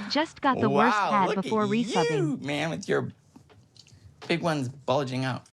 Just got the worst Wow, ad look before at resubbing. you, man, with your big ones bulging out.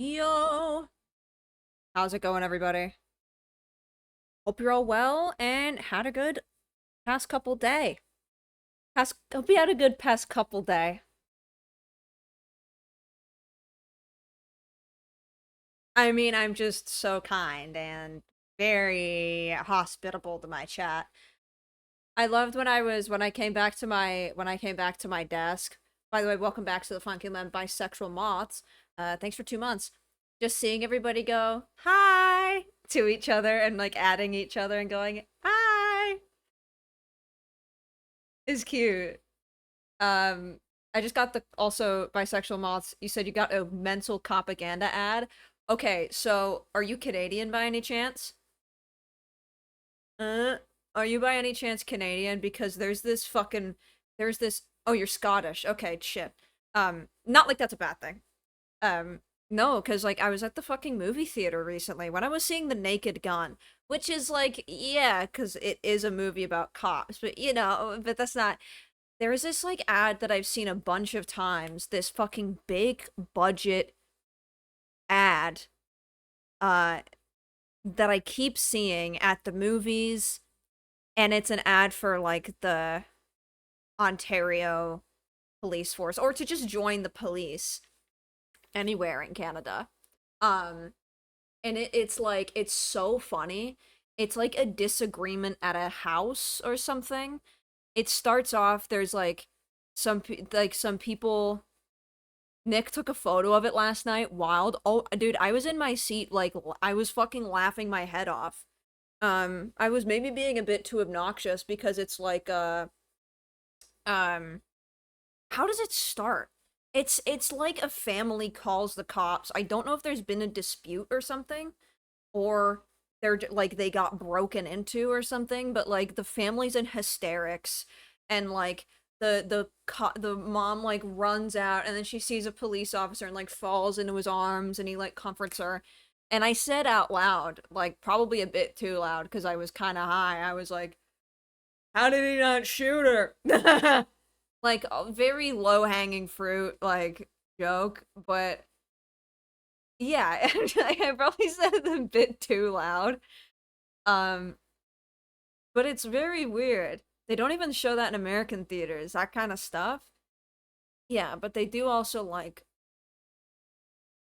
Yo! How's it going, everybody? Hope you're all well and had a good past couple day. Hope you had a good past couple day. I mean, I'm just so kind and very hospitable to my chat. I loved when I came back to my desk. By the way, welcome back to the Funky Land Bisexual Moths. Thanks for 2 months. Just seeing everybody go hi to each other and like adding each other and going hi is cute. I just got the also bisexual moths. You said you got a mental propaganda ad. Okay, so are you Canadian by any chance? Uh, are you by any chance Canadian? Because there's this. Oh, you're Scottish. Okay, shit. Not like that's a bad thing. Um, no, because like I was at the fucking movie theater recently when I was seeing The Naked Gun, which is like, yeah, because it is a movie about cops, but but that's not. There is this like ad that I've seen a bunch of times, this fucking big budget ad uh that I keep seeing at the movies, and it's an ad for like the Ontario police force or to just join the police anywhere in Canada. Um and it's like it's so funny. It's like a disagreement at a house or something. It starts off there's like some people. Nick took a photo of it last night. Wild. Oh, dude, I was in my seat like I was fucking laughing my head off. I was maybe being a bit too obnoxious because it's like um how does it start? It's like a family calls the cops. I don't know if there's been a dispute or something, or like they got broken into or something, but like the family's in hysterics, and like the mom like runs out, and then she sees a police officer and like falls into his arms, and he like comforts her. And I said out loud, like probably a bit too loud because I was kind of high. I was like, "How did he not shoot her?" Like a very low hanging fruit like joke, but yeah, I probably said it a bit too loud. Um, but it's very weird. They don't even show that in American theaters, that kind of stuff. Yeah, but they do also like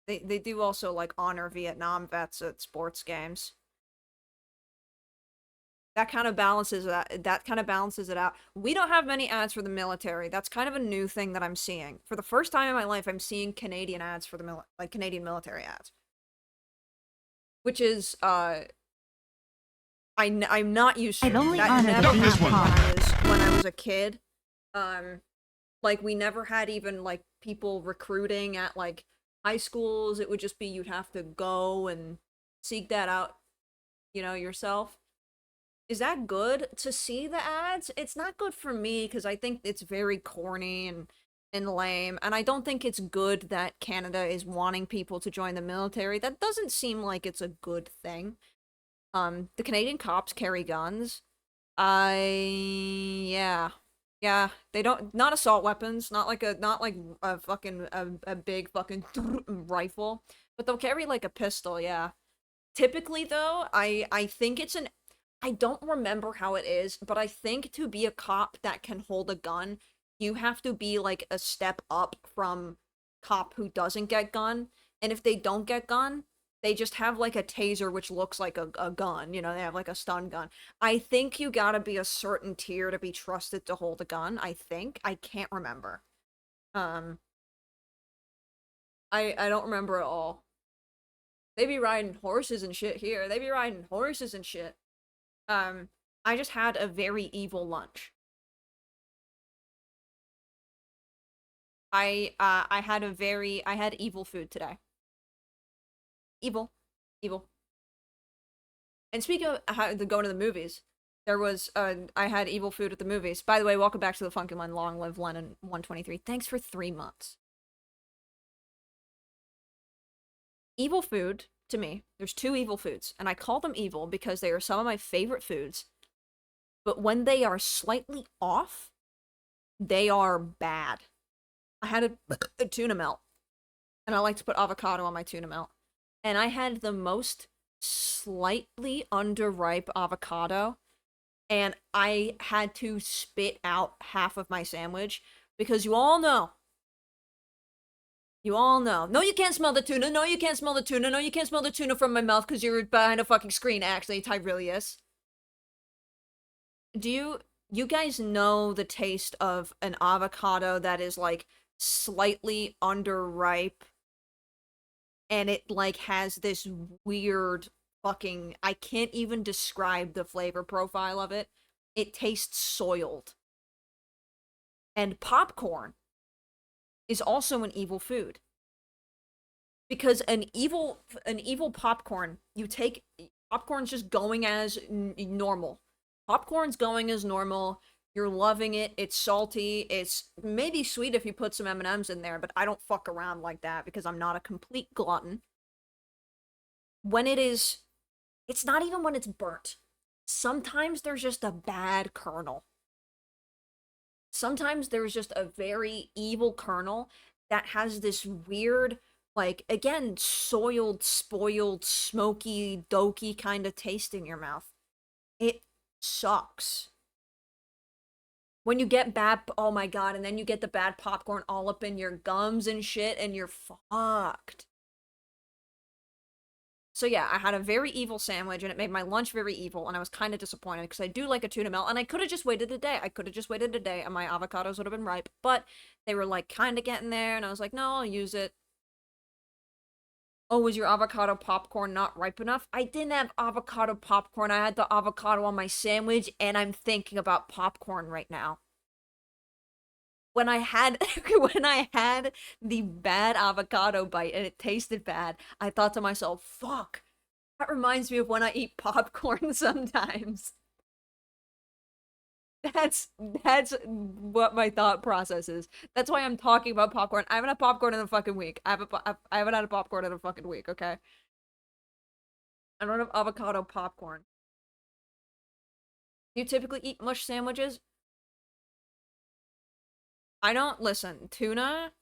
they do also like honor Vietnam vets at sports games. That kind of balances it out. We don't have many ads for the military. That's kind of a new thing that I'm seeing. For the first time in my life, I'm seeing Canadian ads for the like Canadian military ads. Which is I'm not used to. I've only That honored never these happened when I was a kid. Like we never had even like people recruiting at like high schools. It would just be you'd have to go and seek that out, yourself. Is that good to see the ads? It's not good for me because I think it's very corny and lame, and I don't think it's good that Canada is wanting people to join the military. That doesn't seem like it's a good thing. The Canadian cops carry guns. Yeah. Yeah, they don't, not assault weapons, not like a fucking, a big fucking rifle, but they'll carry like a pistol, yeah. Typically though, I think I don't remember how it is, but I think to be a cop that can hold a gun, you have to be like a step up from cop who doesn't get gun. And if they don't get gun, they just have like a taser which looks like a gun, they have like a stun gun. I think you gotta be a certain tier to be trusted to hold a gun, I think. I can't remember. Um, I don't remember at all. They be riding horses and shit here. They be riding horses and shit. Um, I just had a very evil lunch. I had evil food today. Evil. Evil. And speaking of going to the movies, I had evil food at the movies. By the way, welcome back to the Funkin' Line. Long live Lennon 123. Thanks for 3 months. Evil food, to me, there's 2 evil foods, and I call them evil because they are some of my favorite foods. But when they are slightly off, they are bad. I had a tuna melt, and I like to put avocado on my tuna melt. And I had the most slightly underripe avocado, and I had to spit out half of my sandwich because you all know. No, you can't smell the tuna. No, you can't smell the tuna. No, you can't smell the tuna from my mouth because you're behind a fucking screen, actually, Tiberius. You guys know the taste of an avocado that is like slightly underripe, and it like has this weird fucking, I can't even describe the flavor profile of it. It tastes soiled. And popcorn is also an evil food. Because an evil popcorn, you take popcorn's just going as normal. Popcorn's going as normal. You're loving it. It's salty. It's maybe sweet if you put some M&Ms in there, but I don't fuck around like that because I'm not a complete glutton. When it's not even when it's burnt. Sometimes there's just a bad kernel. Sometimes there's just a very evil kernel that has this weird, like, again, soiled, spoiled, smoky, dokey kind of taste in your mouth. It sucks. When you get bad, oh my god, and then you get the bad popcorn all up in your gums and shit, and you're fucked. so yeah, I had a very evil sandwich and it made my lunch very evil and I was kind of disappointed because I do like a tuna melt and I could have just waited a day. I could have just waited a day and my avocados would have been ripe, but they were like kind of getting there and I was like, no, I'll use it. Oh, was your avocado popcorn not ripe enough? I didn't have avocado popcorn. I had the avocado on my sandwich and I'm thinking about popcorn right now. When I had when I had the bad avocado bite and it tasted bad, I thought to myself, fuck. That reminds me of when I eat popcorn sometimes. That's what my thought process is. That's why I'm talking about popcorn. I haven't had popcorn in a fucking week. I haven't had a popcorn in a fucking week, okay? I don't have avocado popcorn. You typically eat mush sandwiches? I don't listen. Tuna,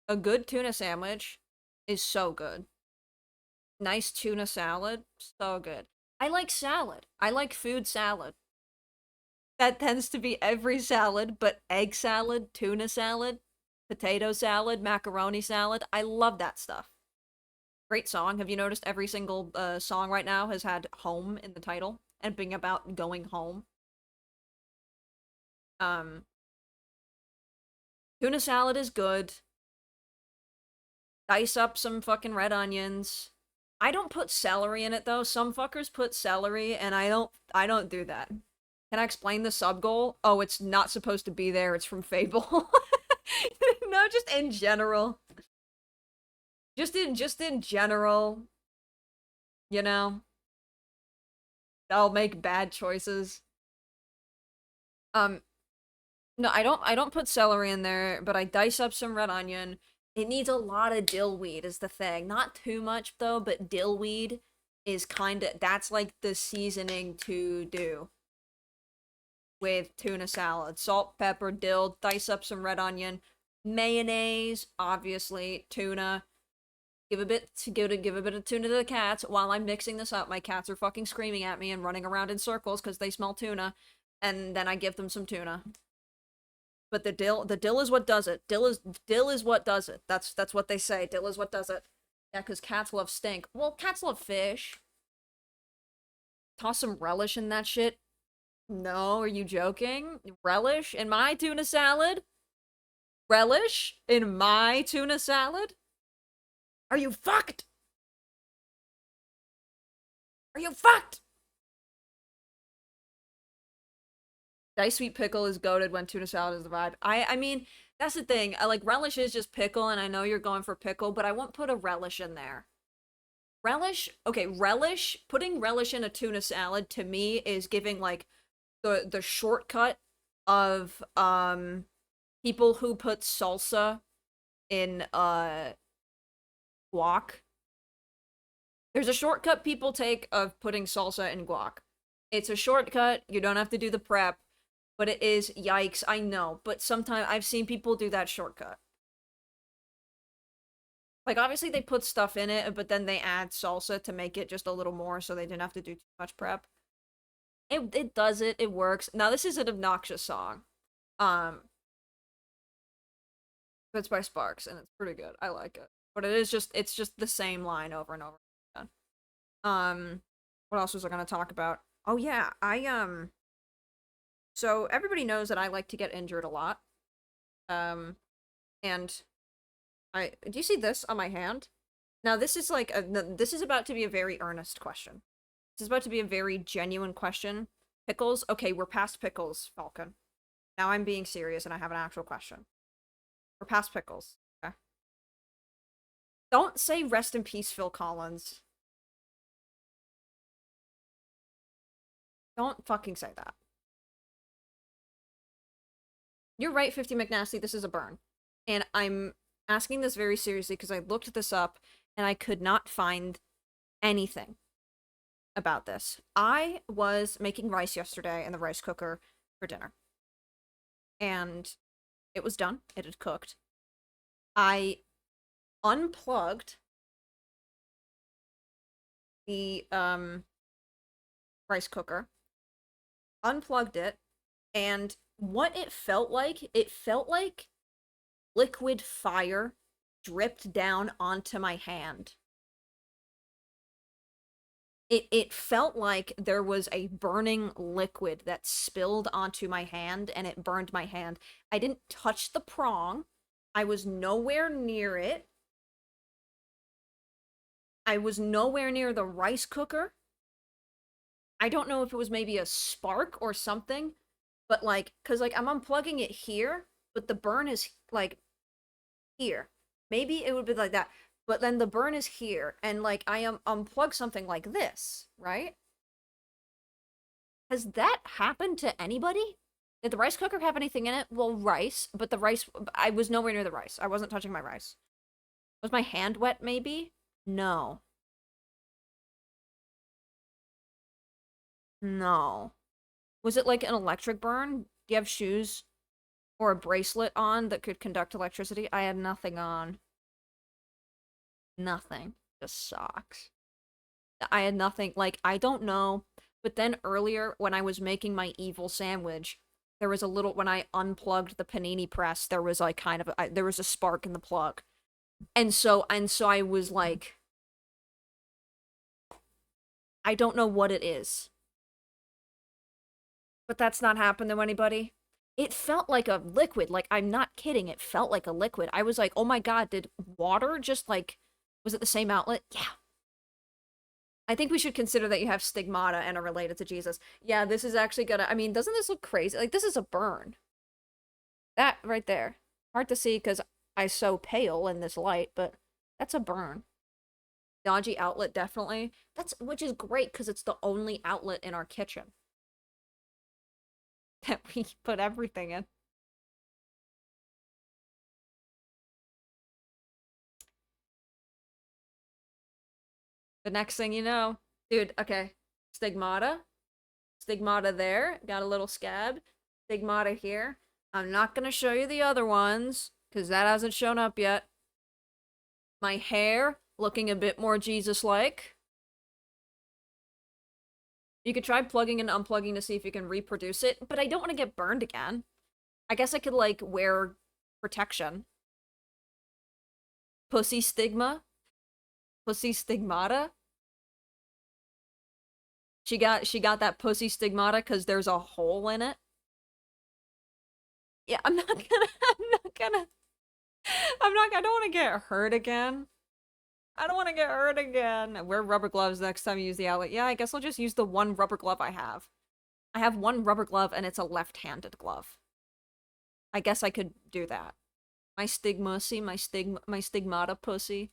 a good tuna sandwich is so good. Nice tuna salad, so good. I like salad. I like food salad. That tends to be every salad, but egg salad, tuna salad, potato salad, macaroni salad. I love that stuff. Great song. Have you noticed every single song right now has had home in the title and being about going home? Um, Tuna salad is good. Dice up some fucking red onions. I don't put celery in it though. Some fuckers put celery and I don't do that. Can I explain the sub goal? Oh, it's not supposed to be there. It's from Fable. No, just in general. Just in general, you know, I'll make bad choices. Um, no, I don't put celery in there, but I dice up some red onion. It needs a lot of dill weed is the thing. Not too much though, but dill weed is that's like the seasoning to do with tuna salad. Salt, pepper, dill, dice up some red onion, mayonnaise, obviously, tuna. Give a bit of tuna to the cats while I'm mixing this up. My cats are fucking screaming at me and running around in circles because they smell tuna, and then I give them some tuna. But the dill is what does it. Dill is what does it. That's what they say. Dill is what does it. Yeah, because cats love stink. Well, cats love fish. Toss some relish in that shit. No, are you joking? Relish in my tuna salad? Relish in my tuna salad? Are you fucked? Are you fucked? Diced sweet pickle is goated when tuna salad is the vibe. I mean, that's the thing. I like relish is just pickle, and I know you're going for pickle, but I won't put a relish in there. Relish, okay, relish, putting relish in a tuna salad to me is giving like the shortcut of people who put salsa in guac. There's a shortcut people take of putting salsa in guac. It's a shortcut, you don't have to do the prep, but it is yikes, I know, but sometimes I've seen people do that shortcut. Like, obviously they put stuff in it, but then they add salsa to make it just a little more so they didn't have to do too much prep. It does it, it works. Now, this is an obnoxious song. It's by Sparks, and it's pretty good. I like it. But it's just the same line over and over again. What else was I gonna talk about? Oh yeah, so everybody knows that I like to get injured a lot. And do you see this on my hand? Now this is like this is about to be a very earnest question. This is about to be a very genuine question. Pickles? Okay, we're past pickles, Falcon. Now I'm being serious and I have an actual question. We're past pickles. Okay. Don't say rest in peace, Phil Collins. Don't fucking say that. You're right, 50 McNasty, this is a burn. And I'm asking this very seriously because I looked this up and I could not find anything about this. I was making rice yesterday in the rice cooker for dinner. And it was done. It had cooked. I unplugged the rice cooker, unplugged it, and what it felt like liquid fire dripped down onto my hand. it felt like there was a burning liquid that spilled onto my hand and it burned my hand. I didn't touch the prong. I was nowhere near it. I was nowhere near the rice cooker. I don't know if it was maybe a spark or something, but like, cause like I'm unplugging it here, but the burn is like here. Maybe it would be like that, but then the burn is here, and like I am unplug something like this, right? Has that happened to anybody? Did the rice cooker have anything in it? Well, rice, but the rice, I was nowhere near the rice. I wasn't touching my rice. Was my hand wet, maybe? No. No. Was it like an electric burn? Do you have shoes or a bracelet on that could conduct electricity? I had nothing on. Nothing. Just socks. I had nothing. Like, I don't know. But then earlier, when I was making my evil sandwich, there was a little, when I unplugged the panini press, there was like kind of, there was a spark in the plug. And so I was like, I don't know what it is. But that's not happened to anybody. It felt like a liquid. Like, I'm not kidding. It felt like a liquid. I was like, oh my god, did water just like, was it the same outlet? Yeah. I think we should consider that you have stigmata and are related to Jesus. Yeah, this is actually gonna, I mean, doesn't this look crazy? Like, this is a burn. That right there. Hard to see because I'm so pale in this light, but that's a burn. Dodgy outlet, definitely. Which is great because it's the only outlet in our kitchen that we put everything in. The next thing you know, dude, okay, stigmata. Stigmata there, got a little scab. Stigmata here. I'm not gonna show you the other ones, because that hasn't shown up yet. My hair, looking a bit more Jesus-like. You could try plugging and unplugging to see if you can reproduce it, but I don't want to get burned again. I guess I could, like, wear protection. Pussy stigma? Pussy stigmata? She got that pussy stigmata because there's a hole in it. Yeah, I don't want to get hurt again. I don't want to get hurt again. Wear rubber gloves next time you use the outlet. Yeah, I guess I'll just use the one rubber glove I have. I have one rubber glove and it's a left-handed glove. I guess I could do that. My stigmussy, my stigmata pussy.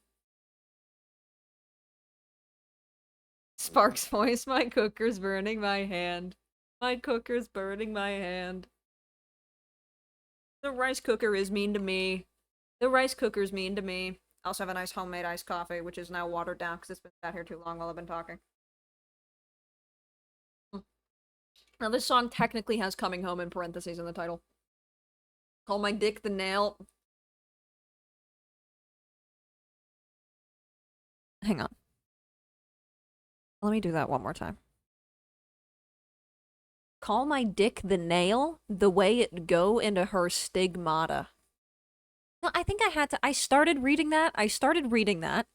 Sparks voice, my cooker's burning my hand. My cooker's burning my hand. The rice cooker is mean to me. The rice cooker's mean to me. I also have a nice homemade iced coffee, which is now watered down because it's been sat here too long while I've been talking. Now, this song technically has Coming Home in parentheses in the title. Call my dick the nail. Hang on. Let me do that one more time. Call my dick the nail, the way it go into her stigmata. No, I think I had to. I started reading that.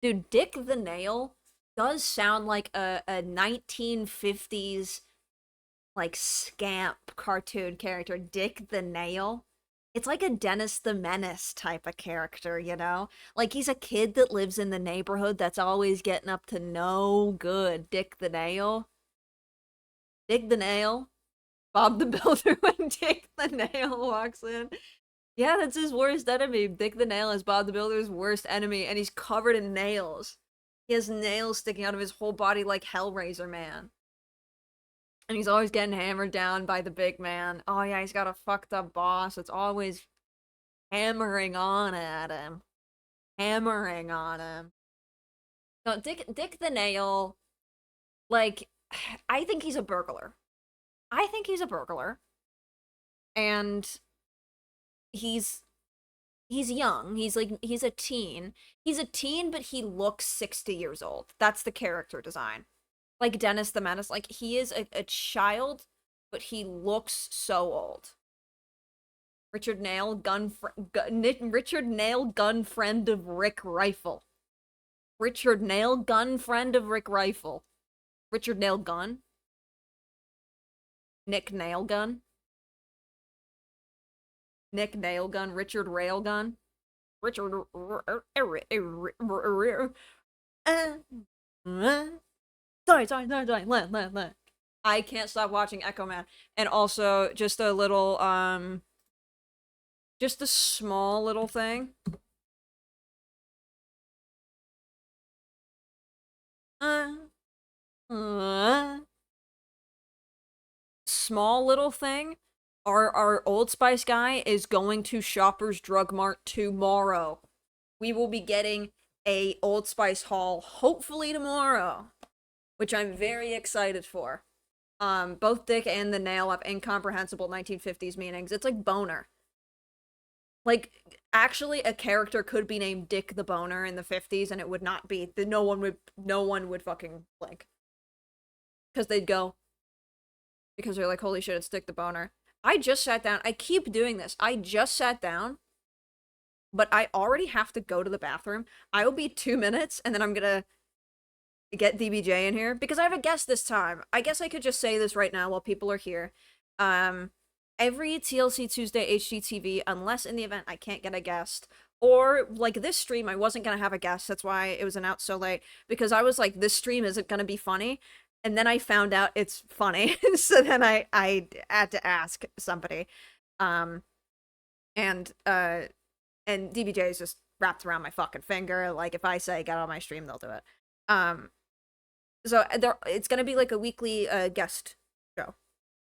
Dude, Dick the Nail does sound like a 1950s, like, scamp cartoon character. Dick the Nail. It's like a Dennis the Menace type of character, you know? Like, he's a kid that lives in the neighborhood that's always getting up to no good. Dick the Nail. Dick the Nail. Bob the Builder when Dick the Nail walks in. Yeah, that's his worst enemy. Dick the Nail is Bob the Builder's worst enemy, and he's covered in nails. He has nails sticking out of his whole body like Hellraiser Man. And he's always getting hammered down by the big man. Oh yeah, he's got a fucked up boss that's always hammering on at him. Hammering on him. No, Dick the Nail, like, I think he's a burglar. And he's young. He's a teen. He's a teen, but he looks 60 years old. That's the character design. Like Dennis the Menace, like, he is a child, but he looks so old. Richard Nail, gun friend of Rick Rifle. Richard Nail, gun friend of Rick Rifle. Richard Nail Gun. Nick Nail Gun. Nick Nail Gun. Richard Railgun. Richard. Sorry. I can't stop watching Echo Man. And also, just a little, just a small little thing. Small little thing. Our Old Spice guy is going to Shoppers Drug Mart tomorrow. We will be getting a Old Spice haul hopefully tomorrow, which I'm very excited for. Both Dick and the Nail have incomprehensible 1950s meanings. It's like boner. Like, actually, a character could be named Dick the Boner in the 50s, and it would not be. No one would fucking blink. Because they'd go. Because they're like, holy shit, it's Dick the Boner. I just sat down. I keep doing this. I just sat down, but I already have to go to the bathroom. I will be 2 minutes, and then I'm gonna get DBJ in here, because I have a guest this time. I guess I could just say this right now while people are here. Every TLC Tuesday HGTV, unless in the event I can't get a guest, or like this stream, I wasn't gonna have a guest. That's why it was announced so late, because I was like, this stream isn't gonna be funny. And then I found out it's funny. So then I had to ask somebody. And DBJ is just wrapped around my fucking finger. Like, if I say get on my stream, they'll do it. So it's gonna be like a weekly guest show.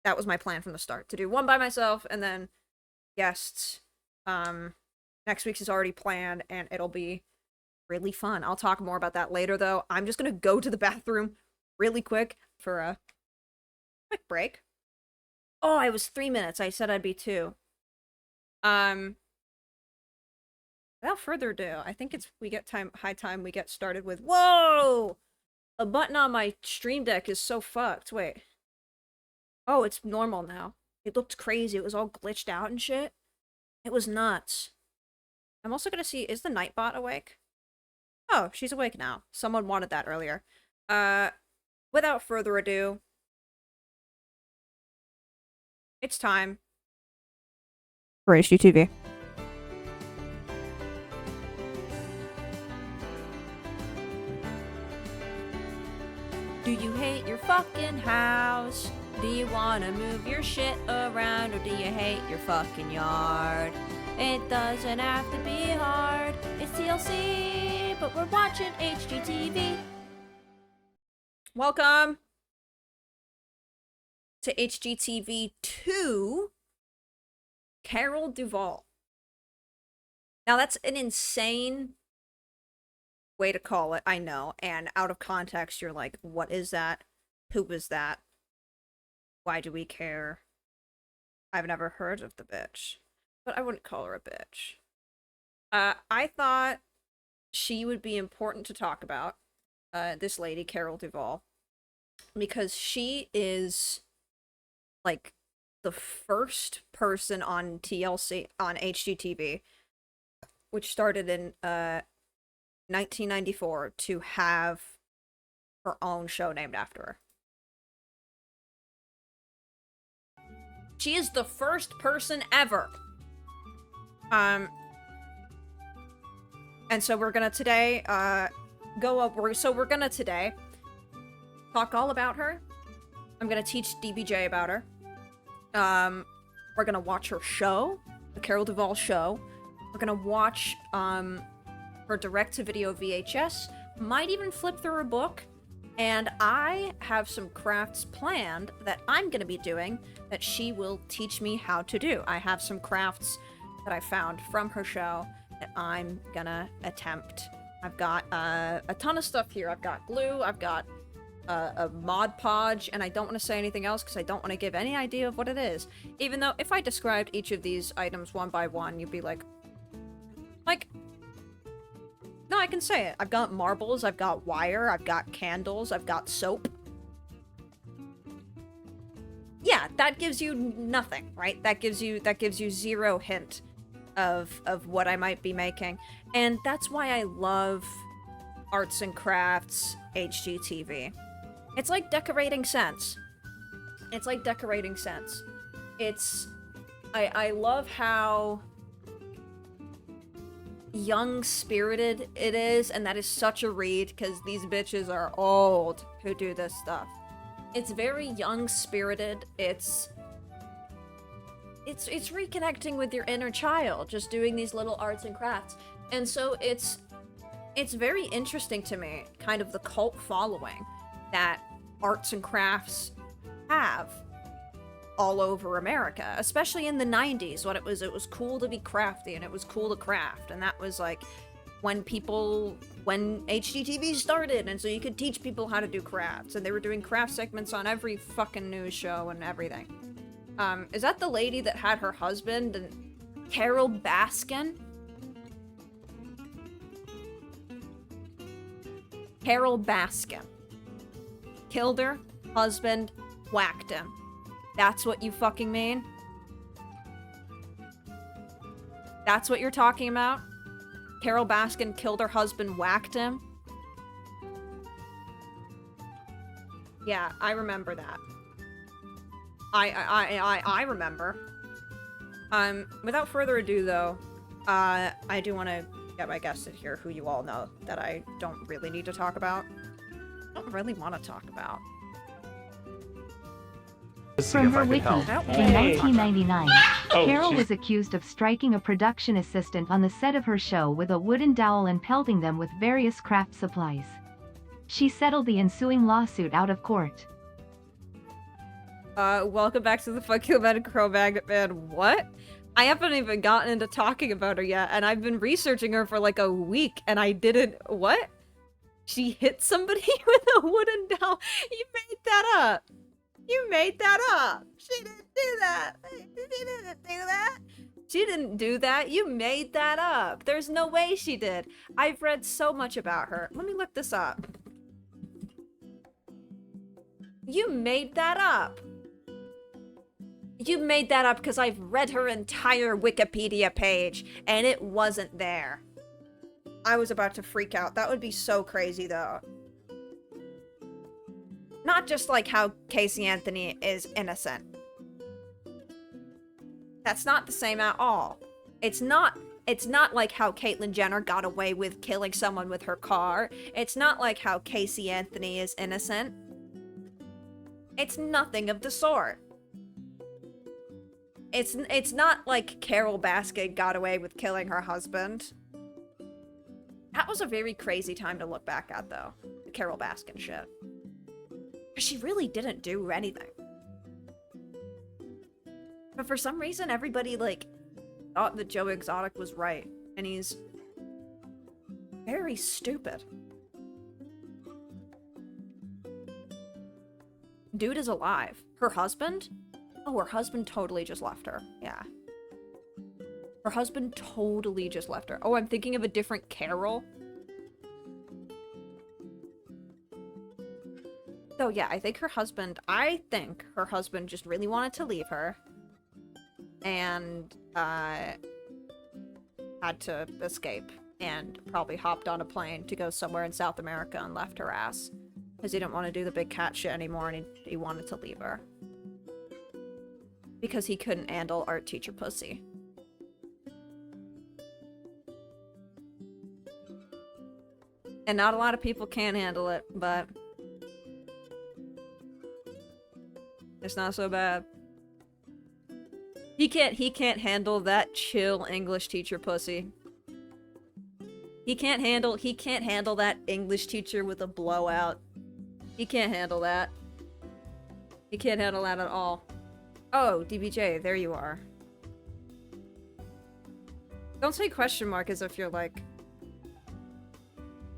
That was my plan from the start, to do one by myself and then guests. Next week's is already planned, and it'll be really fun. I'll talk more about that later, though. I'm just gonna go to the bathroom really quick for a quick break. Oh, I was 3 minutes. I said I'd be 2. Without further ado, I think high time we get started with. Whoa! A button on my stream deck is so fucked. Wait. Oh, it's normal now. It looked crazy. It was all glitched out and shit. It was nuts. I'm also gonna see, is the Nightbot awake? Oh, she's awake now. Someone wanted that earlier. Without further ado, it's time for HGTV. Do you hate your fucking house? Do you wanna move your shit around? Or do you hate your fucking yard? It doesn't have to be hard. It's TLC, but we're watching HGTV. Welcome to HGTV 2, Carol Duvall. Now that's an insane way to call it, I know, and out of context you're like, what is that? Who was that? Why do we care? I've never heard of the bitch, but I wouldn't call her a bitch. I thought she would be important to talk about. This lady, Carol Duvall, because she is, like, the first person on TLC, on HGTV, which started in, 1994, to have her own show named after her. She is the first person ever. And so we're gonna today, we're gonna today talk all about her. I'm gonna teach DBJ about her. We're gonna watch her show, the Carol Duvall show. We're gonna watch her direct-to-video VHS. Might even flip through her book. And I have some crafts planned that I'm gonna be doing that she will teach me how to do. I have some crafts that I found from her show that I'm gonna attempt. I've got a ton of stuff here. I've got glue, I've got a Mod Podge, and I don't want to say anything else because I don't want to give any idea of what it is. Even though if I described each of these items one by one, you'd be like, no, I can say it. I've got marbles, I've got wire, I've got candles, I've got soap. Yeah, that gives you nothing, right? That gives you zero hint of what I might be making. And that's why I love Arts and Crafts HGTV. It's like decorating scents. It's like decorating scents. I love how young-spirited it is, and that is such a read, because these bitches are old who do this stuff. It's very young-spirited. It's reconnecting with your inner child, just doing these little arts and crafts. And so it's very interesting to me, kind of the cult following that arts and crafts have all over America, especially in the 90s when it was cool to be crafty and it was cool to craft, and that was like when HGTV started, and so you could teach people how to do crafts, and they were doing craft segments on every fucking news show and everything. Is that the lady that had her husband and Carol Baskin? Carol Baskin. Killed her husband, whacked him. That's what you fucking mean? That's what you're talking about? Carol Baskin killed her husband, whacked him? Yeah, I remember that. I remember. Without further ado, though, I do want to get my guests in here who you all know that I don't really need to talk about. I don't really want to talk about. From her wiki, in 1999, Carol was accused of striking a production assistant on the set of her show with a wooden dowel and pelting them with various craft supplies. She settled the ensuing lawsuit out of court. Welcome back to the Fuck You About Crow Magnet Man. What? I haven't even gotten into talking about her yet, and I've been researching her for like a week, and I didn't— what? She hit somebody with a wooden dowel? You made that up! You made that up! She didn't do that! She didn't do that! She didn't do that! You made that up! There's no way she did! I've read so much about her. Let me look this up. You made that up! You made that up because I've read her entire Wikipedia page, and it wasn't there. I was about to freak out. That would be so crazy, though. Not just like how Casey Anthony is innocent. That's not the same at all. It's not like how Caitlyn Jenner got away with killing someone with her car. It's not like how Casey Anthony is innocent. It's nothing of the sort. It's not like Carol Baskin got away with killing her husband. That was a very crazy time to look back at, though. The Carol Baskin shit. She really didn't do anything. But for some reason, everybody, like, thought that Joe Exotic was right. And he's very stupid. Dude is alive. Her husband? Oh, her husband totally just left her. Yeah. Her husband totally just left her. Oh, I'm thinking of a different Carol. So yeah, I think her husband just really wanted to leave her. And, had to escape. And probably hopped on a plane to go somewhere in South America and left her ass. Because he didn't want to do the big cat shit anymore, and he wanted to leave her. Because he couldn't handle art teacher pussy. And not a lot of people can handle it, but it's not so bad. He can't handle that chill English teacher pussy. He can't handle that English teacher with a blowout. He can't handle that. He can't handle that at all. Oh, DBJ, there you are. Don't say question mark as if you're, like,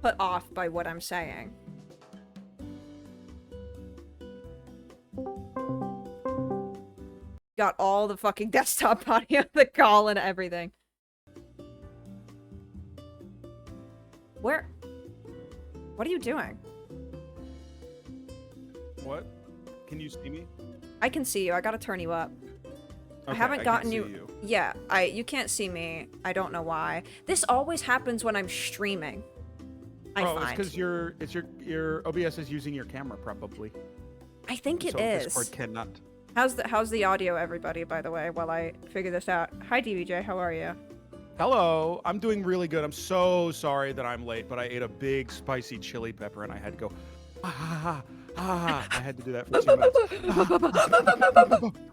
put off by what I'm saying. Got all the fucking desktop audio, the call, and everything. Where? What are you doing? What? Can you see me? I can see you. I gotta turn you up. Okay, I haven't gotten can you. see you. Yeah, you can't see me. I don't know why. This always happens when I'm streaming. I Oh, it's find. because your OBS is using your camera probably. I think it so is. Discord cannot. How's the audio, everybody? By the way, while I figure this out. Hi, DVJ. How are you? Hello, I'm doing really good. I'm so sorry that I'm late, but I ate a big spicy chili pepper and I had to go. I had to do that for 2 minutes.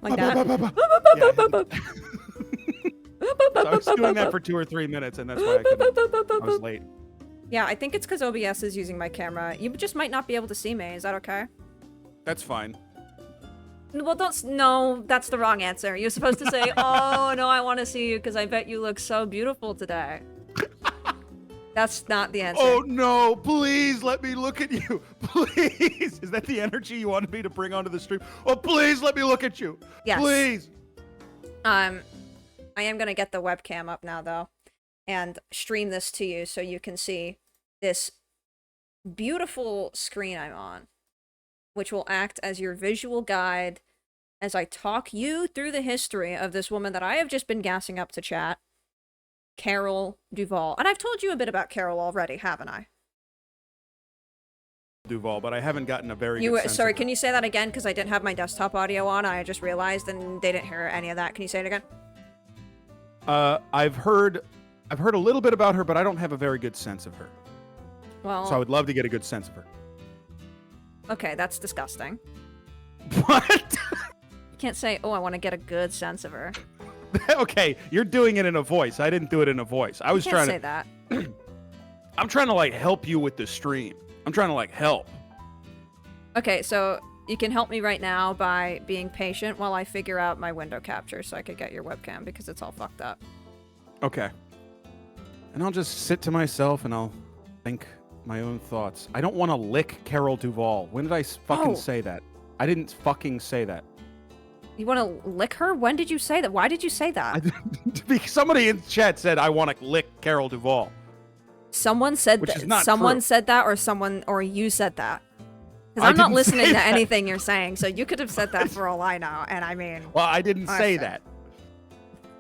Like that? So I was doing that for 2 or 3 minutes, and that's why I was late. Yeah, I think it's because OBS is using my camera. You just might not be able to see me. Is that okay? That's fine. Well, no, that's the wrong answer. You're supposed to say, oh, no, I want to see you because I bet you look so beautiful today. That's not the answer. Oh, no, please let me look at you. Please. Is that the energy you wanted me to bring onto the stream? Oh, please let me look at you. Yes. Please. I am going to get the webcam up now, though, and stream this to you so you can see this beautiful screen I'm on, which will act as your visual guide as I talk you through the history of this woman that I have just been gassing up to chat, Carol Duvall. And I've told you a bit about Carol already, haven't I? Duvall, but I haven't gotten a very good sense Sorry, of can you say that again? Because I didn't have my desktop audio on. I just realized and they didn't hear any of that. Can you say it again? I've heard a little bit about her, but I don't have a very good sense of her. Well, So I would love to get a good sense of her. okay, that's disgusting. What? You can't say, oh, I want to get a good sense of her. Okay, you're doing it in a voice. I didn't do it in a voice. I was You can't trying say that. I'm trying to like help you with the stream. I'm trying to like help. Okay, so you can help me right now by being patient while I figure out my window capture so I could get your webcam because it's all fucked up. Okay. And I'll just sit to myself and I'll think my own thoughts. I don't want to lick Carol Duvall. When did I fucking say that? I didn't fucking say that. You want to lick her? When did you say that? Why did you say that? Somebody in chat said I want to lick Carol Duvall. Someone said Which that. is not Someone true. said that, or you said that. Because I I'm not didn't listening say to that. anything you're saying, so you could have said that for all I know. And I mean, Well, I didn't say Listen. that.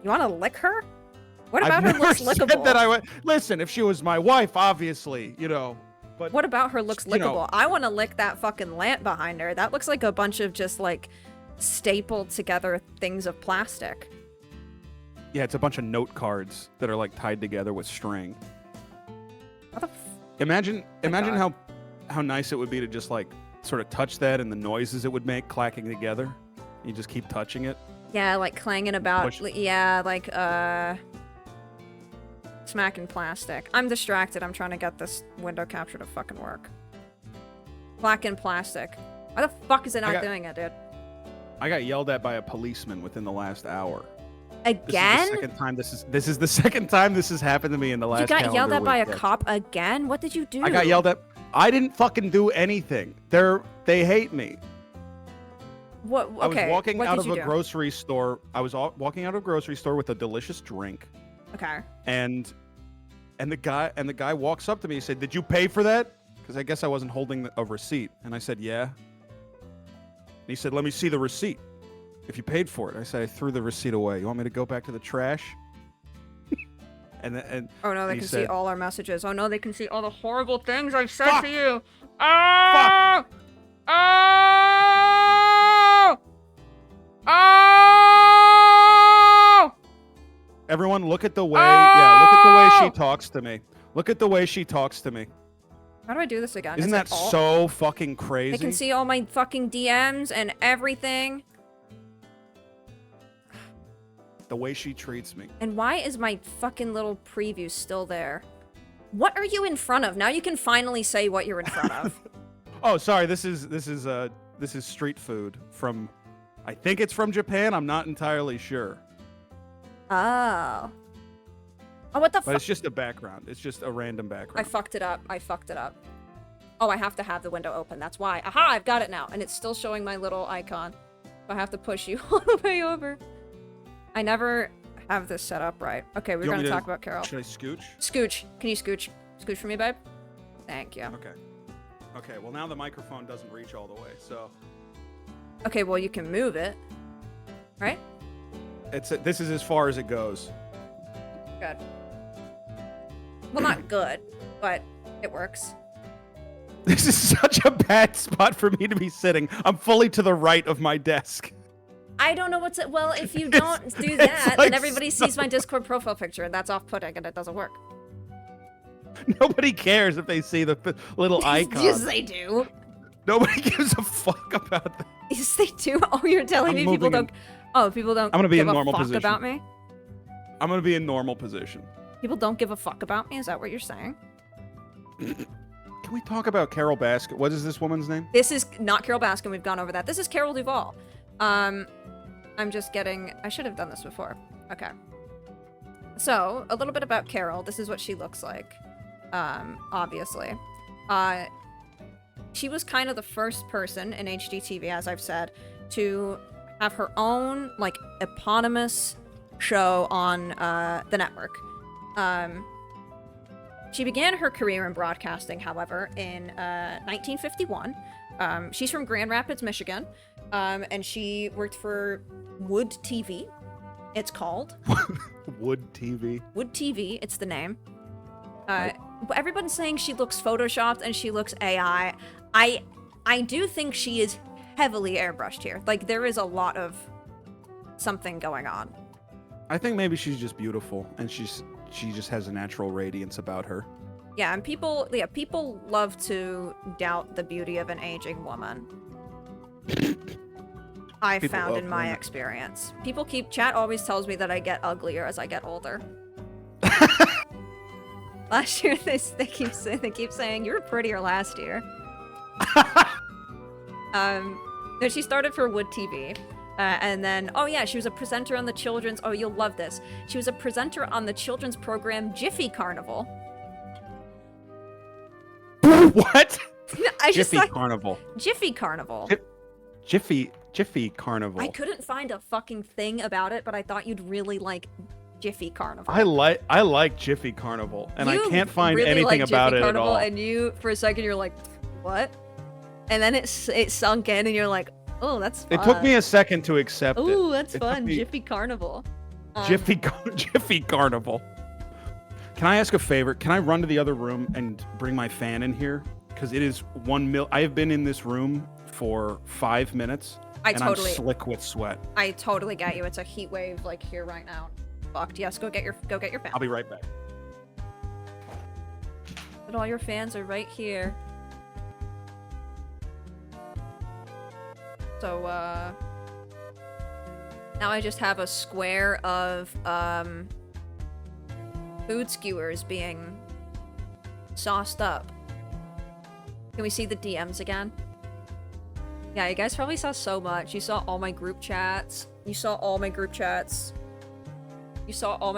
you want to lick her? What about I've her never looks said lickable? that I would. Listen, if she was my wife, obviously, you know. But What about her looks You know- lickable? I want to lick that fucking lamp behind her. That looks like a bunch of just like stapled together things of plastic. yeah, it's a bunch of note cards that are like tied together with string. How the Imagine God. how nice it would be to just like sort of touch that and the noises it would make clacking together. You just keep touching it. Yeah, like clanging about. Push. Yeah, like smacking plastic. I'm distracted. I'm trying to get this window capture to fucking work. Blacking plastic. Why the fuck is it not doing it, dude? I got yelled at by a policeman within the last hour. Again? This is the second time this has happened to me in the last You got yelled calendar at by a week. cop again? What did you do? I got yelled at. I didn't fucking do anything. They hate me. What? Okay. I was walking what out did of you a do? grocery store. Walking out of a grocery store with a delicious drink, Okay. and the guy walks up to me. He said, "Did you pay for that?" Because I guess I wasn't holding a receipt, and I said, "Yeah." And he said, "Let me see the receipt. If you paid for it." I said, "I threw the receipt away. You want me to go back to the trash?" and Oh no, they he can see said- all our messages. Oh no, they can see all the horrible things I've said Fuck! to you. Oh! Oh! Oh! everyone, look at the way. Yeah, look at the way Oh! she talks to me. Look at the way she talks to me. How do I do this again? Isn't Is that it alt? so fucking crazy? They can see all my fucking DMs and everything. The way she treats me. And why is my fucking little preview still there? What are you in front of? Now you can finally say what you're in front of. Oh, sorry. This is street food from. I think it's from Japan. I'm not entirely sure, Oh. Oh, what the but fuck? it's just a background. It's just a random I background. fucked it up. I fucked it up. Oh, I have to have the window open. That's why. Aha, I've got it now. And it's still showing my little icon. I have to push you all the way over. I never have this set up right. Okay, we're You want going to me talk about Carol. Should I scooch? Scooch. Can you scooch? Scooch for me, babe? Thank you. Okay. Okay. Well, now the microphone doesn't reach all the way, so Okay, well, you can move it. Right? this is as far as it goes. Good. Well, not good, but It works. This is such a bad spot for me to be sitting. I'm fully to the right of my desk. I don't know what's it. Well, if you don't do that, like then everybody sees my Discord profile picture, and that's off-putting, and it doesn't work. Nobody cares if they see the little icon. Yes, they do. Nobody gives a fuck about that. Yes, they do. Oh, you're telling me people don't. Oh, people don't. I'm gonna be give in normal a fuck position. about me. I'm gonna be in normal position. People don't give a fuck about me. Is that what you're saying? Can we talk about Carol Baskin? What is this woman's name? This is not Carol Baskin. We've gone over that. This is Carol Duvall. I'm just getting. I should have done this before. Okay. So a little bit about Carol. This is what she looks like. Obviously. She was kind of the first person in HGTV, as I've said, to have her own, like, eponymous show on the network. She began her career in broadcasting, however, in 1951. She's from Grand Rapids, Michigan, and she worked for Wood TV, it's called. Wood TV? Wood TV, it's the name. Everyone's saying she looks photoshopped and she looks AI. I do think she is heavily airbrushed here. Like, there is a lot of something going on. I think maybe she's just beautiful, and she just has a natural radiance about her. Yeah, and people love to doubt the beauty of an aging woman. I found in my experience. Chat always tells me that I get uglier as I get older. Last year, they keep saying you were prettier last year. No, she started for Wood TV, and then she was a presenter on the children's. Oh, you'll love this. She was a presenter on the children's program Jiffy Carnival. What? Jiffy Carnival. Jiffy Carnival. Jiffy Carnival. I couldn't find a fucking thing about it, but I thought you'd really like Jiffy Carnival. I like Jiffy Carnival, and you I can't find really anything like about Jiffy it Carnival, at all. And you, for a second, you're like, what? And then it sunk in, and you're like, oh, that's fun. It took me a second to accept it. Ooh, that's It fun. took me- Jiffy Carnival. Jiffy Carnival. Can I ask a favor? Can I run to the other room and bring my fan in here? Because it is I have been in this room for 5 minutes, and I'm slick with sweat. I totally get you. It's a heat wave like here right now. Fucked. Yes, go get your fan. I'll be right back. But all your fans are right here. So now I just have a square of food skewers being sauced up. Can we see the DMs again? Yeah, you guys probably saw so much. You saw all my group chats. You saw all my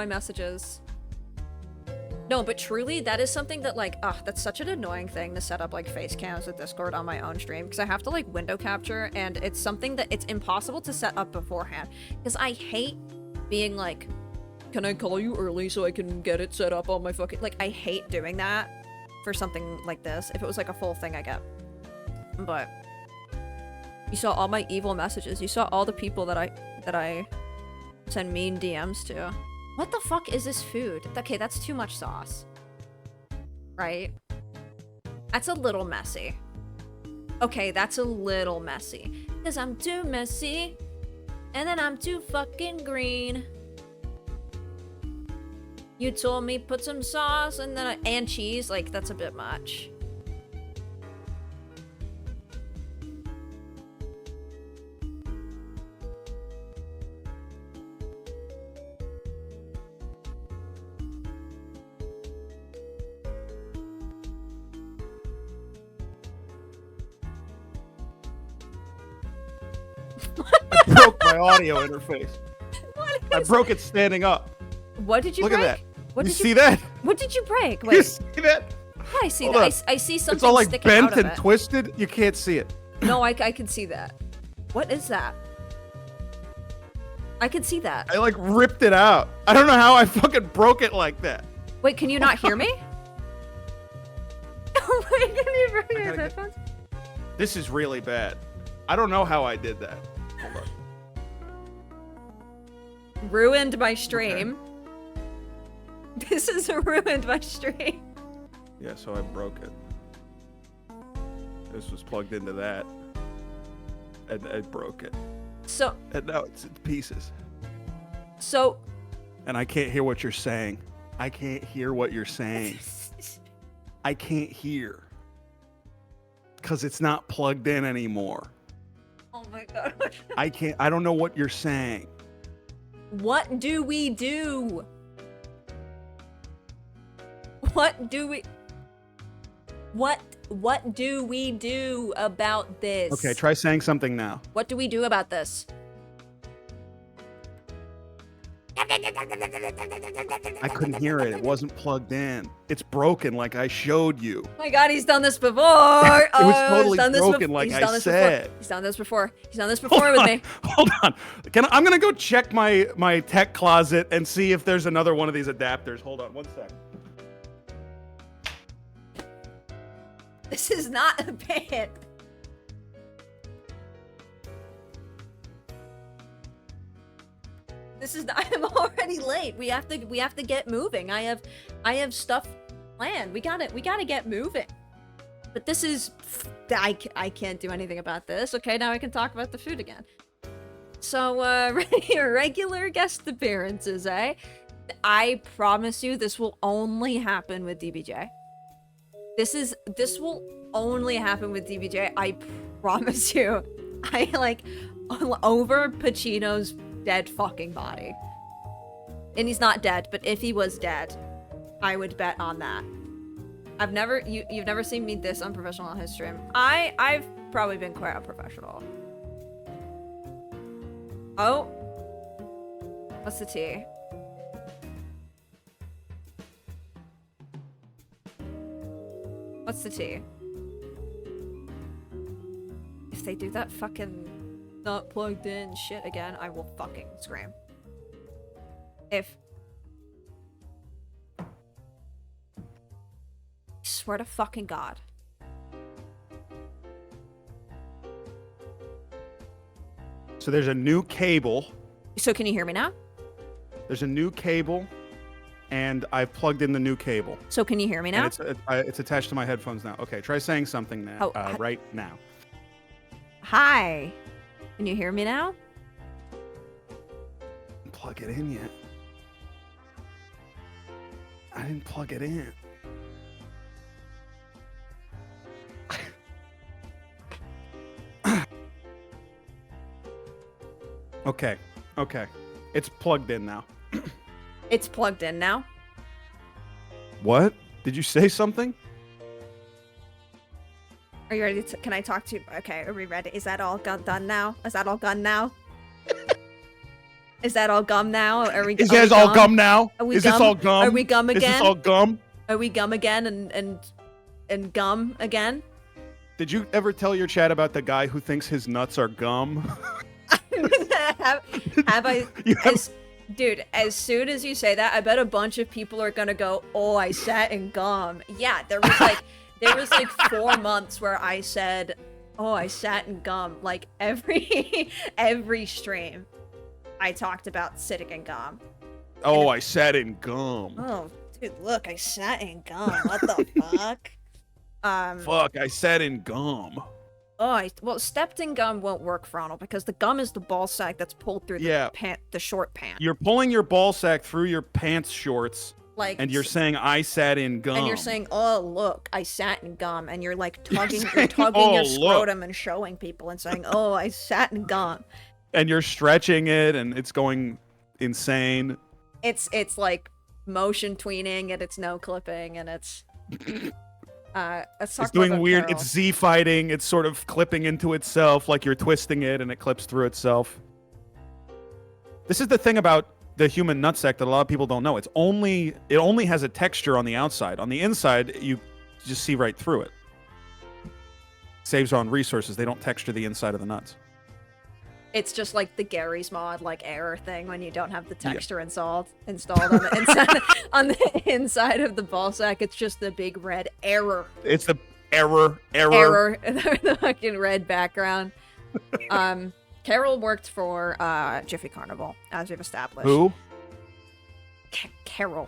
messages. No, but truly, that is something that, like, that's such an annoying thing to set up, like, face cams with Discord on my own stream, because I have to, like, window capture, and it's something that it's impossible to set up beforehand, because I hate being like, can I call you early so I can get it set up on my fucking, like, I hate doing that for something like this. If it was, like, a full thing, I get. But you saw all my evil messages. You saw all the people that I send mean DMs to. What the fuck is this food? Okay, that's too much sauce. Right? That's a little messy. Okay, that's a little messy. Because I'm too messy. And then I'm too fucking green. You told me put some sauce and then and cheese. Like, that's a bit much. I broke my audio interface. I broke it standing up. What did you Look break? at that. What You did see that? What did you break? You Wait. see that? Yeah, I see Hold that. on. I see something It's all like sticking out bent of and it. twisted. You can't see it. No, I can see that. What is that? I can see that. I like ripped it out. I don't know how I fucking broke it like that. Wait, can you not hear me? Oh my god, you broke your gotta get- headphones? This is really bad. I don't know how I did that. Hold on. Ruined my stream. This is ruined my stream. Yeah, so I broke it. This was plugged into that. And I broke it. So. And now it's in pieces. So. And I can't hear what you're saying. I can't hear what you're saying. I can't hear. Because it's not plugged in anymore. Oh my god. I don't know what you're saying. What do we do? What do we do about this? Okay, try saying something now. What do we do about this? I couldn't hear it. It wasn't plugged in. It's broken like I showed you. Oh my god, he's done this before. It was totally broken like I said. He's done this before. He's done this before with me. Hold on. I'm going to go check my tech closet and see if there's another one of these adapters. Hold on 1 second. This is not a bit. This is not, I'm already late. We have to get moving. I have stuff planned. We gotta get moving. But this is, I can't do anything about this. Okay, now I can talk about the food again. So, regular guest appearances, eh? I promise you this will only happen with DBJ. This will only happen with DBJ. I promise you. I like over Pacino's dead fucking body. And he's not dead, but if he was dead, I would bet on that. You've never seen me this unprofessional on his stream. I've probably been quite unprofessional. Oh. What's the tea? What's the tea? If they do that fucking not plugged in shit again, I will fucking scream. If... I swear to fucking God. So there's a new cable. So can you hear me now? There's a new cable, and I've plugged in the new cable. So can you hear me now? And it's attached to my headphones now. Okay, try saying something now. Right now. Hi. Can you hear me now? Plug it in yet. I didn't plug it in. Okay. It's plugged in now. It's plugged in now? What? Did you say something? Are you ready to, can I talk to you? Okay, are we ready? Is that all done now? Is that all gone now? Is that all gum now? Are we? Is this all gum now? Is this all gum? Are we gum again? Is this all gum? Are we gum again and gum again? Did you ever tell your chat about the guy who thinks his nuts are gum? have I? Dude, as soon as you say that, I bet a bunch of people are gonna go, "Oh, I sat in gum." Yeah, there was like 4 months where I said, "Oh, I sat in gum." Like every stream, I talked about sitting in gum. Oh, I sat in gum. Oh, dude, look, I sat in gum. What the fuck? Fuck, I sat in gum. Oh, well, stepped in gum won't work, Frontal, because the gum is the ball sack that's pulled through the short pant. You're pulling your ball sack through your pants shorts, like, and you're saying, I sat in gum. And you're saying, oh, look, I sat in gum, and you're like tugging your scrotum look. And showing people and saying, oh, I sat in gum. And you're stretching it, and it's going insane. It's like motion tweening, and it's no clipping, and it's... it's doing weird. Carol. It's Z-fighting. It's sort of clipping into itself, like you're twisting it, and it clips through itself. This is the thing about the human nutsack that a lot of people don't know. It only has a texture on the outside. On the inside, you just see right through it. Saves on resources. They don't texture the inside of the nuts. It's just like the Gary's mod, like error thing when you don't have the texture installed on the inside on the inside of the ball sack. It's just the big red error. It's the error. The fucking red background. Carol worked for Jiffy Carnival, as we've established. Who? Carol.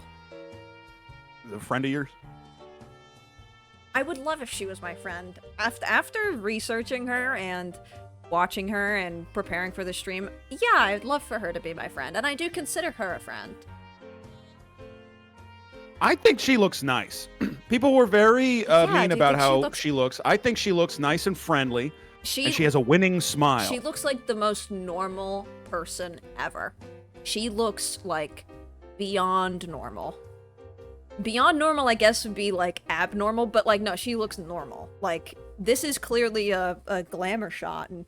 Is it a friend of yours? I would love if she was my friend. After researching her and watching her and preparing for the stream, yeah, I'd love for her to be my friend, and I do consider her a friend. I think she looks nice. People were very mean about how she looks. I think she looks nice and friendly, and she has a winning smile. She looks like the most normal person ever. She looks like beyond normal. Beyond normal, I guess, would be like abnormal, but like, no, she looks normal. Like, this is clearly a glamour shot, and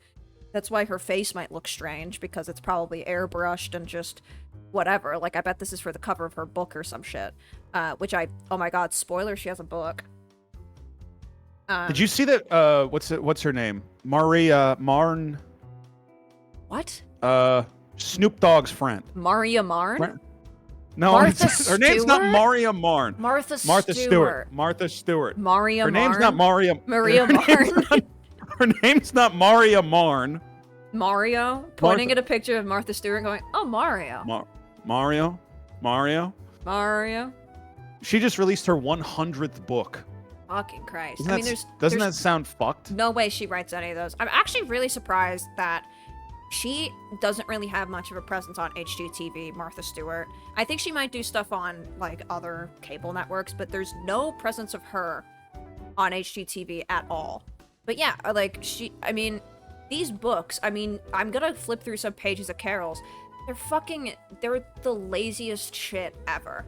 that's why her face might look strange, because it's probably airbrushed and just whatever. Like, I bet this is for the cover of her book or some shit. Oh my god, spoiler, she has a book. Did you see that, what's her name? Maria Marn? What? Snoop Dogg's friend. Maria Marn? No, her name's not Maria Marn. Martha Stewart. Martha Stewart. Maria Her Marn? name's not Maria. Maria Marn. Her name's not Maria Marn. Mario? Pointing at a picture of Martha Stewart going, oh, Mario. Mario? Mario? She just released her 100th book. Fucking Christ. Doesn't that sound fucked? No way she writes any of those. I'm actually really surprised that she doesn't really have much of a presence on HGTV, Martha Stewart. I think she might do stuff on, like, other cable networks, but there's no presence of her on HGTV at all. But yeah, like, these books, I'm gonna flip through some pages of Carol's. They're the laziest shit ever.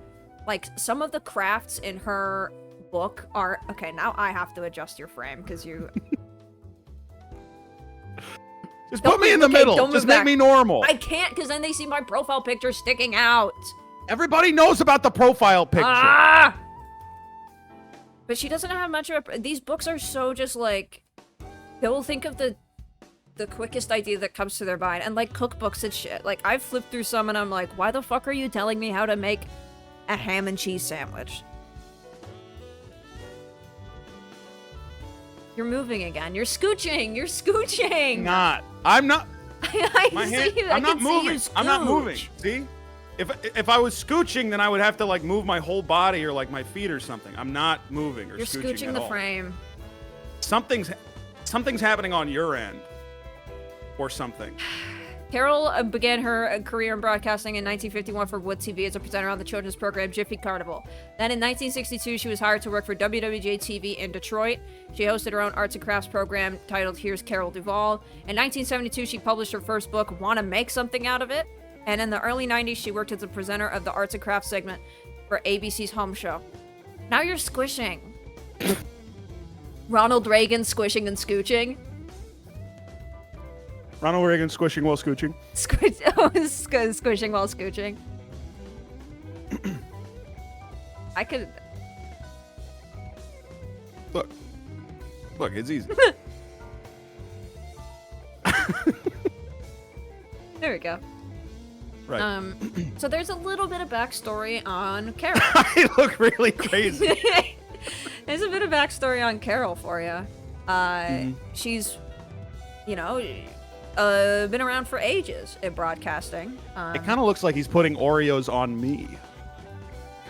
Like, some of the crafts in her book are... Okay, now I have to adjust your frame, because you... Just put me in the middle. Just make me normal. I can't, because then they see my profile picture sticking out. Everybody knows about the profile picture. Ah! But she doesn't have much of a... These books are so just, like... They will think of the quickest idea that comes to their mind. And, like, cookbooks and shit. Like, I've flipped through some and I'm like, why the fuck are you telling me how to make a ham and cheese sandwich? You're moving again. You're scooching. You're scooching. I'm not. I'm not moving. I'm not moving. See? If I was scooching, then I would have to, like, move my whole body or, like, my feet or something. I'm not moving or You're scooching the frame. Something's happening on your end. Or something. Carol began her career in broadcasting in 1951 for Wood TV as a presenter on the children's program Jiffy Carnival. Then in 1962, she was hired to work for WWJ-TV in Detroit. She hosted her own arts and crafts program titled Here's Carol Duvall. In 1972, she published her first book, Wanna Make Something Out of It? And in the early 90s, she worked as a presenter of the arts and crafts segment for ABC's Home Show. Now you're squishing. Ronald Reagan squishing and scooching. Ronald Reagan squishing while scooching. Squishing while scooching. I could... Look, it's easy. There we go. Right. So there's a little bit of backstory on Carol. I look really crazy. There's a bit of backstory on Carol for you. She's, been around for ages in broadcasting. It kind of looks like he's putting Oreos on me.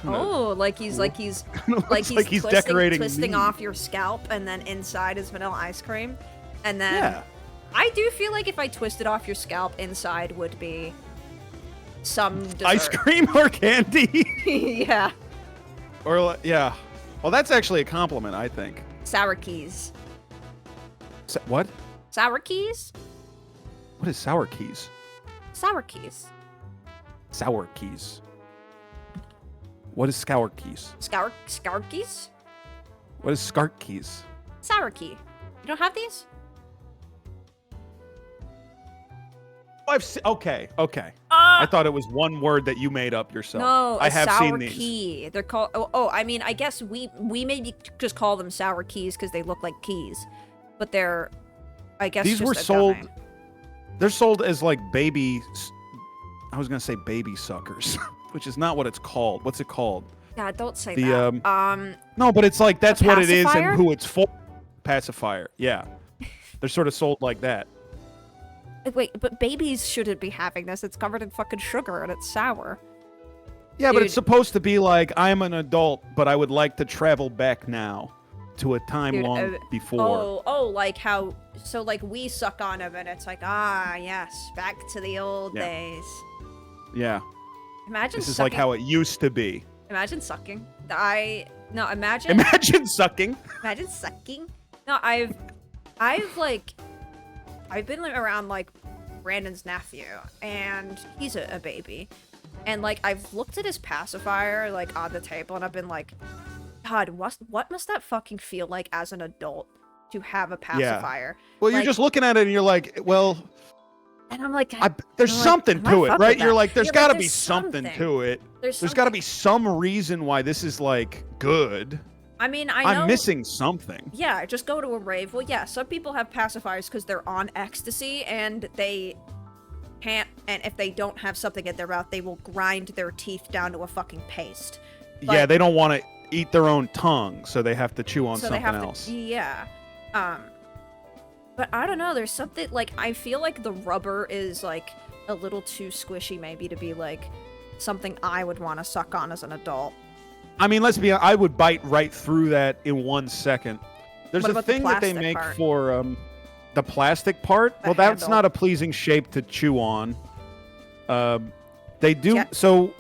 Like he's twisting off your scalp, and then inside is vanilla ice cream, and then I do feel like if I twisted off your scalp, inside would be some dessert. Ice cream or candy. Yeah. Or yeah. Well, that's actually a compliment, I think. Sour keys. What? Sour keys? What is sour keys? Sour keys. Sour keys. What is scour keys? Scour keys? What is skart keys? Sour key. You don't have these? Okay. I thought it was one word that you made up yourself. No, I have sour seen these. Key. They're called. I guess we maybe just call them sour keys because they look like keys, but they're, I guess, these just were a sold. gummy. They're sold as like baby. I was gonna say baby suckers, which is not what it's called. What's it called? Yeah, don't say that. No, but it's like that's what it is pacifier? and who it's for. Pacifier. Yeah, they're sort of sold like that. Wait, but babies shouldn't be having this. It's covered in fucking sugar and it's sour. Yeah, but it's supposed to be like, I'm an adult, but I would like to travel back now to a time Dude, long before. Oh, like how, so like we suck on them and it's like, ah, yes, back to the old days. Yeah. Imagine This is sucking. like how it used to be. Imagine sucking. Imagine. Imagine sucking. Imagine sucking. No, I've been around like Brandon's nephew, and he's a baby, and like I've looked at his pacifier like on the table, and I've been like, God, what must that fucking feel like as an adult to have a pacifier? Well, like, you're just looking at it and you're like, well, and I'm like, there's something to it, right? You're like, there's got to be something to it. There's got to be some reason why this is like good. I mean, I know. I'm missing something. Yeah, just go to a rave. Well, yeah, some people have pacifiers because they're on ecstasy and they can't, and if they don't have something in their mouth, they will grind their teeth down to a fucking paste. But, yeah, they don't want to eat their own tongue, so they have to chew on something else. Yeah. But I don't know, there's something, like, I feel like the rubber is, like, a little too squishy maybe to be, like, something I would want to suck on as an adult. I mean, let's be honest, I would bite right through that in 1 second. There's What a about the thing that they plastic make part? for the plastic part. The Well, that's handle. not a pleasing shape to chew on. They do Yeah. so.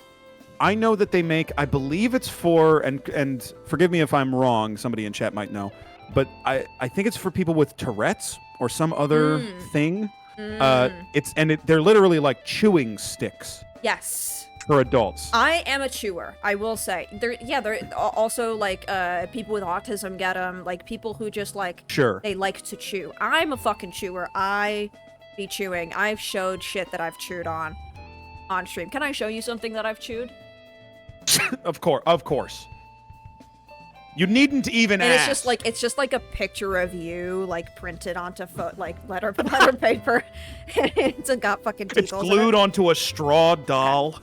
I know that they make. I believe it's for and forgive me if I'm wrong. Somebody in chat might know, but I think it's for people with Tourette's or some other thing. They're literally like chewing sticks Yes. for adults. I am a chewer, I will say. They're also, like, people with autism get them, like, people who just, like, Sure. they like to chew. I'm a fucking chewer. I be chewing. I've showed shit that I've chewed on stream. Can I show you something that I've chewed? Of course. You needn't even And ask. it's just like a picture of you, like, printed onto letter paper. It's got fucking It's teagles in glued it. onto a straw doll.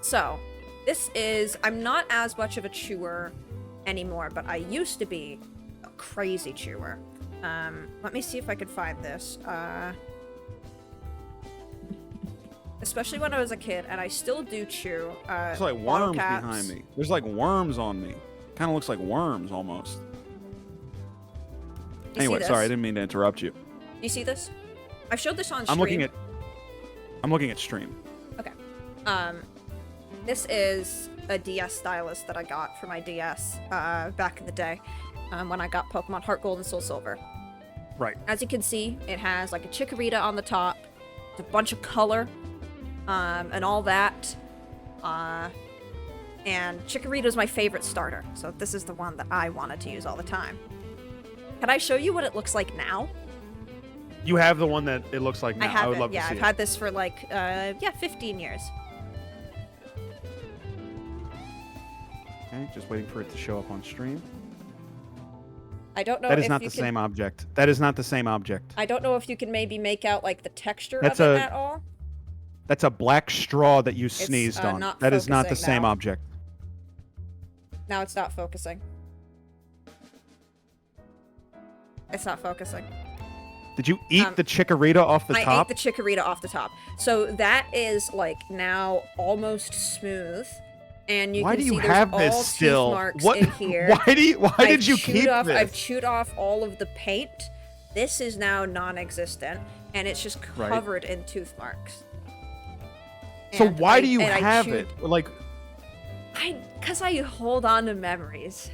So, I'm not as much of a chewer anymore, but I used to be a crazy chewer. Let me see if I could find this. Especially when I was a kid, and I still do chew. There's like bottle worms caps. behind me. There's like worms on me. Kind of looks like worms almost. You Anyway, see this? sorry, I didn't mean to interrupt you. You see this? I've showed this on stream. I'm looking at stream. Okay. This is a DS stylus that I got for my DS back in the day when I got Pokemon Heart Gold and Soul Silver. Right. As you can see, it has like a Chikorita on the top, a bunch of color, and all that. And Chikorita is my favorite starter, so this is the one that I wanted to use all the time. Can I show you what it looks like now? You have the one that it looks like now. I have would it. love Yeah, to see I've it. had this for like 15 years. Okay, just waiting for it to show up on stream. I don't know That is if not you the can, same object. That is not the same object. I don't know if you can maybe make out like the texture That's of it a- at all. That's a black straw that you sneezed on. not That is not the focusing same now. object. Now it's not focusing. It's not focusing. Did you eat the Chikorita off the I top? ate the Chikorita off the top. So that is like now almost smooth. And you Why can do see you there's have all this teeth still? marks What? in here. Why I've did you chewed keep off, this? I've chewed off all of the paint. This is now non-existent, and it's just Right. covered in tooth marks. So And why do you and I have chewed- it? Like, Because I hold on to memories.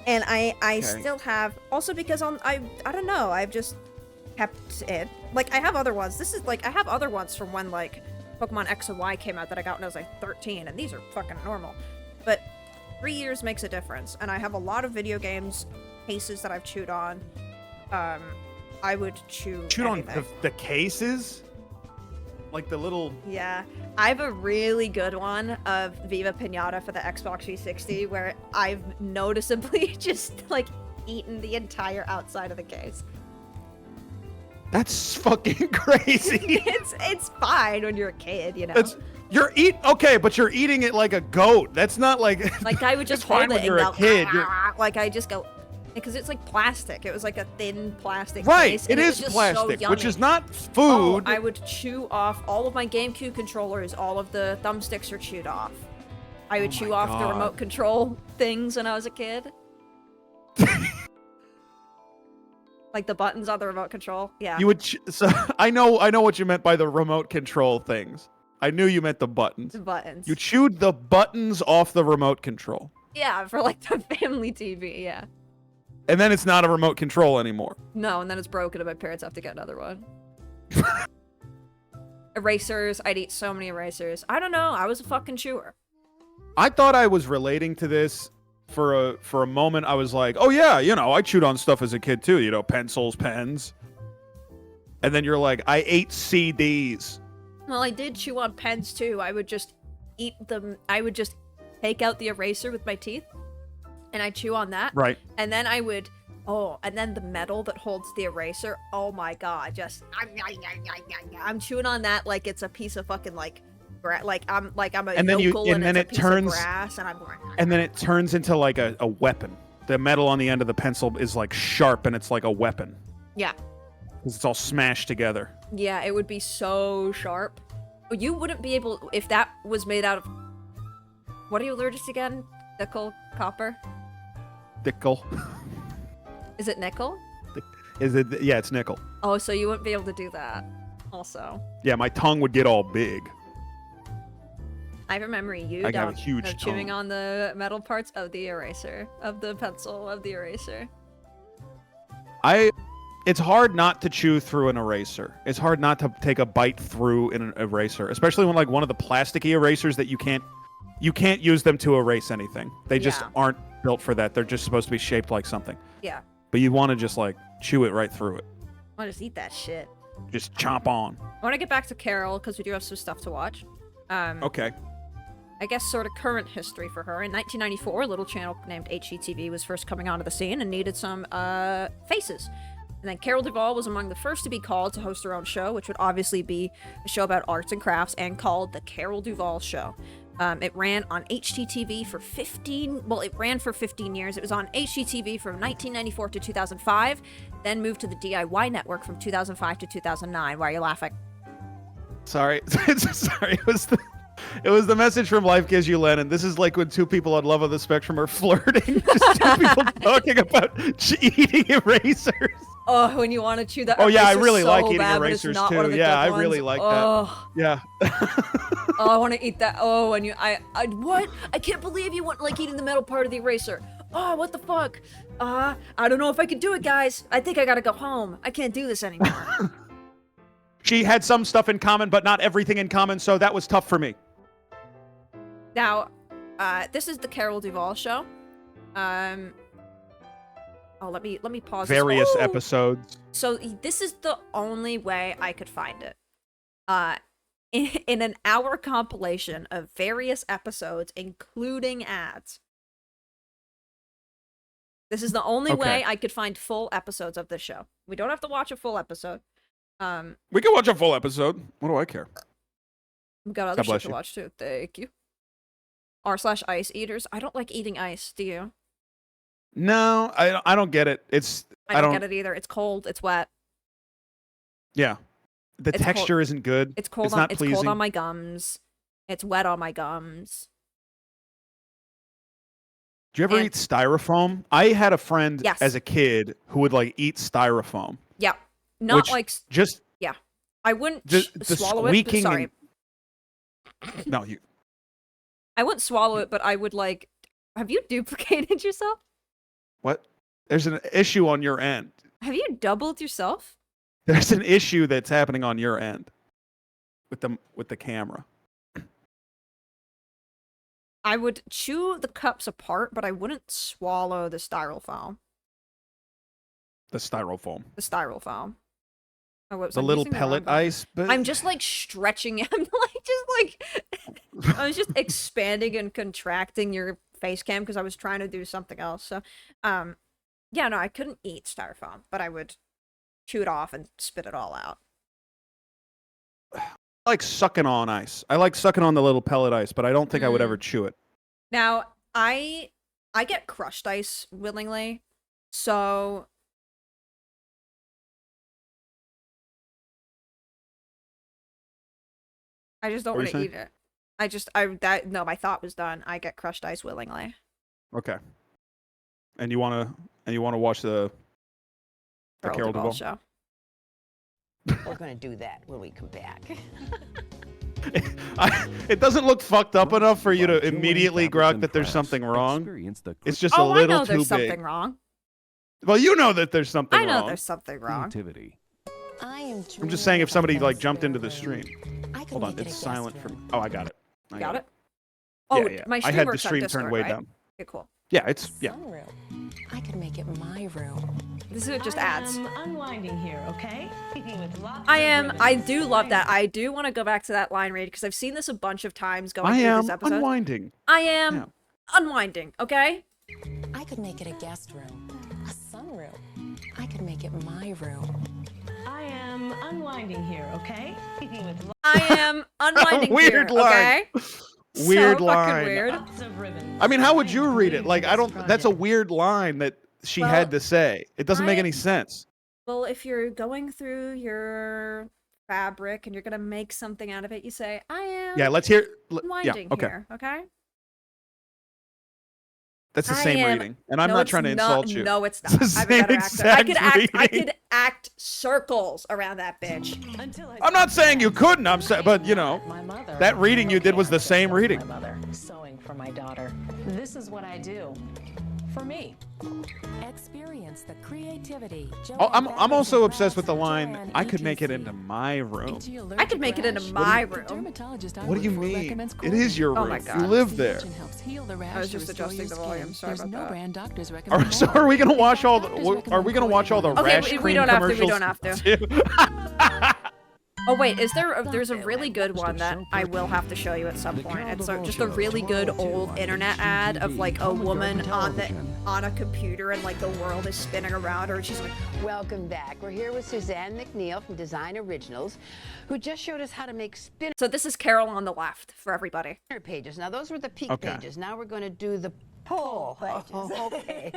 And I Okay. still have, also because I don't know, I've just kept it. Like, I have other ones. This is like, I have other ones from when, like, Pokemon X and Y came out that I got when I was like 13, and these are fucking normal. But 3 years makes a difference, and I have a lot of video games cases that I've chewed on. I would chew on anything. the cases? Like the little... Yeah, I have a really good one of Viva Pinata for the Xbox 360 where I've noticeably just like eaten the entire outside of the case. That's fucking crazy. It's fine when you're a kid, you know. Okay, but you're eating it like a goat. That's not like... Like I would just it's fine hold it when you're and a go, kid. like I just go, because it's like plastic. It was like a thin plastic Right, case, it and is was just so plastic, which yummy. is not Oh, food. I would chew off all of my GameCube controllers. All of the thumbsticks are chewed off. I would Oh chew my off the God. remote control things when I was a kid. Like the buttons on the remote control. Yeah. You would. So I know what you meant by the remote control things. I knew you meant the buttons. The buttons. You chewed the buttons off the remote control. Yeah, for like the family TV, yeah. And then it's not a remote control anymore. No, and then it's broken and my parents have to get another one. Erasers. I'd eat so many erasers. I don't know. I was a fucking chewer. I thought I was relating to this for a moment. I was like, oh yeah, you know, I chewed on stuff as a kid too, you know, pencils, pens. And then you're like, I ate CDs. Well, I did chew on pens too. I would just eat them. I would just take out the eraser with my teeth and I chew on that. Right. And then I would, and then the metal that holds the eraser. Oh my God. Just, I'm chewing on that like it's a piece of fucking like I'm a And then yokel and then it's it a piece turns of grass and I'm going. and then it turns into like a weapon. The metal on the end of the pencil is like sharp and it's like a weapon. Yeah. Because it's all smashed together. Yeah, it would be so sharp. You wouldn't be able, if that was made out of, what are you allergic to again? Nickel, copper? Nickel. Is it nickel? Is it? Yeah, it's nickel. Oh, so you wouldn't be able to do that also. Yeah, my tongue would get all big. I remember you I got a huge of chewing tongue. on the metal parts of the eraser, of the pencil, of the eraser. It's hard not to chew through an eraser. It's hard not to take a bite through an eraser, especially when like one of the plasticky erasers that you can't use them to erase anything. They just Yeah. aren't built for that. They're just supposed to be shaped like something. Yeah. But you want to just like chew it right through it. I want to just eat that shit. Just chomp on. I want to get back to Carol because we do have some stuff to watch. Okay. I guess sort of current history for her. In 1994, a little channel named HGTV was first coming onto the scene and needed some faces. And then Carol Duvall was among the first to be called to host her own show, which would obviously be a show about arts and crafts and called The Carol Duvall Show. It ran on HGTV for 15 years. It was on HGTV from 1994 to 2005, then moved to the DIY network from 2005 to 2009. Why are you laughing? Sorry. Sorry. It was the message from Life Gives You Lennon. This is like when two people on love of the spectrum are flirting. Just two people talking about eating erasers. Oh, when you want to chew that. Oh yeah, I eraser really so like eating bad, but it's erasers not one of too. the Yeah, good I really ones. like Oh. that. Yeah. Oh, I want to eat that. Oh, and what? I can't believe you want like eating the metal part of the eraser. Oh, what the fuck? I don't know if I can do it, guys. I think I gotta go home. I can't do this anymore. She had some stuff in common, but not everything in common, so that was tough for me. Now, this is the Carol Duvall Show. Oh, let me pause. Various this. episodes. So this is the only way I could find it. In an hour compilation of various episodes, including ads. This is the only way I could find full episodes of this show. We don't have to watch a full episode. We can watch a full episode. What do I care? We got other God shit bless to you. watch too. Thank you. r/ice eaters. I don't like eating ice. Do you? No, I don't get it. I don't get it either. It's cold. It's wet. Yeah. The It's texture isn't good. It's cold. It's not it's pleasing. cold on my gums. It's wet on my gums. Do you ever and- eat styrofoam? I had a friend Yes. as a kid who would like eat styrofoam. Yeah. Not Which like. Just I wouldn't the swallow it. squeaking. Sorry. No, you. I wouldn't swallow it, but I would like. Have you duplicated yourself? What? There's an issue on your end. Have you doubled yourself? There's an issue that's happening on your end with the camera. I would chew the cups apart, but I wouldn't swallow the styrofoam. The styrofoam. The styrofoam. Oh, whoops, The I'm little using the pellet wrong button. ice. But I'm just like stretching. I'm I was just expanding and contracting your face cam because I was trying to do something else. So, yeah, no, I couldn't eat styrofoam, but I would chew it off and spit it all out. I like sucking on ice. I like sucking on the little pellet ice, but I don't think I would ever chew it. Now, I get crushed ice willingly, so I just don't What were want you to eat it. No, my thought was done. I get crushed ice willingly. Okay. And you wanna watch the Carol Duvall show. We're gonna do that when we come back. It doesn't look fucked up enough for you to immediately grok that there's something wrong. It's just a little I know too there's big. something wrong. Well, you know that there's something wrong. I know there's something wrong. I'm just saying if somebody like jumped into the stream. Hold on, it's silent from. Oh, I got it. Got it? Oh, yeah. my I stream had the works on stream Discord, turned way right? down. Okay, cool. Yeah, it's Sunroom. I could make it my room. This is just ads. I'm unwinding here, okay? I do love that. I do want to go back to that line read because I've seen this a bunch of times going through this episode. Unwinding. I am unwinding, okay? I could make it a guest room, a sunroom. I could make it my room. I am unwinding here, okay? I am unwinding Weird here, line. okay? Weird so line. Fucking weird. I mean, how would you read it? Like, I don't. That's a weird line that she had to say. It doesn't make any sense. Well, if you're going through your fabric and you're gonna make something out of it, you say, "I am." Yeah, let's hear. Unwinding okay. here, okay? That's the same reading, and I'm not trying to insult you. No, it's not. It's the I'm a better actor. same exact I reading. could act circles around that bitch. I'm not saying you couldn't. I'm saying, but you know, My mother. that reading you did was the same reading. My mother sewing for my daughter. This is what I do. For me. Experience the creativity. Oh, I'm also obsessed with the line. I could make it into my room. I could make it into my room. What do you mean? It is your room. Oh my God. You live there. I was just adjusting the volume. Sorry about that. So are we gonna watch all the? Are we gonna watch all the rash Okay, cream we don't have to. commercials? We don't have to. to. Oh wait, there's a really good one that I will have to show you at some point. It's just a really good old internet ad of like a woman on a computer and like the world is spinning around her and she's like, Welcome back. We're here with Suzanne McNeil from Design Originals, who just showed us how to make spinner so this is Carol on the left for everybody. pages. Now those were the peak Okay. pages. Now we're going to do the pull pages. Okay.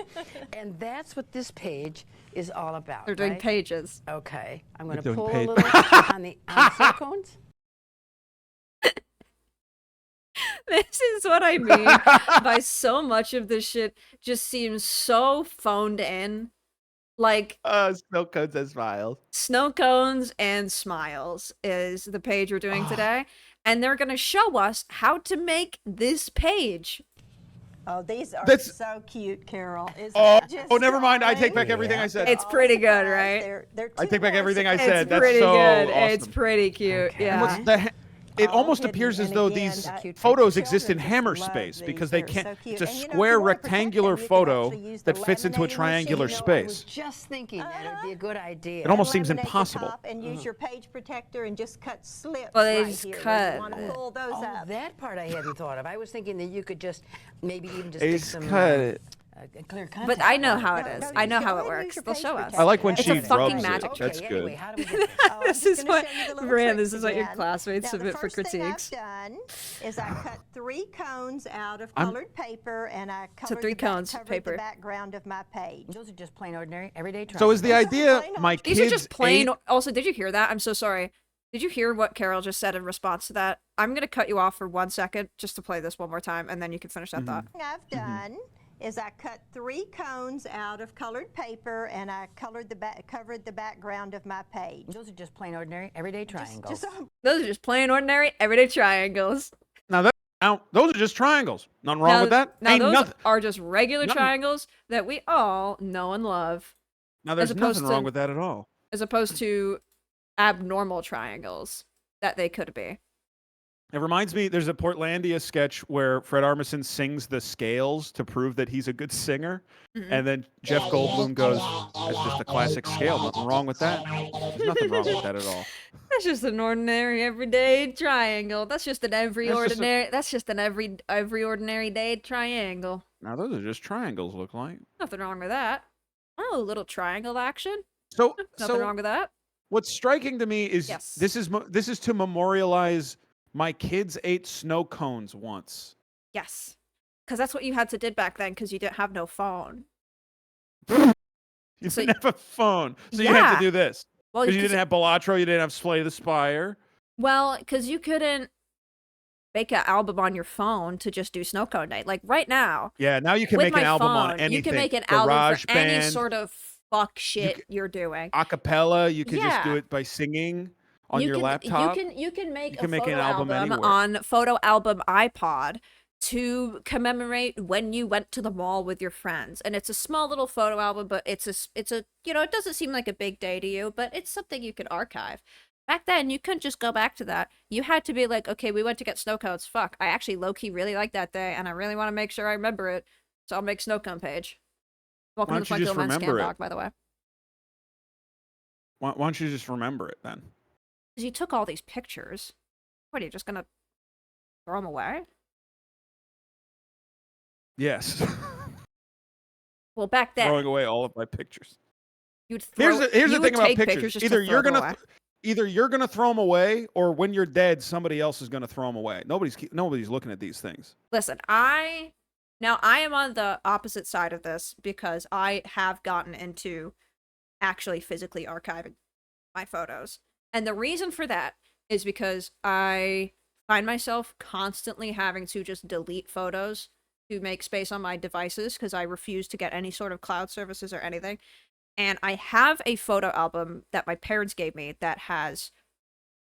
And that's what this page is all about. They're doing right? pages. Okay. I'm going to doing pull page- a little on the silicones. This is what I mean by so much of this shit just seems so phoned in. Like Snow cones and smiles. snow cones and smiles is the page we're doing today. And they're going to show us how to make this page. Oh, these are That's- so cute, Carol. Isn't Oh, it just never mind. I take darling? back everything I said. It's pretty good, right? They're I two take back more everything I surprises. said. It's That's pretty so good. awesome. It's pretty cute. And what's Yeah. it All almost hidden, appears as and though again, these cute for photos children. exist in Just hammer love space these. because they They're can't. so cute. It's a And, you know, if square you wanna protect rectangular them, you can photo actually use that the fits into a laminating triangular machine. I was space. just thinking that it would be a good idea. It almost seems Laminate the impossible. top and use your page protector and just cut slips Well, they right just here where cut you want to it. pull those Oh, up. that part I hadn't thought of. I was thinking that you could just maybe even just They stick just some cut it. clear contact. But I know how it No, is. no, I know you how go it ahead and works. use your They'll page show us. protector. I like when It's she a fucking rubs magic it. trick. That's Anyway, good. how do we get Oh, I'm This just is gonna what show you the little Rand, tricks this is what your again. classmates Now, submit the for first thing critiques. I've done is I cut 3 cones out of I'm- colored paper and I covered, 3 cones covered paper. the background of my page. Those are just plain ordinary everyday triangles. So is the idea plain my These kids are just plain. ate- Also, did you hear that? I'm so sorry. Did you hear what Carol just said in response to that? I'm gonna cut you off for 1 second just to play this one more time, and then you can finish that thought. Thing I've done is I cut 3 cones out of colored paper and I covered the background of my page. Those are just plain ordinary everyday triangles. Just a Those are just plain ordinary everyday triangles. Now those are just triangles. Nothing wrong with that. Now Ain't those nothing. are just regular Nothing. triangles that we all know and love, Now there's opposed nothing wrong to- with that at all. as opposed to abnormal triangles that they could be. It reminds me, there's a Portlandia sketch where Fred Armisen sings the scales to prove that he's a good singer. And then Jeff Goldblum goes, that's just a classic scale. Nothing wrong with that. There's nothing wrong with that at all. That's just an ordinary everyday triangle. That's just an That's just an every ordinary day triangle. Now those are just triangles look like. Nothing wrong with that. Oh, a little triangle action. So, Nothing wrong with that. what's striking to me is Yes. this is to memorialize my kids ate snow cones once. Yes. Because that's what you had to did back then because you didn't have no phone. You So- didn't have a phone, so you had Yeah. to do this. Well, Because you didn't have Balatro, you didn't have Slay the Spire. Well, because you couldn't. make an album on your phone to just do snow cone night. Like right now. Yeah, now you can with make an my album phone, on anything. You can make an album Garage for any band, sort of fuck shit you're doing. acapella. You could just Yeah. do it by singing on your can, laptop. You can make can a make photo an album anywhere. on photo album iPod to commemorate when you went to the mall with your friends. And it's a small little photo album, but it's a you know, it doesn't seem like a big day to you, but it's something you could archive. Back then, you couldn't just go back to that. You had to be like, okay, we went to get snow cones. Fuck, I actually low-key really like that day, and I really want to make sure I remember it, so I'll make snow cone page. Welcome to the Funky Little Man Scam Dog, by the way. Why don't you just remember it then? Because you took all these pictures. What, are you just gonna throw them away? Yes. Well, back then, Throwing away all of my pictures. you'd throw, Here's the thing about take pictures. just Either to you're throw them gonna away. either you're gonna throw them away, or when you're dead, somebody else is gonna throw them away. Nobody's looking at these things. Listen, I am on the opposite side of this because I have gotten into actually physically archiving my photos. And the reason for that is because I find myself constantly having to just delete photos to make space on my devices because I refuse to get any sort of cloud services or anything. And I have a photo album that my parents gave me that has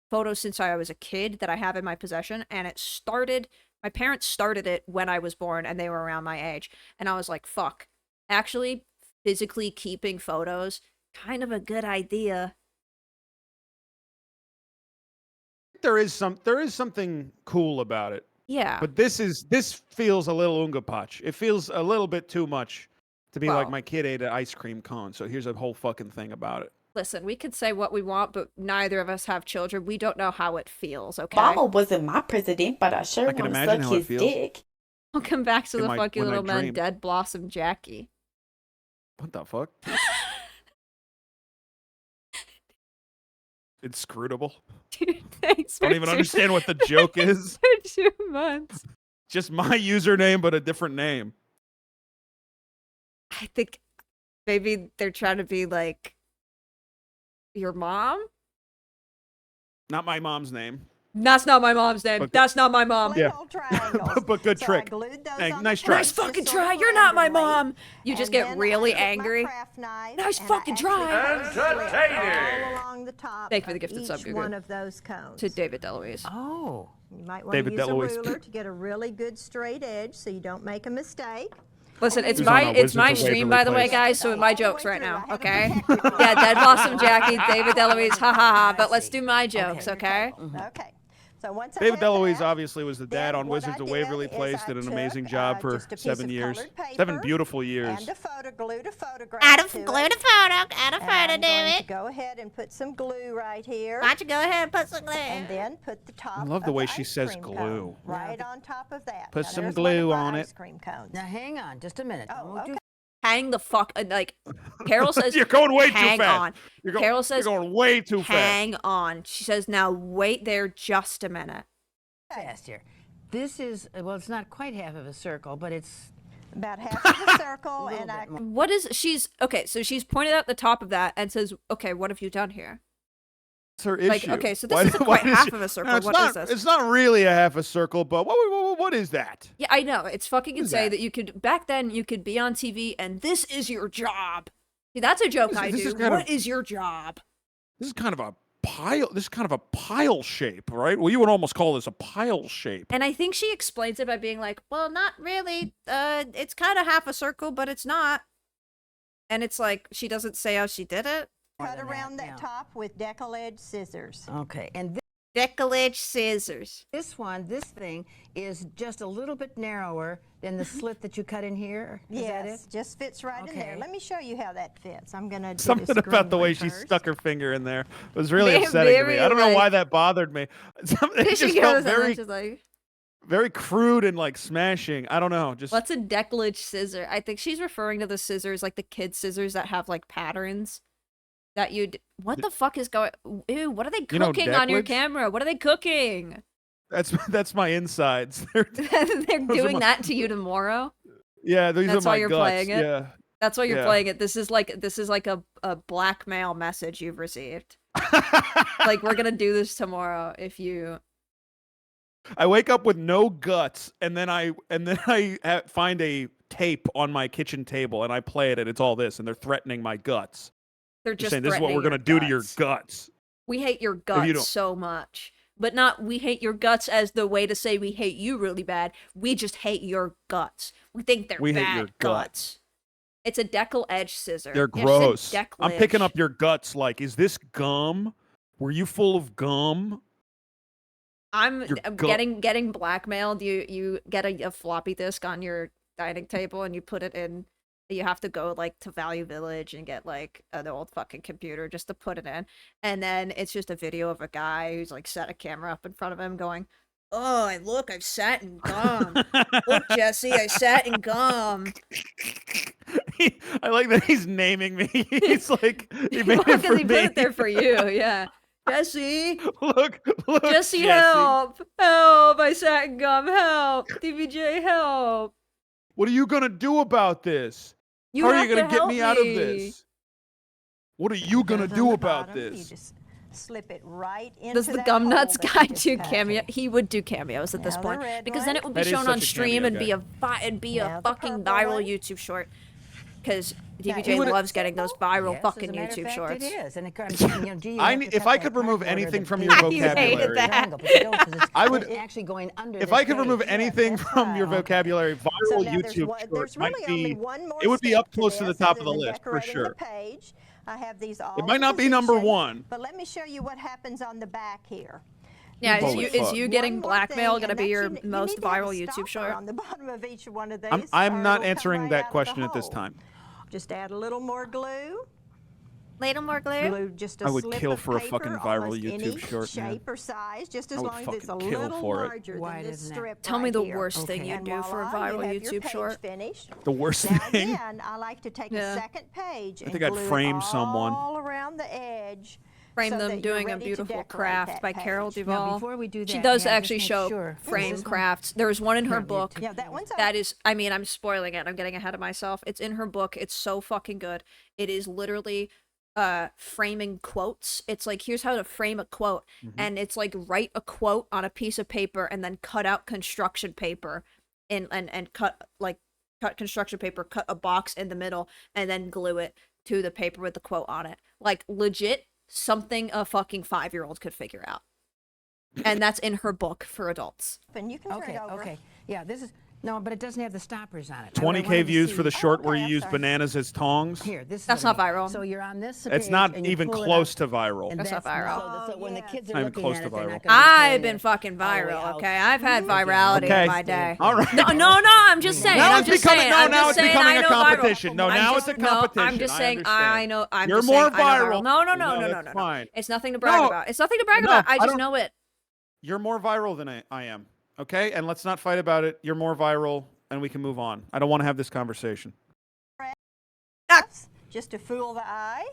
photos since I was a kid that I have in my possession. And my parents started it when I was born and they were around my age. And I was like, fuck, actually physically keeping photos, kind of a good idea. There is something cool about it. Yeah. But this feels a little ungapach. It feels a little bit too much to be like Well, my kid ate an ice cream cone. So here's a whole fucking thing about it. listen, we could say what we want, but neither of us have children. We don't know how it feels, okay? Obama wasn't my president, but I sure I can want to imagine suck how it his feels. dick. Welcome back to the Funky when I Little Man, dream. Dead Blossom Jackie. What the fuck? Inscrutable. Dude, thanks for I don't even 2 understand what the joke is. for 2 months. Just my username, but a different name. I think maybe they're trying to be like your mom. Not my mom's name. That's not my mom's name. But- That's not my mom. Yeah. Little triangles. But good So trick. I glued those Hey, on nice the try. page Nice fucking just sort try. of You're not my randomly. mom. You just And get then really I took my angry. craft knife Nice and fucking I try. actually slit all along the top Thank you for the of gifted sub, each Gugu. one of those cones. To David DeLuise. Oh. You might want David to use DeLuise. a ruler to get a really good straight edge so you don't make a mistake. Listen, it's Who's on my a it's my Wizards of stream, Waverly by the way, Place? guys. So All my the jokes way right through. I now, had a okay? protector on Yeah, it. Dead Blossom Jackie, David DeLuise, ha ha ha. I But let's see. do my jokes, okay? Okay. So once I David had DeLuise that, obviously was the dad then on what Wizards I of did Waverly is Place. I Did an took, amazing job for just a piece 7 of years. colored paper 7 beautiful years. and a photo, glued a photograph Add a to glue it. to photo, add a And photo I'm to going to it. go ahead and put some glue right here. Why don't you go ahead and put some glue? And then put the top I love the of way she ice says cream glue. cone right on top of that. Put Now, some there's one of glue my on it. ice cream cones. Now hang on, just a minute. Oh, Don't do- okay. Hang the fuck, like, Carol says, You're going way too hang fast. on. You're go- Carol says, you're going way too fast. hang on. She says, now wait there just a minute. fast here. This is, well, it's not quite half of a circle, but it's About half of the circle, little and I bit more. What is, okay, so she's pointed out the top of that and says, okay, what have you done here? That's her Like, issue. okay, so this isn't quite does half of a circle. it's What not, is this? It's not really a half a circle, but what is that? Yeah, I know. It's fucking What is insane that? that you could, back then, you could be on TV and this is your job. See, that's a joke I This do. is kind What of- is your job? This is kind of a pile. This is kind of a pile shape, right? Well, you would almost call this a pile shape. And I think she explains it by being like, well, not really. It's kind of half a circle, but it's not. And it's like, she doesn't say how she did it. cut than around that, that yeah. top with decal edge scissors. okay. And Decollage scissors. this one, this thing, is just a little bit narrower than the slit that you cut in here. Is that it? Yes, just fits right in there. Okay. Let me show you how that fits. I'm gonna do Something this about the green way one she first. stuck her finger in there was really Very, upsetting to me. very, I don't know like- why that bothered me. It She just goes felt and then very, she's like, very crude and like smashing. I don't know. Just what's a decollage scissor? I think she's referring to the scissors, like the kid scissors that have like patterns that you'd. What the fuck is going? Ew, what are they You know cooking on your decollage? camera? What are they cooking? that's my insides. They're They're are doing my- that to you tomorrow. yeah, these That's are why my you're guts. playing it? Yeah. That's why you're Yeah. playing it. This is like a blackmail message you've received. Like, we're gonna do this tomorrow if you. I wake up with no guts, and then I find a tape on my kitchen table, and I play it, and it's all this, and they're threatening my guts. They're just saying this is what we're gonna do to your guts. We hate your you guts don't- so much. But not we hate your guts as the way to say we hate you really bad. We just hate your guts. We think they're We hate bad your guts. It's a deckle edge scissor. They're Yeah, she gross. said I'm picking deckledge. up your guts. Like, is this gum? Were you full of gum? I'm your getting blackmailed. You get a floppy disk on your dining table and you put it in. You have to go like to Value Village and get like an old fucking computer just to put it in, and then it's just a video of a guy who's like set a camera up in front of him going, "Oh, I've sat in gum. Look, Jesse, I sat in gum." I like that he's naming me. He's like, he made Well, it for he me. put it there for you, yeah. Jesse, Look, Jesse, Jesse. help, I sat in gum, help, DBJ, help. What are you gonna do about this? You How are have you gonna to get help me out of me. this? What are you gonna Goes on do the about bottom, You this? just slip it right into Does the that Gum hole Nuts that guy you just do cut. cameo? He would do cameos at this Now the point red because then it one. would be That is shown such on a stream cameo and be Now a the fucking purple viral one. YouTube short. Because Now, DBJ is it loves getting those viral Yes, fucking as a matter of YouTube fact, shorts. It is, and it comes, you know, gee, you have to if cut I that could remove cardboard or anything the from paper your to the vocabulary- that. triangle, but you don't 'cause it's I would- actually going under If this I could remove page. anything that's from your right. vocabulary, So viral now YouTube there's short might really only be. one more It would be step up close to the this top other of the than list for decorating sure. the page. I have these all It might in not be number position, one. But let me show you what happens on the back here. Yeah, is Holy you, is fuck. you One getting more blackmail thing, gonna and be that's your you most need to have a viral YouTube stopper short? on the bottom of each one of these. I'm or not it'll come answering right that out of the question at this hole. time. Just add a little more glue. Little more glue. Glue just a I would slip kill of for a paper, fucking viral almost YouTube any short, man. shape or size, just as I would long as it's a fucking kill little for it. larger Why than this doesn't that- strip Tell me right the here. worst thing you And do for a voila, viral you have your YouTube page short. finished. The worst Now thing. then, I like to take Yeah. a second page and think I'd glue frame it someone. all around the edge. Frame so them that you're doing a ready to beautiful decorate craft that by Carol page. Duvall. before we do She that, does yeah, just actually make show sure. frame This one- crafts. There's one in her Here, me book. too. Yeah, that one's That is, I mean, I'm spoiling it. I'm getting ahead of myself. It's in her book. It's so fucking good. It is literally framing quotes. It's like, here's how to frame a quote. And it's like, write a quote on a piece of paper and then cut out construction paper and cut construction paper, cut a box in the middle, and then glue it to the paper with the quote on it. Like, legit something a fucking 5-year-old could figure out. And that's in her book for adults. And you can turn Okay, it over. okay. Yeah, this is, no, but it doesn't have the stoppers on it. 20K views for the short where okay, you I'm use sorry. bananas as tongs. Here, this is That's what not I mean. viral. So you're on this It's page not and you even pull it close out, to viral. and That's not viral. So when the kids yes. are Not even looking close at to it, they're viral. not gonna be I've pulling been it fucking all the way viral, out. okay? I've had virality Okay. in my day. All right. No, I'm just saying. Now I'm it's just becoming saying. no. I'm Now just it's saying becoming I a know viral. competition. No, I'm now just- it's a no, competition. I'm just I saying. understand. I know. I'm You're just more saying, I know viral. No. that's fine. It's nothing to brag No. about. It's nothing to brag No, about. I I just don't- know it. You're more viral than I am. Okay, and let's not fight about it. You're more viral, and we can move on. I don't want to have this conversation. Just to fool the eye.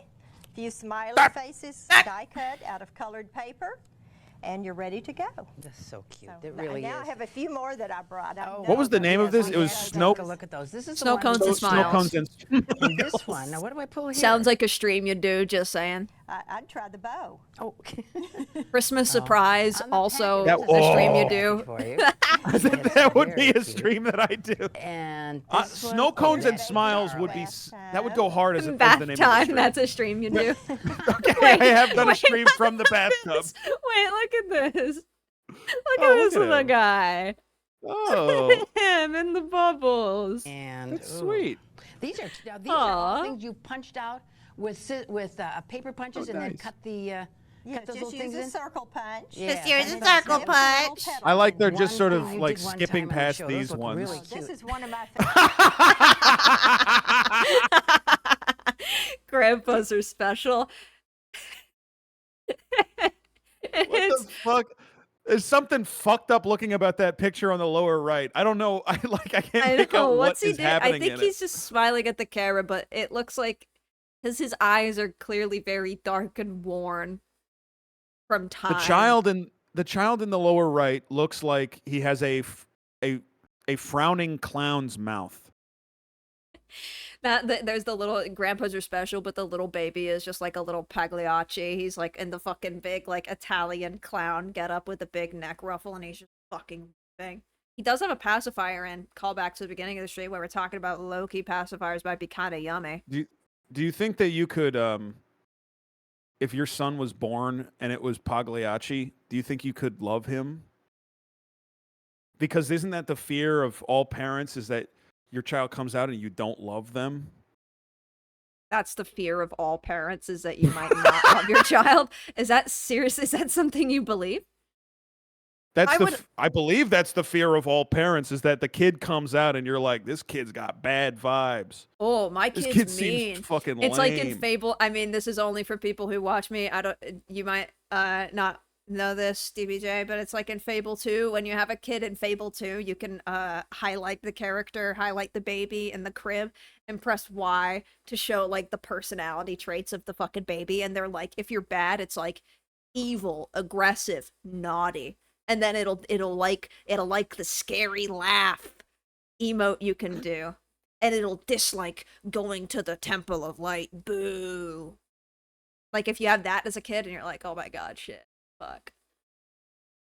A few smiley faces, die cut out of colored paper, and you're ready to go. That's so cute. So It really now is. I have a few more that I brought. What was the name of this? Oh, It was yes, Snow. Take a look at those. This is Snow the one cones and with- smiles. Snow cones and And this one. Now, what do I pull here? Sounds like a stream you do. Just saying. I'd try the bow. Oh. Christmas surprise. On the Also, package, a this is stream you a do. for you. That would be Very a cute. stream that I do. And this Snow one- cones and That smiles ain't would be bath that would time. go hard as, as the Bath name of the time. stream. That's a stream you do. Okay, I have done a stream from the bathtub. Wait, look at this. Look Oh, at this look at little him. guy. Oh, Him in the bubbles. And that's ooh. sweet. These are all Aw. things you punched out with paper punches and then nice. cut the Yeah, cut those little just use things a in. circle punch. Yeah, Just use and a it's circle snip punch. little petals I like they're in. just One sort thing of you like did one skipping time on the past show. Those these look ones. really This cute. is one of my favorites. Grandpas are special. What the fuck? There's something fucked up looking about that picture on the lower right. I don't know. I can't I make know. out what What's he is doing? I happening think in he's just smiling at the camera, but it looks like because his eyes are clearly very dark and worn from it. time. The child in the lower right looks like he has a frowning clown's mouth. There's the little grandpas are special, but the little baby is just like a little Pagliacci. He's like in the fucking big like Italian clown get up with a big neck ruffle, and he's just fucking thing. He does have a pacifier in. Callback to the beginning of the stream where we're talking about low-key pacifiers might be kind of yummy. Do you think that you could, if your son was born and it was Pagliacci, do you think you could love him? Because isn't that the fear of all parents, is that your child comes out and you don't love them? That's the fear of all parents, is that you might not love your child. Is that serious? Is that something you believe? I believe that's the fear of all parents, is that the kid comes out and you're like, this kid's got bad vibes. Oh, my kid's kid mean. Seems fucking it's lame. like in Fable. I mean, this is only for people who watch me. You might not know this, DBJ, but it's like in Fable 2, when you have a kid in Fable 2, you can highlight the character, highlight the baby in the crib, and press Y to show like the personality traits of the fucking baby. And they're like, if you're bad, it's like evil, aggressive, naughty. And then it'll like the scary laugh emote you can do. And it'll dislike going to the Temple of Light. Boo. Like if you have that as a kid and you're like, oh my god, shit. Fuck.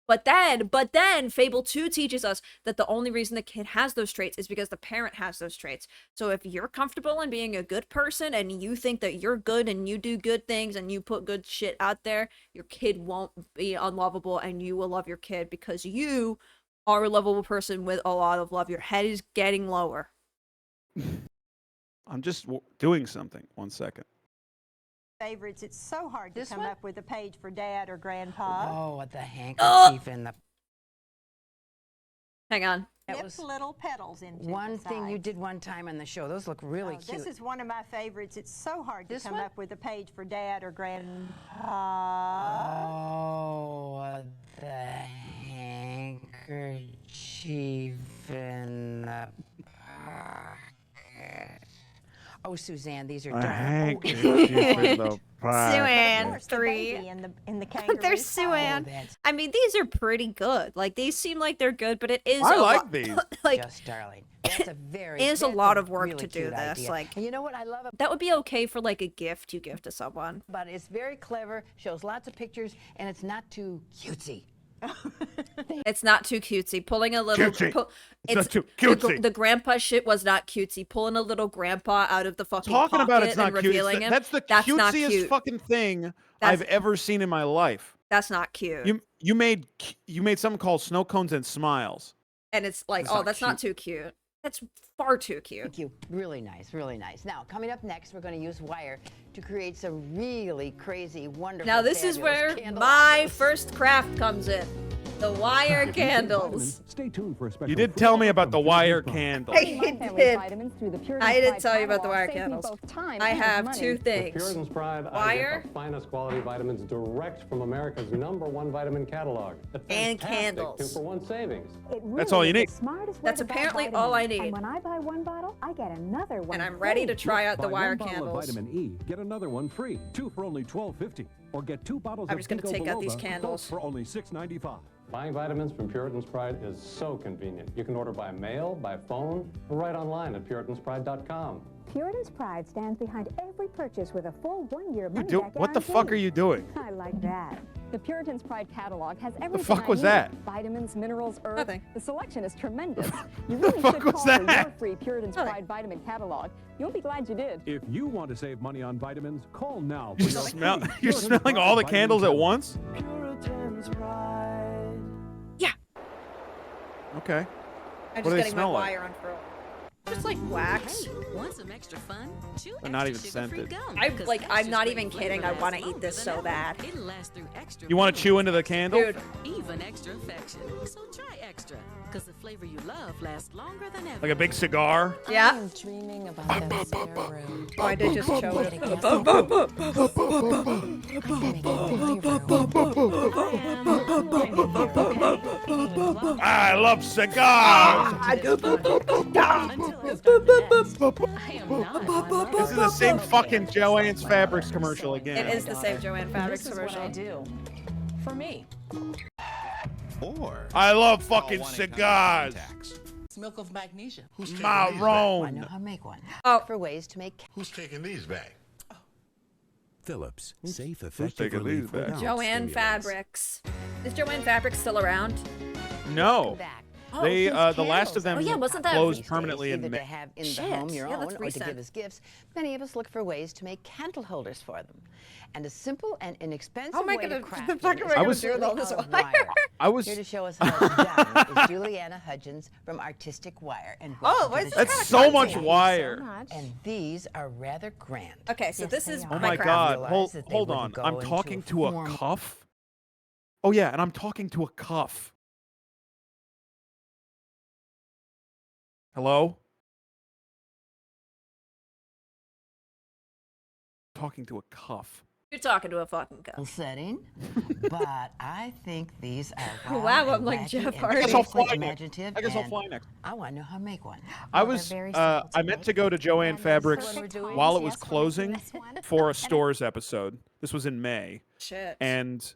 But then Fable 2 teaches us that the only reason the kid has those traits is because the parent has those traits. So if you're comfortable in being a good person and you think that you're good and you do good things and you put good shit out there, your kid won't be unlovable and you will love your kid because you are a lovable person with a lot of love. Your head is getting lower. I'm just doing something. 1 second. Favorites. It's so hard to come up with a page for Dad or Grandpa. Oh, the handkerchief and the... Hang on. It was little petals into one the thing sides. you did one time on the show. Those look really cute. This is one of my favorites. It's so hard to come up with a page for Dad or Grandpa. Oh, the handkerchief and the pocket. Oh, Suzanne, these are dark. Suan 3. In the kangaroo. There's Suan. I mean, these are pretty good. Like these seem like they're good, but it is. I like these. Like, just darling. That's a very. It is a lot of work really to do this. Idea. Like, and you know what I love? That would be okay for like a gift you give to someone. But it's very clever. Shows lots of pictures, and it's not too cutesy. It's not too cutesy. Pulling a little. It's not too cutesy. The grandpa shit was not cutesy. Pulling a little grandpa out of the fucking Talking about it's pocket not and cute. revealing him. That's the not cutesiest cute. fucking thing I've ever seen in my life. That's not cute. You made something called Snow Cones and Smiles. And it's like, that's not too cute. That's far too cute. Thank you. Really nice, really nice. Now, coming up next, we're going to use wire to create some really crazy, wonderful. Now, this is where my first craft comes in. The wire candles. Stay tuned for a special. You did tell me about the wire candles. I didn't tell you about the wire candles. I have two things. Puritan's Pride, wire, I get the finest quality vitamins direct from America's #1 vitamin catalog. And candles. 2-for-1 savings. That's all you need. That's apparently all I need. And when I buy one bottle, I get another one. And I'm ready to try out the wire Buy one bottle candles. of vitamin E, get another one free. 2 for only $12.50. Or get 2 bottles I'm of just going to take out these candles. for only $6.95. Buying vitamins from Puritan's Pride is so convenient. You can order by mail, by phone, or right online at puritanspride.com. Puritan's Pride stands behind every purchase with a full 1-year money-back guarantee. What the fuck are you doing? I like that. The Puritan's Pride catalog has everything. The fuck was that? Vitamins, minerals, herbs. Nothing. The selection is tremendous. You really fuck should was call that? for your free Puritan's Pride vitamin catalog. You'll be glad you did. If you want to save money on vitamins, call now. You're smelling all the candles at once? Puritan's Pride. Yeah. Okay. I'm What do just they getting my smell like? wire unfurled. Just like wax. Want some extra fun? Chew They're not even extra sugar-free scented. gum, I'm not even kidding. I want to eat this so bad. It'll last through extra. You want to chew into the candle? Dude. Even extra affection. So try extra, because the flavor you love lasts longer than ever. Like a big cigar? Yeah. I'm dreaming about that spare room. Oh, I did just show it. I love cigars! This is the same fucking Joann's Fabrics commercial again. It is the same Joann Fabrics This is what commercial. I do. For me. Or I love fucking cigars. milk of magnesia. Who's taking I Marron. know how to make one. Oh. For ways to make. Who's taking these back? Phillips, safe, taking effective these relief back? without Joann stimulants. Fabrics. Is Joann Fabrics still around? No. Back. Oh, They Since the last of candles them Oh, yeah, wasn't that closed these permanently days, in either May. to have in Shit, the home your yeah, own that's or to recent. give as gifts, many of us look for ways to make candle holders for them. And a simple and inexpensive How am I way gonna- to craft the fuck them am I is gonna do with all completely this out of wire? I was Here to show us how it's done is Juliana Hudgens from Artistic Wire. And welcome to the That's show. so much Thank you wire. And these are rather grand. Okay, so this is Oh my craft. God! Realize that they Hold wouldn't on. go I'm into talking a to a formal- cuff. Oh yeah, and I'm talking to a cuff. Hello? Talking to a cuff. You're talking to a fucking guy. Setting, but I think these are Wow, wild I'm like and Jeff wacky and Hardy. I guess I'll seriously fly next. imaginative. I guess I'll and fly next. I want to know how to make one. I was I meant to go to Joann Fabrics while it was closing for a stores episode. This was in May. Shit. And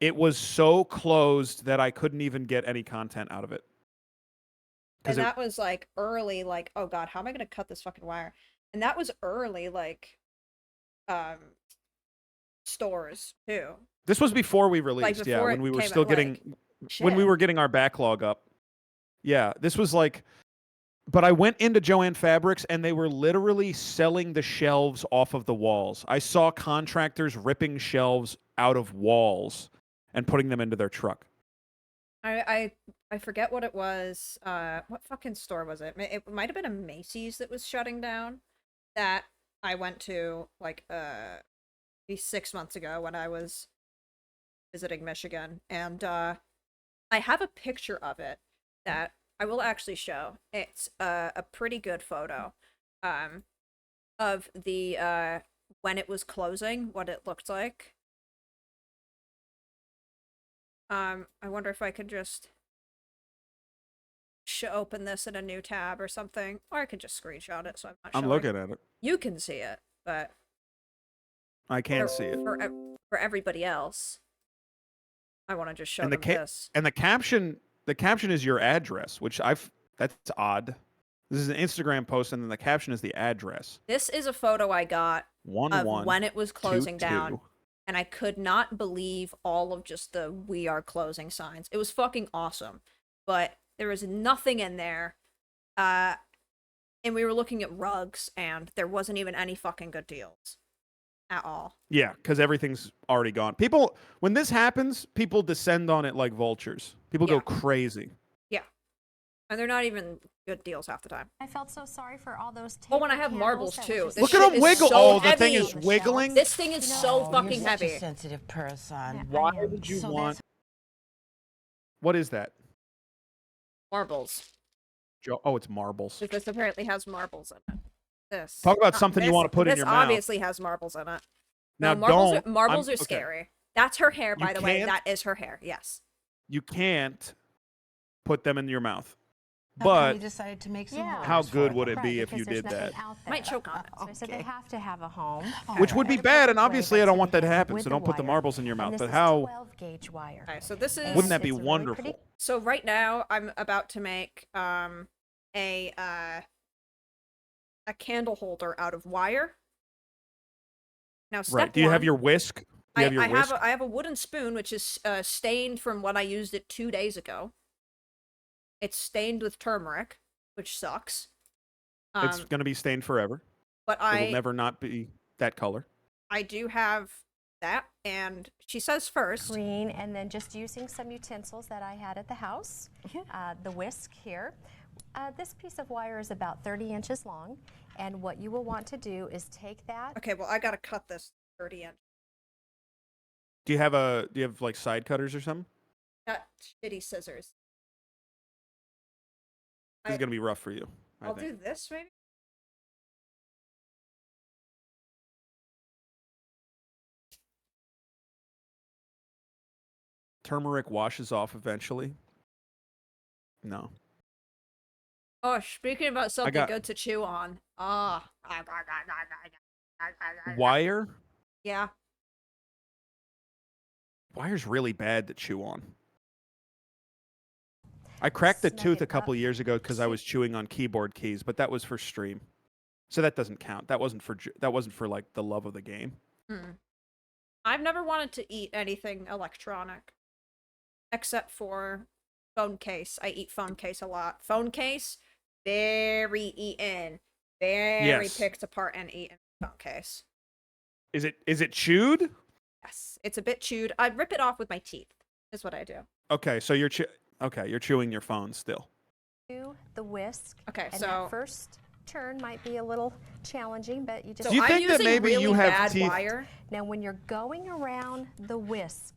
it was so closed that I couldn't even get any content out of it. And that was like early, like, oh god, how am I gonna cut this fucking wire? And that was early, like, stores too. This was before we released, Like, yeah, before when it we were came still out, getting when we shit. were getting our backlog up. Yeah, this was like, but I went into Joann Fabrics and they were literally selling the shelves off of the walls. I saw contractors ripping shelves out of walls and putting them into their truck. I forget what it was. What fucking store was it? It might have been a Macy's that was shutting down. That I went to like maybe 6 months ago when I was visiting Michigan, and I have a picture of it that I will actually show. It's a pretty good photo of the when it was closing, what it looked like. I wonder if I could just open this in a new tab or something, or I could just screenshot it. So I'm not. I'm looking at it. You can see it, but I can't see it. For everybody else, I want to just show And them this. and the caption is your address, which that's odd. This is an Instagram post, and then the caption is the address. This is a photo I got of when it was closing 1122. down, and I could not believe all of just the "we are closing" signs. It was fucking awesome, but there was nothing in there. And we were looking at rugs, and there wasn't even any fucking good deals at all. Yeah, because everything's already gone. People, when this happens, people descend on it like vultures. People go crazy. Yeah, and they're not even good deals half the time. I felt so sorry for all those. Oh, when I have marbles too. This Look at shit them is wiggle. so Oh, the heavy. thing is wiggling. This thing is so fucking You're such heavy. a sensitive person. Why would you want? What is that? Marbles. Oh, it's marbles. This apparently has marbles in it. This. Talk about something you want to put in your mouth. This obviously has marbles in it. Now, no, marbles don't. are scary. That's her hair, by You the way. can't- That is her hair. Yes. You can't put them in your mouth. How come But you decided to make some how holders good for would them? it be if you did that? Might choke on it. So I said they have to have a home. Which would be bad, and obviously I don't want that to happen, so don't put the marbles in your mouth. But how? 12-gauge wire. Okay, so this is. Wouldn't that be wonderful? So right now I'm about to make a candle holder out of wire. Now step Right. Do you have one, your whisk? Do you have your whisk? I have a wooden spoon which is stained from when I used it 2 days ago. It's stained with turmeric, which sucks. It's going to be stained forever. But It will never not be that color. I do have that, and she says first. Green, and then just using some utensils that I had at the house. The whisk here. This piece of wire is about 30 inches long, and what you will want to do is take that. Okay, well I gotta cut this 30 inch. Do you have like side cutters or something? Got shitty scissors. This is going to be rough for you. I I'll think. do this maybe. Turmeric washes off eventually. No. Oh, speaking about something got- good to chew on. Ah. Wire? Yeah. Wire's really bad to chew on. I cracked the tooth a couple years ago because I was chewing on keyboard keys, but that was for stream, so that doesn't count. That wasn't for like the love of the game. I've never wanted to eat anything electronic, except for phone case. I eat phone case a lot. Phone case, very eaten. Very picked apart and eaten phone case. Is it chewed? Yes, it's a bit chewed. I rip it off with my teeth. Is what I do. Okay, so you're chewing your phone still. The whisk. Okay, and so that first turn might be a little challenging, but you just. Do you think that maybe really you have bad teeth? Wire. Now, when you're going around the whisk,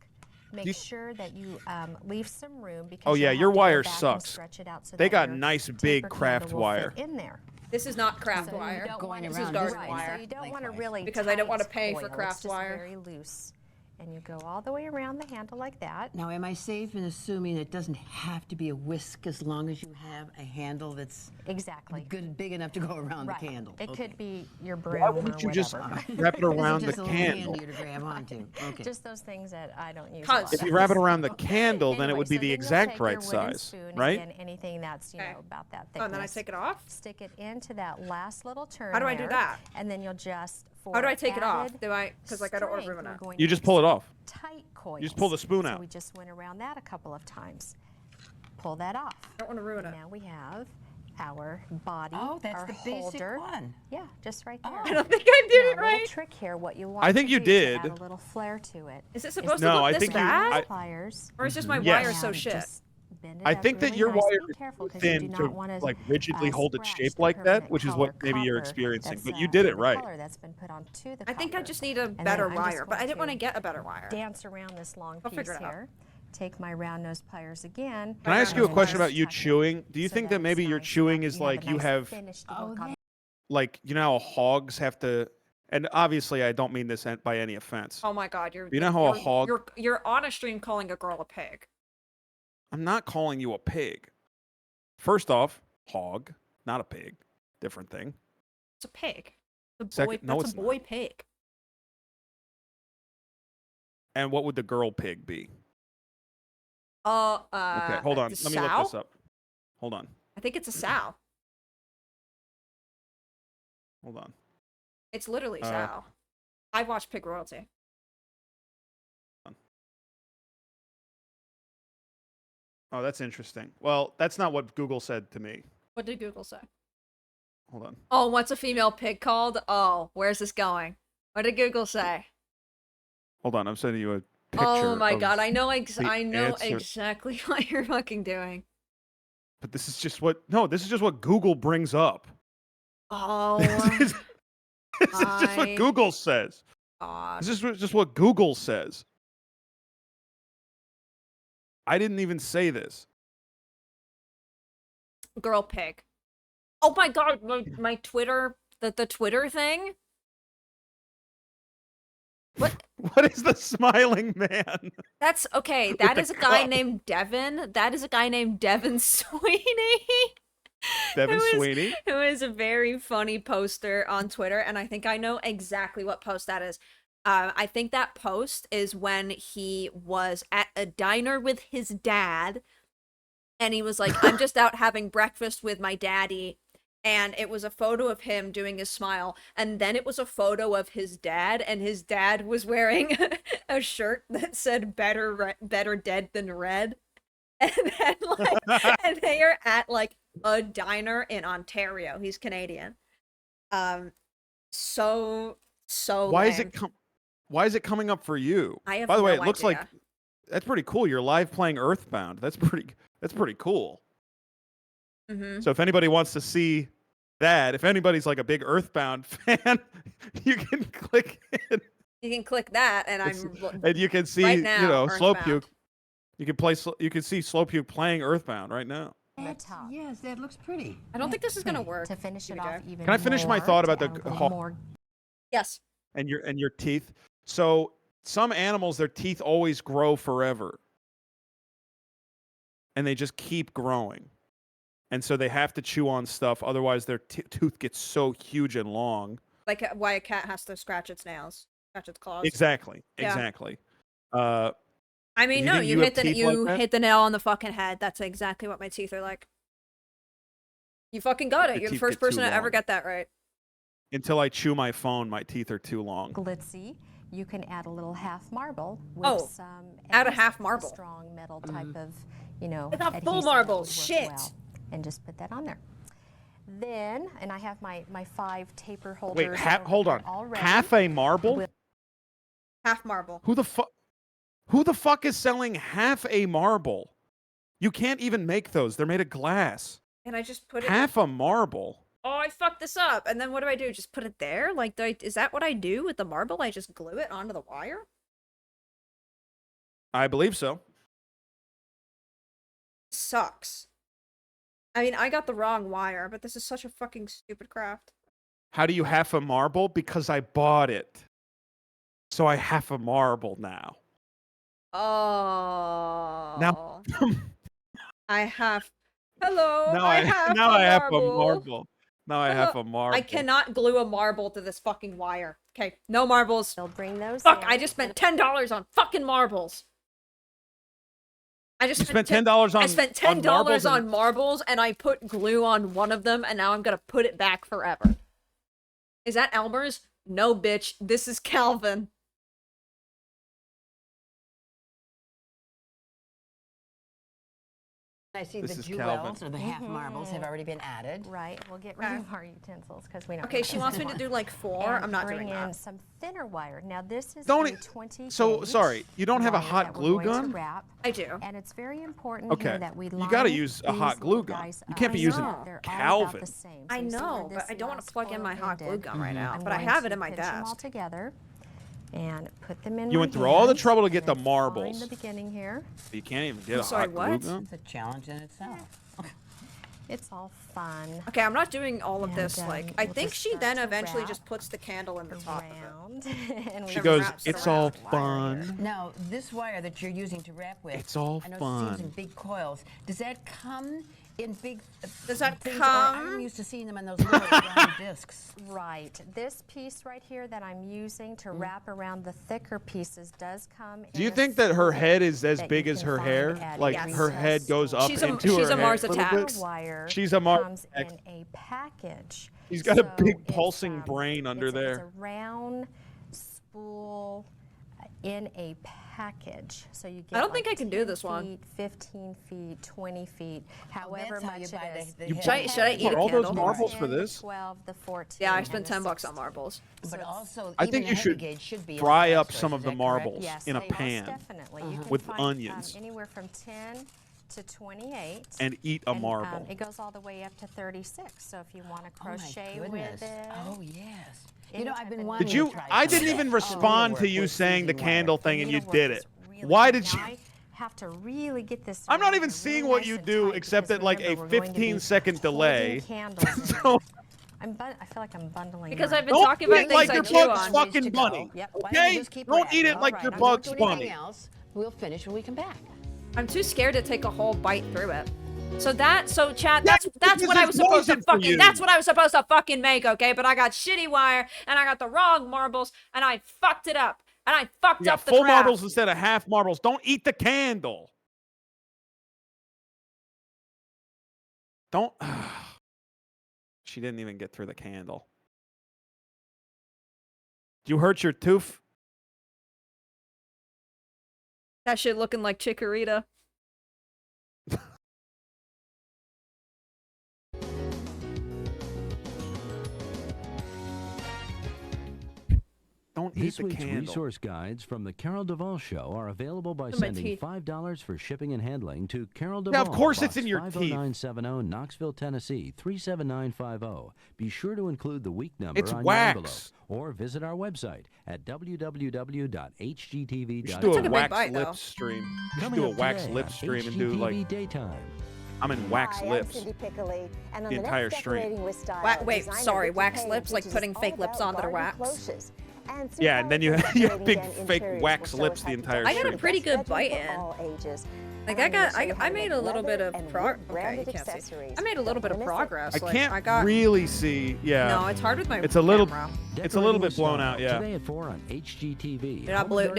make sure that you leave some room because. Oh yeah, you'll your have to go wire back and sucks. stretch it out so They that got your nice taper big candle craft will wire. fit in there. This is not craft So wire. you don't want This it is garden right, wire. So you don't want to really because I don't want to tight pay for coil. craft It's just wire. very loose, and you go all the way around the handle like that. Now, am I safe in assuming it doesn't have to be a whisk as long as you have a handle that's good, big enough to go around the candle? It could be your broom Why or wouldn't you whatever. just wrap it around the just a little candle? handier to grab onto. Okay. Just those things that I don't use. A lot. If you wrap it around the candle, then it Anyway, would be so the then you'll exact take your right wooden size, spoon, right? Again, anything that's about that thickness. Oh, and then I take it off? Stick it into that last little turn. How do I do there, that? And then you'll just. How do I take it off? added Do I? Because like I don't want to strength, ruin we're it. going You just pull it off. Tight coils. You just pull the spoon So out. we just went around that a couple of times. Pull that off. I don't want to ruin it. Now we have our body. Oh, that's our the basic holder. one. Yeah, just right there. I don't think I did Now, it a right. little trick here. What you want I think to you do did. To add a little flair to it. Is it supposed No, to look I this think you- bad? I- Pliers. Or is just my Yes. wire so And shit? just bend it I up think that really your nice. wire Be is careful, too 'cause you do thin not to wanna, like rigidly hold its scratch shape the like that, permanent which is what color maybe you're copper experiencing. that's, But you did it the right. color that's been put onto the I think I copper. just need a And then better I'm just wire, but I going didn't want to to get a better wire. Dance around this long I'll piece figure it out. here. Take my round nose pliers again. Can I ask you a and question just about you tuck it chewing? Do you so think that it's maybe your nice. chewing is You like a you nice have, finish to work on. like, you know how hogs have to, and obviously I don't mean this by any offense. Oh my god, you're. You know how a hog- You're on a stream calling a girl a pig. I'm not calling you a pig. First off, hog, not a pig. Different thing. It's a pig. The boy. Second- no, That's it's a boy pig. And what would the girl pig be? Okay, hold on. the Let me look sow? this up. Hold on. I think it's a sow. Hold on. It's literally sow. I watch Pig Royalty. Oh, that's interesting. Well, that's not what Google said to me. What did Google say? Hold on. Oh, what's a female pig called? Oh, where's this going? What did Google say? Hold on. I'm sending you a picture. Oh my of god, I know the I know answer. exactly what you're fucking doing. But this is just what. No, this is just what Google brings up. Oh. This is just what Google says. God. This is just what Google says. I didn't even say this. Girl pig. Oh my god, my Twitter, the Twitter thing? What? What is the smiling man? That's okay. With That the is a guy cup. named Devin. That is a guy named Devin Sweeney. Devin who is- Sweeney? Who is a very funny poster on Twitter, and I think I know exactly what post that is. I think that post is when he was at a diner with his dad, and he was like, I'm just out having breakfast with my daddy. And it was a photo of him doing his smile. And then it was a photo of his dad. And his dad was wearing a shirt that said better dead than red. And then, like, and they are at, like, a diner in Ontario. He's Canadian. So Why lame. is it coming up for you? I have By the way, no it looks idea. like that's pretty cool. You're live playing Earthbound. That's pretty cool. Mm-hmm. So if anybody wants to see that, if anybody's like a big Earthbound fan, you can click it. You can click that, and And you can see, right now, you know, Earthbound. Slowpuke. You can see Slowpuke playing Earthbound right now. Yes, that looks pretty. I don't think this is gonna work. To finish it off even Can I finish my more, thought to about add a the little hawk more Yes. and your teeth? So some animals, their teeth always grow forever, and they just keep growing, and so they have to chew on stuff. Otherwise, their tooth gets so huge and long. Like why a cat has to scratch its nails, scratch its claws. Exactly. Yeah. Exactly. I mean, you no, think you you hit have the teeth like that? hit the nail on the fucking head. That's exactly what my teeth are like. You fucking got it. The You're the teeth first get too person to ever long. get that right. Until I chew my phone, my teeth are too long. glitzy. you can add a little half marble with some add a half marble. Strong metal type of, you know, I got full adhesive marbles. that would Shit. work well. And just put that on there. Then, and I have my 5 taper holders. Wait, hold on. Already. Half a marble? Half marble. Who the fuck is selling half a marble? You can't even make those. They're made of glass. And I just put it. Half a marble. Oh, I fucked this up. And then what do? Just put it there? Like, is that what I do with the marble? I just glue it onto the wire? I believe so. Sucks. I mean, I got the wrong wire, but this is such a fucking stupid craft. How do you half a marble? Because I bought it. So I half a marble now. Oh. Now I have. Hello. now I have a marble. Now I have a marble. I cannot glue a marble to this fucking wire. Okay, no marbles. They'll bring those. Fuck! I just spent $10 on fucking marbles. I just spent $10 on. I spent $10 on marbles, and I put glue on one of them, and now I'm gonna put it back forever. Is that Elmer's? No, bitch. This is Calvin. I see the jewels or the half marbles have already been added. Right. We'll get rid of our utensils because we don't. Okay, she wants me to do like 4. I'm not doing that. Bring in some thinner wire. Now this is Don't. a 20 So gauge sorry, you don't have a hot that glue we're going to gun? wrap. I do. And it's very important Okay. here that we You line got to use a hot these glue little gun. guys You up. can't be I using know. They're all about Calvin. the same. I So you see know, where but this I don't want to last plug in my hot glue ended? gun right now. I'm But I going have it to in my pinch them all desk. together and put them in You my went through all the hands trouble to get and the then marbles. find the beginning here. You can't even get a sorry, hot what? glue gun. It's a challenge in itself. It's all fun. Okay, I'm not doing all of this. And, Like, I we'll think just she start then to eventually wrap just puts the candle in the top around. of it. She goes, it's all fun. Now, this wire that you're using to wrap with, It's all I know fun. it seems in big coils. Does that come in big Does that things, or come? I'm used to seeing them on those little round discs. Right. This piece right here that I'm using to wrap around the thicker pieces does come in Do you a think that her spool head is as that big you as can her find hair? at Like a her head goes up She's into a her Mars head a little attack. bit? Wire She's a Mars comes attack. in a package. She's got a So big it's, pulsing brain under it's there. a round spool in a package. So you get I don't think like I can do 10 this one. feet, 15 feet, 20 feet, however that's how much you it buy is. the You head. Should I eat a all those candle? marbles 10, for the this? 12, the 14. Yeah, I and spent the 10 bucks on 16. marbles. But also, I even think a you heavy should gauge should be in fry the up fast some source, of the is that correct? marbles Yes, in a most pan definitely. You can with find, onions anywhere from 10 to 28. and eat a And, marble. it goes all the way up to 36. So if you want to Oh my crochet goodness. with it. Oh yes. You any know, I've type been of wanting Did to you? try I some didn't of even that respond to needlework you with saying the fusing wire. candle thing and you Needlework did is it. really Why good. did Now you? I have to really get this. I'm not around even here seeing really what nice you and do tight except because at like a remember, we're going to be 15-second delay. holding candles in So I feel like I'm bundling. Because mine. I've been don't talking eat about it like things your I chew Bugs on. fucking Bunny. Yep. Why don't Okay? you just keep Don't wrapping? eat it All like right, your I'm not Bugs doing Bunny. anything else. We'll finish when we come back. I'm too scared to take a whole bite through it. So Chad, Yeah, that's because what I it's was supposed to poison for fucking, you. that's what I was supposed to fucking make, okay? But I got shitty wire, and I got the wrong marbles, and I fucked it up. And I fucked Yeah, up the full craft. marbles instead of half marbles. Don't eat the candle. Don't. She didn't even get through the candle. You hurt your tooth? That shit looking like Chikorita. Don't eat This the week's candle. resource guides from the Carol Duvall Show are available by my sending teeth. $5 for shipping and handling to Carol Yeah, Duvall. of course Box it's in your teeth. 50970, Knoxville, Tennessee 37950. Be sure to include the week number It's on wax. your envelope, or visit our website at www.hgtv.com. You should do took a a big wax bite, lip though. stream. You should Coming do a up wax today lip on stream and do HGTV like Daytime. I'm in wax Hi, lips. I'm Cindy Piccoli, and on The the entire next stream. Decorating with Style, Wait, designer sorry, Vicky wax Page, lips, like which putting is fake all lips about on that are garden wax? cloches. And Yeah, and then you Sue have Collins big and fake Interiors wax will show us lips how the to entire decorate I got a the pretty best good bedroom bite for in. all ages. Like I made a little bit of okay, you can't see. I made a little bit of progress. I like, can't I got... really see. Yeah. No, it's hard with my It's a little. camera. It's a little bit blown out. Yeah. Today at 4 on HGTV. Dude,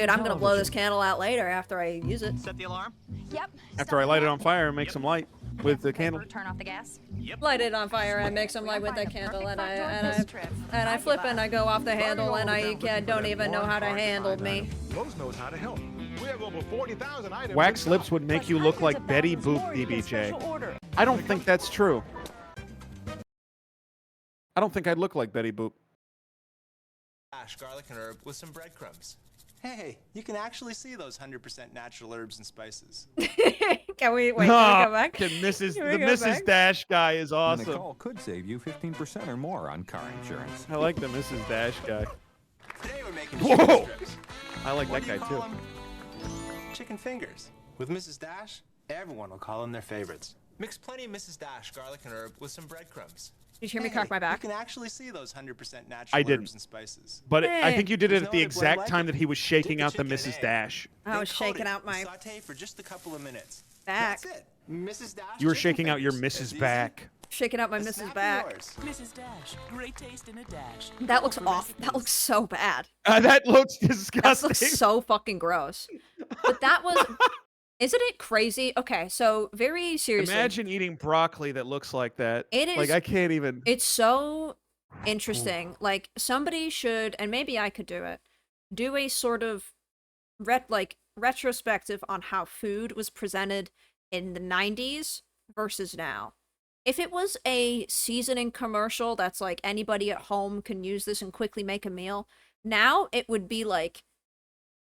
I'm gonna blow this candle out later after I use it. Set the alarm. Yep. After I light it on fire and make some light with the candle. Turn off the gas. Light it on fire and make some light with that candle, and I flip and I go off the handle, and I don't even know how to handle me. Lowe's knows how to help. We have over 40,000 items. Wax lips would make you look like Betty Boop, DBJ. I don't think that's true. I don't think I'd look like Betty Boop. Garlic and herb with some breadcrumbs. Hey, you can actually see those 100% natural herbs and spices. Can we go back? Mrs. Dash guy is awesome. And the call could save you 15% or more on car insurance. I like the Mrs. Dash guy. Today we're making Whoa! strips. I like that guy too. Chicken fingers. With Mrs. Dash, everyone will call them their favorites. Mix plenty of Mrs. Dash garlic and herb with some breadcrumbs. Did you hear me crack my back? You can actually see those 100% natural I herbs didn't. and spices. But I think you did it There's at the no other blend exact like time it. that he was shaking Take out the chicken Mrs. and Dash. I was Then coat shaking it. out my Saute for just a couple of minutes. back. That's it. Mrs. Dash. You were chicken shaking out your fingers. Mrs. It's easy. back. Shaking out my A Mrs. snap back. yours. Mrs. Dash, great taste in a dash. That looks off. That looks so bad. That looks That disgusting. looks so fucking gross. But that was... Isn't it crazy? Okay, so very seriously. Imagine eating broccoli that looks like that. It is... Like, I can't even... It's so interesting. Like, somebody should, and maybe I could do it, do a sort of retrospective on how food was presented in the 90s versus now. If it was a seasoning commercial that's like anybody at home can use this and quickly make a meal, now it would be like,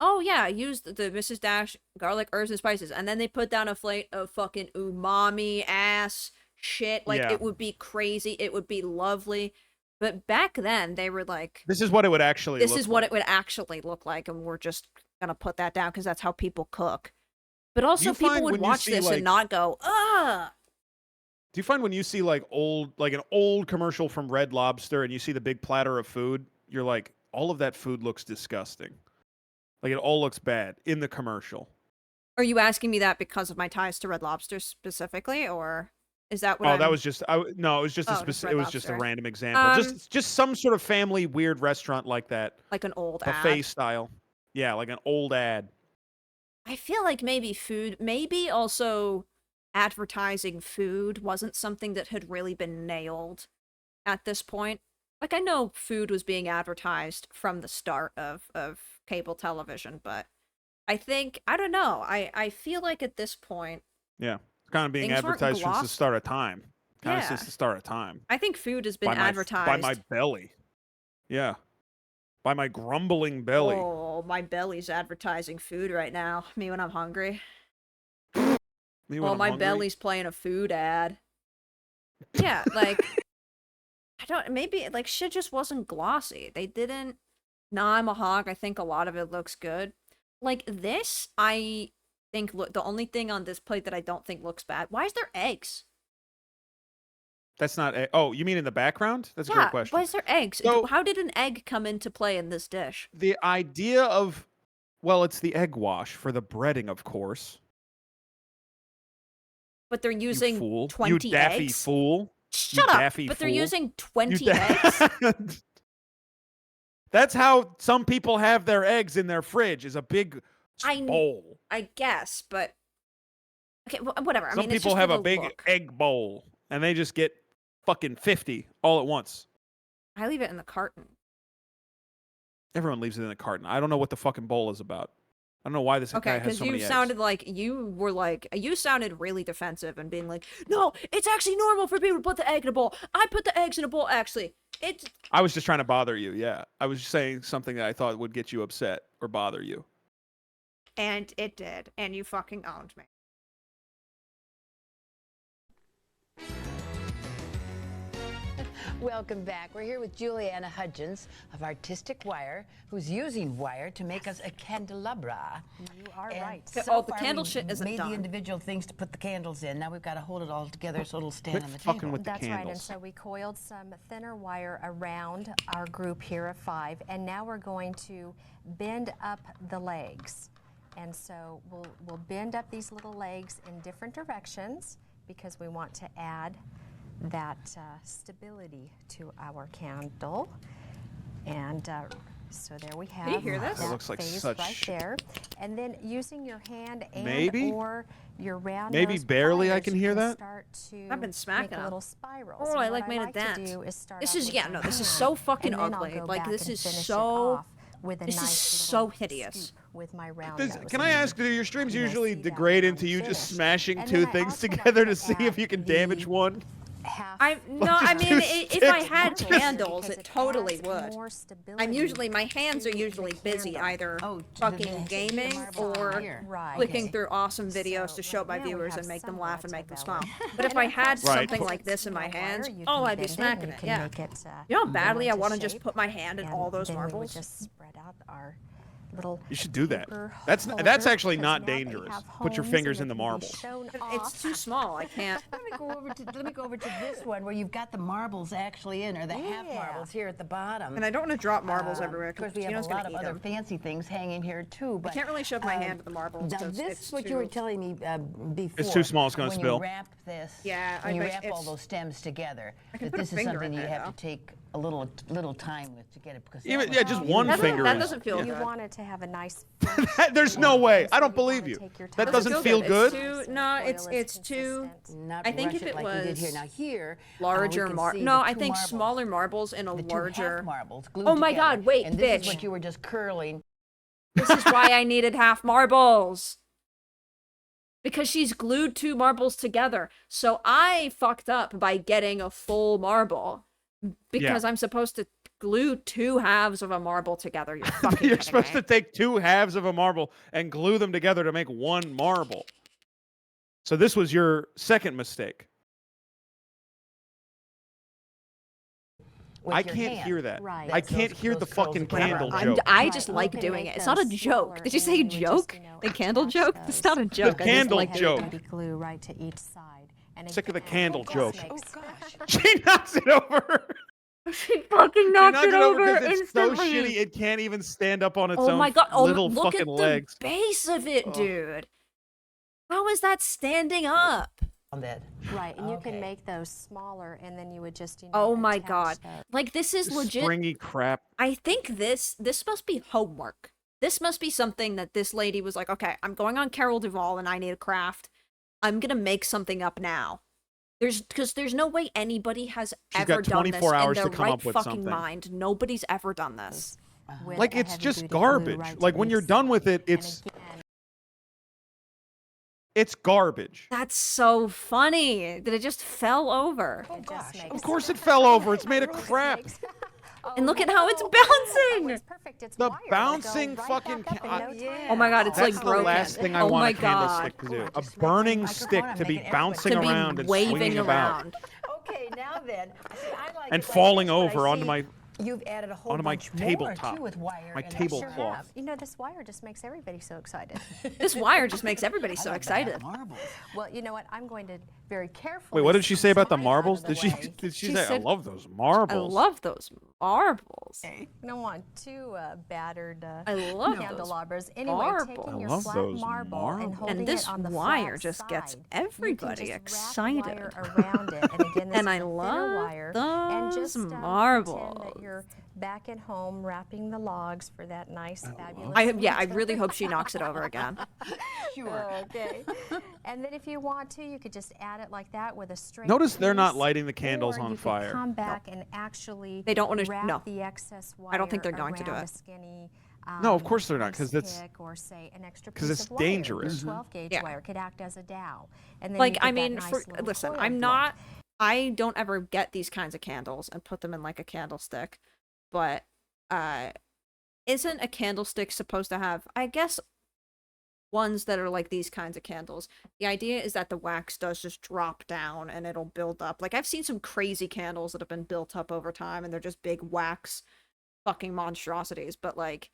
oh yeah, use the Mrs. Dash garlic, herbs, and spices, and then they put down a plate of fucking umami ass shit. Like, Yeah. it would be crazy. It would be lovely. But back then, they were like, This is what it would actually this look is what it would actually look like, and we're just gonna put that down because that's how people cook. But also, you find people would when you watch see, this like- and not go, ugh. Do you find when you see like an old commercial from Red Lobster and you see the big platter of food, you're like, all of that food looks disgusting. Like, it all looks bad in the commercial. Are you asking me that because of my ties to Red Lobster specifically, or is that what? Oh, I'm... that was just no, it was just Oh, a just specific. Red It was just a Lobster. random example. Just some sort of family weird restaurant like that, like an old buffet ad. style. Yeah, like an old ad. I feel like maybe also advertising food wasn't something that had really been nailed at this point. Like, I know food was being advertised from the start of cable television, but I don't know. I feel like at this point, Yeah, it's kind of being Things weren't advertised since the glossed. start of time. Kind of Yeah. since the start of time. I think food has been By advertised. my belly. Yeah, by my grumbling belly. Oh, my belly's advertising food right now. Me when I'm hungry. Me when Oh, I'm my hungry. belly's playing a food ad. Yeah, like, maybe, like, shit just wasn't glossy. They didn't, nah, I'm a hog. I think a lot of it looks good. Like, this, I think, look, the only thing on this plate that I don't think looks bad, why is there eggs? That's not. Oh, you mean in the background? That's a great question. Why is there eggs? So- How did an egg come into play in this dish? The idea of, well, it's the egg wash for the breading, of course. But they're using You fool. 20 You daffy eggs? fool. Shut You up! daffy But they're fool. using 20 You eggs? That's how some people have their eggs in their fridge, is a big bowl. I guess, but okay, whatever. I Some mean, it's people just have for a the big look. egg bowl, and they just get fucking 50 all at once. I leave it in the carton. Everyone leaves it in the carton. I don't know what the fucking bowl is about. I don't know why this Okay, guy has because so you many sounded like you sounded really defensive and being like, no, it's actually normal for people to put the egg in a bowl. I put the eggs in a bowl. Actually, it's I was just trying to bother you, yeah. I was just saying something that I thought would get you upset or bother you. and it did, and you fucking owned me. Welcome back. We're here with Juliana Hudgens of Artistic Wire, who's using wire to make us a candelabra. You are And right. So Oh, the far candle we've shit isn't made done. the individual things to put the candles in. Now we've got to hold it all together so it'll stand Quit on the fucking table. with the That's right, and candles. so we coiled some thinner wire around our group here of 5, and now we're going to bend up the legs. And so we'll bend up these little legs in different directions because we want to add that stability to our candle. And so there we have. Can you hear this? That it looks like phase such right there. And then using your hand and Maybe? or your round Maybe nose barely I pliers, can you hear that. Start to I've been smacking make a them. little spiral. Oh, So I what like made a to dent. do is start This out is with yeah, my no, this is hand, so fucking and then I'll ugly. go Like back this and is finish it so. off with a This is nice so little hideous. scoop with my round Does- nose. Can I ask, do your streams You know, usually see that degrade when into I'm you just finished. smashing And two then I things also like together to to see if add you can the damage one? I no, Just I mean, two if I sticks. had Marbles candles, because it totally adds would. more stability I'm usually my hands are to usually the busy candle. either Oh, fucking gaming or Right. clicking Okay. through awesome videos So to show right my now we viewers have and make them somewhat laugh and make them of smile. a- But if I had Right. something like this in my Wire, hands, you oh, can I'd be bend it, smacking you it. can Yeah. make it, You know how go badly I into want to just shape, put my hand in and all those then we would marbles. just spread out our little You should do that. paper That's holders, actually because not now they dangerous. have Put your homes fingers and in they the can be marble. shown It's off. too small. I can't. Let me go over to this one where you've got the marbles actually in, or the half marbles here at the bottom. And I don't want to drop marbles everywhere Of course, because we have a Gino's gonna lot of eat other them. fancy things hanging here too. I But can't really shove my hand to the marbles. now 'cause this it's is what too... you were telling me before. It's too small, it's gonna when spill. you wrap this, Yeah, when you I wrap bet all it's- those stems together, I can that put a this is finger something in you there, have though. to take a little time with to get it because Even- that yeah, was just really one good. finger That is- doesn't feel You good. wanted to have a nice. There's no way. I don't believe you. Take your That time. doesn't feel It's good. too, no, it's too. Not I think rush if it like we did here. was Now here, larger we can mar. see No, the I two think marbles, smaller marbles in a the two larger. half marbles glued Oh my together. God! Wait, and this is bitch! what you were just curling. This is why I needed half marbles. Because she's glued two marbles together. So I fucked up by getting a full marble. Because I'm supposed to glue two halves of a marble together. You're fucking You're kidding supposed me. to take two halves of a marble and glue them together to make one marble. So this was your second mistake. With I your can't hand. hear that. Right. I Those- can't hear the those curls fucking are whatever. candle I'm, joke. I just Right, like you can doing make it. It's not a those joke. smaller, Did you and say then you would just, joke? you know, The candle attach joke? those It's not a joke. I just candle like joke. baby glue right to each side. And Sick of the again, candle this joke. makes- She knocks it over. She fucking She knocked knocks it over because it's so instantly. shitty it can't even stand up on its Oh own my God! Oh, little look fucking at the legs. base of it, Ugh. dude. How is that standing up? On that. Right, and you can Okay. make those smaller, and then you would just, Oh my attach God! those. Like this is legit. Stringy crap. I think this must be homework. This must be something that this lady was like, okay, I'm going on Carol Duvall and I need a craft. I'm gonna make something up now. Because there's no way anybody has She's ever got done 24 this hours in to their come right up with fucking something. mind. Nobody's ever done this. With Like a it's heavy just duty glue garbage. right to Like when each you're done side. with it, And it's again, it's garbage. That's so funny that it just fell over. it just makes Of course it fell over. It's made of crap. And look at how it's no. bouncing. It's perfect. It's The wire. It'll go bouncing right fucking back up in no time. Oh my God, it's That's like the broken. last thing I Oh want my a candlestick God. to do. A Just make burning the stick microphone to be and make it bouncing To be around and waving swinging about around. Okay, now then. See, I like and it like falling this, but I over onto see my You've added a whole onto my bunch more tabletop. too with wire. My and tablecloth. You know, this wire just makes everybody so excited. This wire just makes everybody so I like excited. marbles. Well, you know what? I'm going to very carefully. Wait, what did she say about the slide out marbles? of the Did she way. did she She say I said- love those I marbles? love those marbles. You don't want two battered I love those candelabras. Anyway, marbles. taking I your love flat those marble marbles. and holding And this it on the wire flat just gets side, everybody you can just excited. wrap the wire around it. And again, this And is I a thinner love wire. And just those pretend marbles. that you're back at home wrapping the logs for that nice, fabulous. I really hope she knocks it over again. Sure. Okay. And then if you want to, you could just add it like that with a straight Notice they're not piece, lighting the candles or on you could fire. come back and actually They don't wanna- wrap no. the excess wire I don't think they're going to do around it. a skinny, No, of course they're not, ice 'cause that's- pick or say an extra 'cause piece it's of wire. dangerous. The 12 gauge Yeah. wire could act as a dowel. And then Like, you I get that mean, nice for, little listen, coiled I'm look. not, I don't ever get these kinds of candles and put them in like a candlestick, but, isn't a candlestick supposed to have, I guess, ones that are like these kinds of candles? The idea is that the wax does just drop down and it'll build up. Like, I've seen some crazy candles that have been built up over time and they're just big wax fucking monstrosities, but like,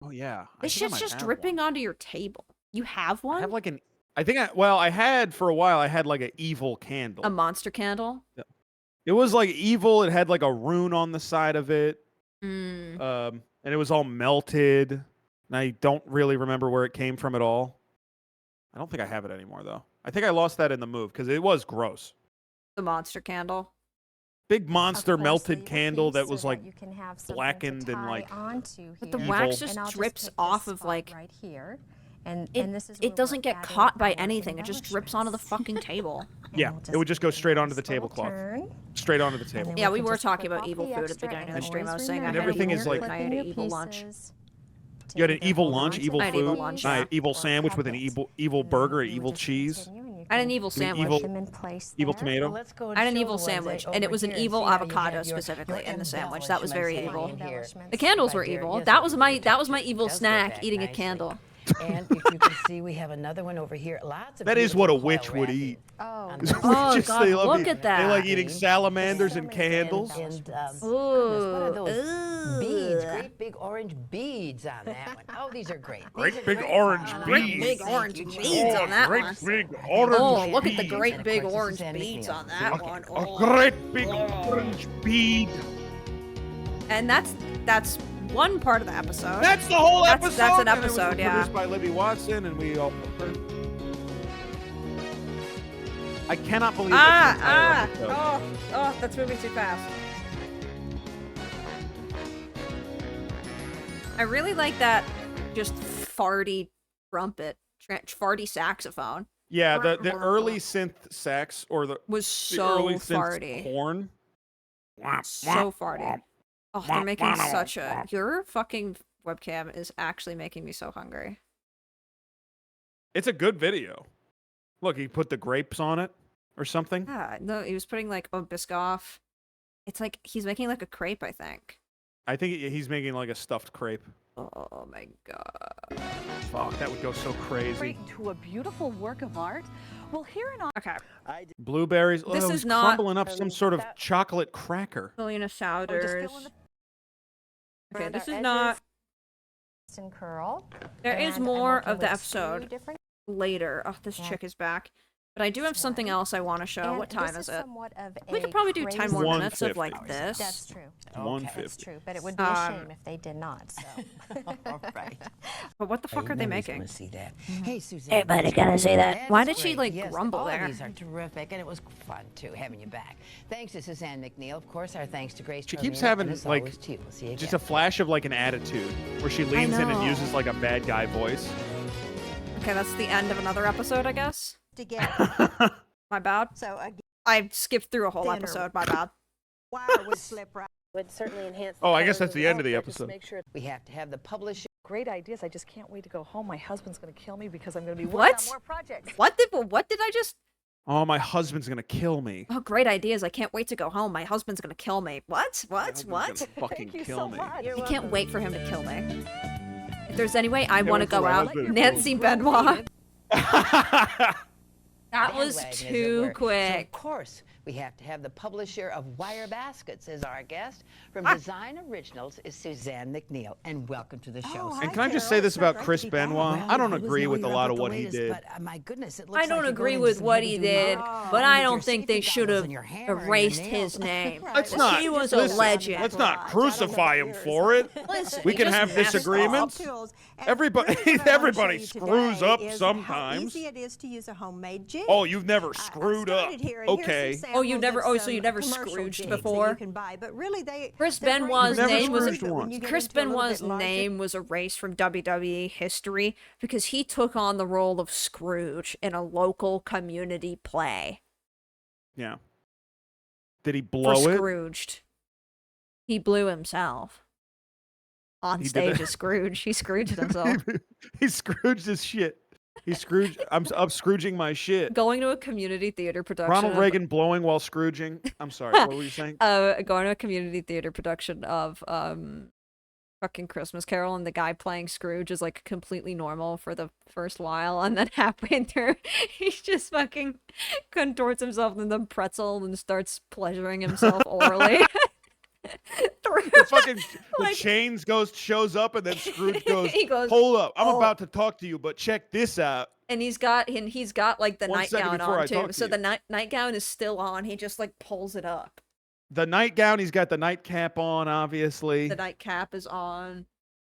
Oh yeah. I this think I shit's might just have dripping one. onto your table. You have one? I have like an I think I had for a while I had like an evil candle. A monster candle? It was like evil. It had like a rune on the side of it. Mm. And it was all melted. And I don't really remember where it came from at all. I don't think I have it anymore, though. I think I lost that in the move because it was gross. The monster candle. Big monster melted candle that was like you can have blackened and like But the evil. wax just drips off of like right here. And this is it doesn't get caught by anything. It just drips onto the fucking table. Yeah, it would just go straight onto the tablecloth. Straight onto the table. Yeah, we were talking about evil food at the beginning of the stream. I was saying and everything is like I had an evil lunch. You had an evil lunch, evil I had food, evil lunch, I had evil sandwich with an evil burger, and evil cheese. I had an evil sandwich. Evil tomato. I had an evil sandwich, and it was an evil avocado specifically in the sandwich. That was very evil. The candles were evil. That was my evil snack, eating a candle. And if you can see, we have another one over here. Lots of That is what a witch would eat. Oh, Witches, God, they love look eat- at that. They like eating salamanders and candles. And Ooh, what are those beads? Great big orange beads on that one. Oh, these are great. Great big orange beads. Great big orange beads on that one. Great big orange Oh, look at the beads. great big orange beads on that one. A great big orange bead. And that's one part of the episode. That's the whole episode. That's an and it was episode, yeah. Produced by Libby Watson, and we all. I cannot believe that's an entire episode. Oh, that's moving too fast. I really like that just farty trumpet, farty saxophone. Yeah, the early synth sax or the was the so early synth farty. horn. So farty. Oh, they're making such a... Your fucking webcam is actually making me so hungry. It's a good video. Look, he put the grapes on it or something. Yeah, no, he was putting like Biscoff. It's like he's making like a crepe, I think. I think he's making like a stuffed crepe. Oh my god. Fuck, that would go so crazy. To a beautiful work of art. Well, here in Okay. Blueberries. This oh, is he's not- crumbling up some sort of chocolate cracker. Selena Souders. Okay, this is edges. not... And curl. There is And I'm more working of the with episode two different- later. Oh, this chick is back. But I do have something else I want to show. And What time this is it? somewhat of We could a probably do 10 more minutes of 1:50. like this. That's true. That's 150. true, but it would be a shame if they did not. So. All right. But what the fuck are they making? Want to see that? Hey, Suzanne. Everybody gotta say that. Why did she, great. like, Yes, grumble all there? Of these are terrific, and it was fun too having you back. Thanks to Suzanne McNeil, of course. Our thanks to Grace. She keeps Tormina, having and as like always, to you. We'll see you just a again. flash of like an attitude where she leans in and know. uses like a bad guy voice. Okay, that's the end of another episode, I guess. Together. My bad. So again, I skipped through a whole Dinner. episode. My bad. wire would slip right. would certainly enhance. Oh, I guess that's the end of the outfit, just episode. Make sure We have to have the publisher. great ideas. I just can't wait to go home. My husband's going to kill me because I'm going to be What? working on more projects. What did I just... Oh, my husband's gonna kill me. Oh, great ideas. I can't wait to go home. My husband's gonna kill me. What? My husband's gonna fucking Thank you kill so me. much. I can't wait for him to kill me. If there's any way I want to wait for go my out, husband to Nancy Benoit. That was bandwagon, as it too were. So, quick. of course, we have to have the publisher of Wire Baskets as our guest. From Ah. Design Originals is Suzanne McNeil, and welcome to the show. hi, And can I just Carol. say this So about great Chris to be back. Benoit? I don't agree with a lot of what he did. But my goodness, it looks I don't like you're agree going with into what some he heavy did, duty but I with your don't think they safety should goggles have and your hammer and your erased nails. his name. Let's not. He was a listen, legend. Let's not crucify him for it. Listen, We he can just have messed disagreements. Tools. And Everybody, really what I wanna everybody show you screws today up is sometimes. How easy it is to use a homemade jig. Oh, you've never I screwed up. started here, and here's some Okay. samples Oh, you never- of oh, so some you never commercial Scrooged jigs before? that you can buy, but really Chris they're great Benoit's for name was scrooged, but when you get Chris into a little Benoit's bit larger- name was erased from WWE history because he took on the role of Scrooge in a local community play. Yeah. Did he For blow it? Scrooged. He blew himself. On He did stage that? as Scrooge. He Scrooged himself. He Scrooged his shit. He Scrooged. I'm up Scrooging my shit. Going to a community theater production. Ronald of- Reagan blowing while Scrooging. I'm sorry. What were you saying? Going to a community theater production of fucking Christmas Carol, and the guy playing Scrooge is like completely normal for the first while, and then halfway through he just fucking contorts himself in the pretzel and starts pleasuring himself orally. The fucking the Like- chains shows up, and then Scrooge goes, He goes, "Hold up, I'm "Oh." about to talk to you, but check this out." And he's got like the 1 second nightgown before I on too. talk to So you. the nightgown is still on. He just like pulls it up. The nightgown, he's got the nightcap on, obviously. The nightcap is on.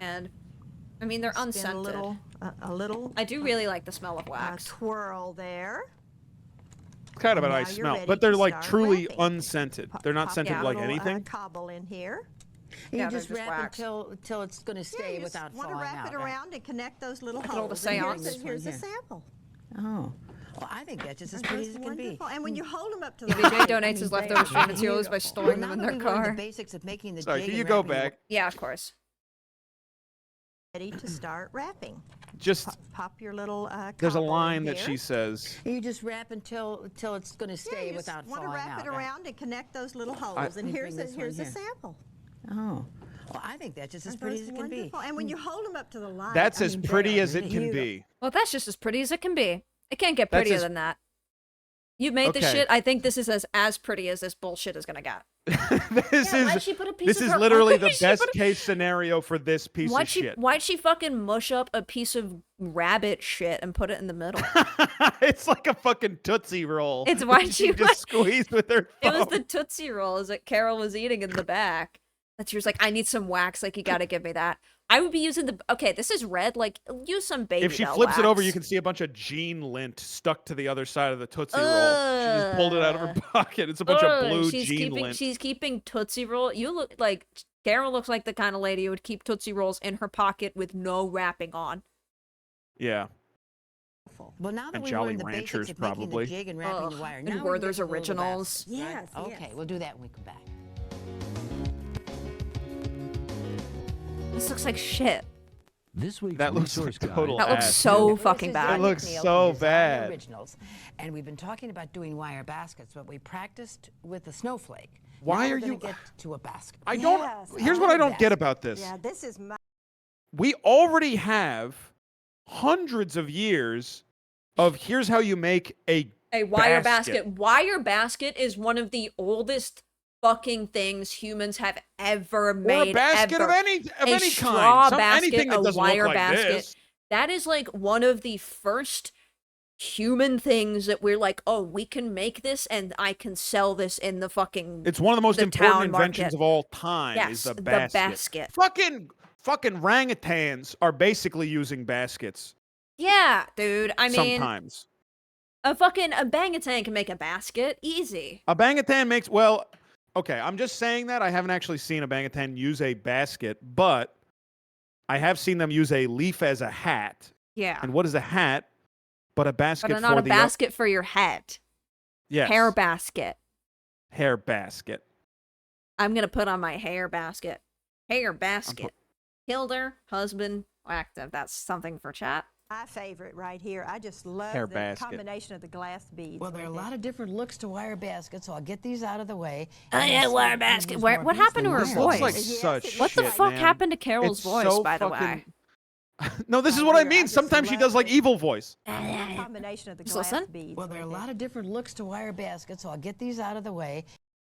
And I mean, they're Spin unscented. a little. I do really like the smell of wax. Twirl there. It's kind of a Now nice you're smell, ready but they're to like start truly wrapping. unscented. They're not Pop scented a like little, anything. cobble in here. You Yeah, just they're just wrap wax. until it's going to stay you without just want to falling wrap out. it right? around and connect those little Look at all the holes. And seance. here's a Here. sample. Oh. Well, I think that's just as pretty as it can be. Wonderful. And when you hold them up to the EBJ light, donates his leftover stream materials by storing them in their The car. basics of making the Sorry, jig can and you go wrapping the back? Yeah, of course. ready to start wrapping. Just Pop your little there's a combo in line that here. she says. You just wrap until it's going to stay you without just want to falling wrap out. it around and connect those little holes. And here's a sample. Oh, well, I think that's just as pretty as it can be. And when you hold them up to the light, That's as pretty as it can be. Well, that's just as pretty as it can be. It can't get prettier than that. You made this shit. I think this is as pretty as this bullshit is gonna get. This is literally the best case scenario for this piece of shit. Why'd she fucking mush up a piece of rabbit shit and put it in the middle? It's like a fucking Tootsie Roll. It's why she just squeezed with her thumb. It was the Tootsie Rolls that Carol was eating in the back. That she was like, I need some wax. Like, you gotta give me that. I would be using okay, this is red. Like, use some baby If she doll flips it over, wax. you can see a bunch of Jean lint stuck to the other side of the Tootsie Roll. She just pulled it out of her pocket. It's a bunch of blue Jean lint. She's keeping Tootsie Roll. You look like Carol looks like the kind of lady who would keep Tootsie Rolls in her pocket with no wrapping on. Yeah. Well, now that and we Jolly learned the Ranchers, basics of making probably. the jig and wrapping the wire, And now we Werther's can get to the little Originals. baskets. Yes, Right? yes. Okay, we'll do that when we come back. This looks like shit. This week's That looks resource like guide. total That looks ass. so fucking bad. It looks so bad. Originals. And we've been talking about doing wire baskets, but we practiced with the snowflake. Why Now are we're gonna you- get to a basket? I don't. Here's what I don't get about this. Yeah, this is my. We already have hundreds of years of here's how you make a wire basket. Wire basket is one of the oldest fucking things humans have ever made. Or a basket ever. of any a kind. straw basket, Anything that a doesn't wire look like basket. this. That is like one of the first human things that we're like, oh, we can make this and I can sell this in the fucking It's one of the most town important inventions market. of all time. Yes, is the the basket. basket. Fucking orangutans are basically using baskets. Yeah, dude. I mean, Sometimes a bangitan can make a basket easy. a bangitan makes Okay, I'm just saying that I haven't actually seen a bangitan use a basket, but I have seen them use a leaf as a hat. Yeah. And what is a hat but a basket But for not a the basket for your head. Yes. Hair basket. Hair basket. I'm gonna put on my hair basket. Hair basket. Hilder, husband, active. That's something for chat. My favorite right here. I just love Hair the basket. combination of the glass beads. Well, there are a lot of different looks to wire baskets, so I'll get these out of the way. Oh yeah, wire basket. What happened to her This looks voice? like such What the shit, fuck man. happened to Carol's It's voice, so by the fucking- way? No, this is what I mean. Sometimes she does like evil voice. Combination of the Just glass listen. beads. Well, there are a lot of different looks to wire baskets, so I'll get these out of the way.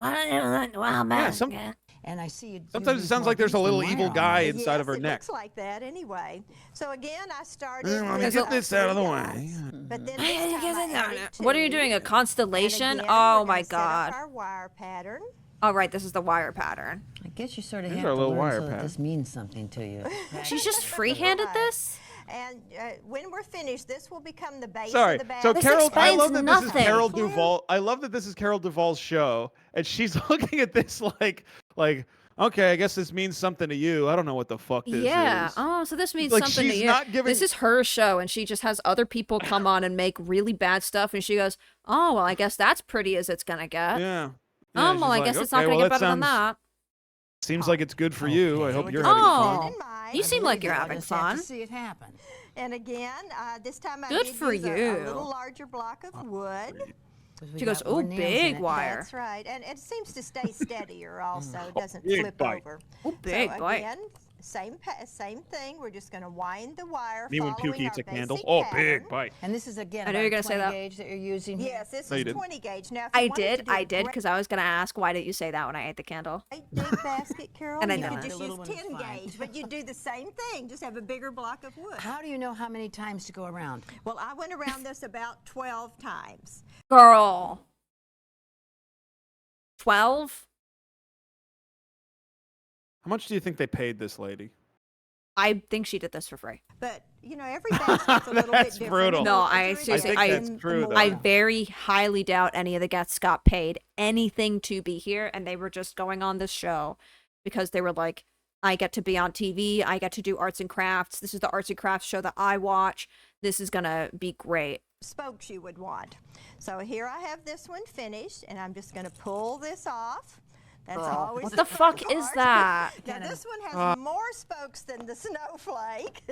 Yeah, And I see you. Sometimes it sounds like there's a little evil guy inside of her it neck. looks like that anyway. So again, I started. Let me with get this out of the way. But then this time I added What are you two. doing? A constellation? And again, Oh we're my gonna set up god. our wire pattern. All right, this is the wire pattern. I guess you sort of These have are to little learn wire so that pads. this means something to you. She's just free-handed this? And when we're finished, this will become the base Sorry. of the So basket. Carol, I love that this is nothing. Carol Duvall. I love that this is Carol Duvall's show, and she's looking at this like, okay, I guess this means something to you. I don't know what the fuck this is. Oh, so this means Like, something to she's you. not giving- This is her show, and she just has other people come on and make really bad stuff, and she goes, "Oh, well, I guess that's pretty as it's gonna get." Yeah. Oh, she's well, I like, guess it's not okay, gonna well, get better than sounds- that. Seems like it's good for you. I hope you're having fun. Oh, you seem like you're having fun. See it happen. And again, this time I Good did for use a you. little larger block of wood. She goes, "Oh, big wire." That's right, and it seems to stay steadier also. It doesn't Big flip bite. over. Oh, big so bite. again, same thing. We're just going to wind the wire. Me when following Puke eats our a candle. basic Oh, pattern. big bite. And this is again I know you're about gonna say 20 that. gauge that you're using. here. Yes, this No, you is didn't. 20 gauge. Now, if you I wanted to did, do because I was gonna ask, why did you say that when I ate the candle? great big basket, Carol, And I you know could it. just The little use one is 10 fine. gauge, but you do the same thing. Just have a bigger block of wood. How do you know how many times to go around? Well, I went around this about 12 times. Girl. 12? How much do you think they paid this lady? I think she did this for free. But, you know, every basket's a little bit That's different. brutal. No, I It's seriously, think that's true, though. I very highly doubt any of the guests got paid anything to be here, and they were just going on this show because they were like, I get to be on TV, I get to do arts and crafts. This is the arts and crafts show that I watch. This is gonna be great. spokes you would want. So here I have this one finished, and I'm just going to pull this off. That's girl. always What the the fun fuck is part. that? Now this one has more spokes than the snowflake,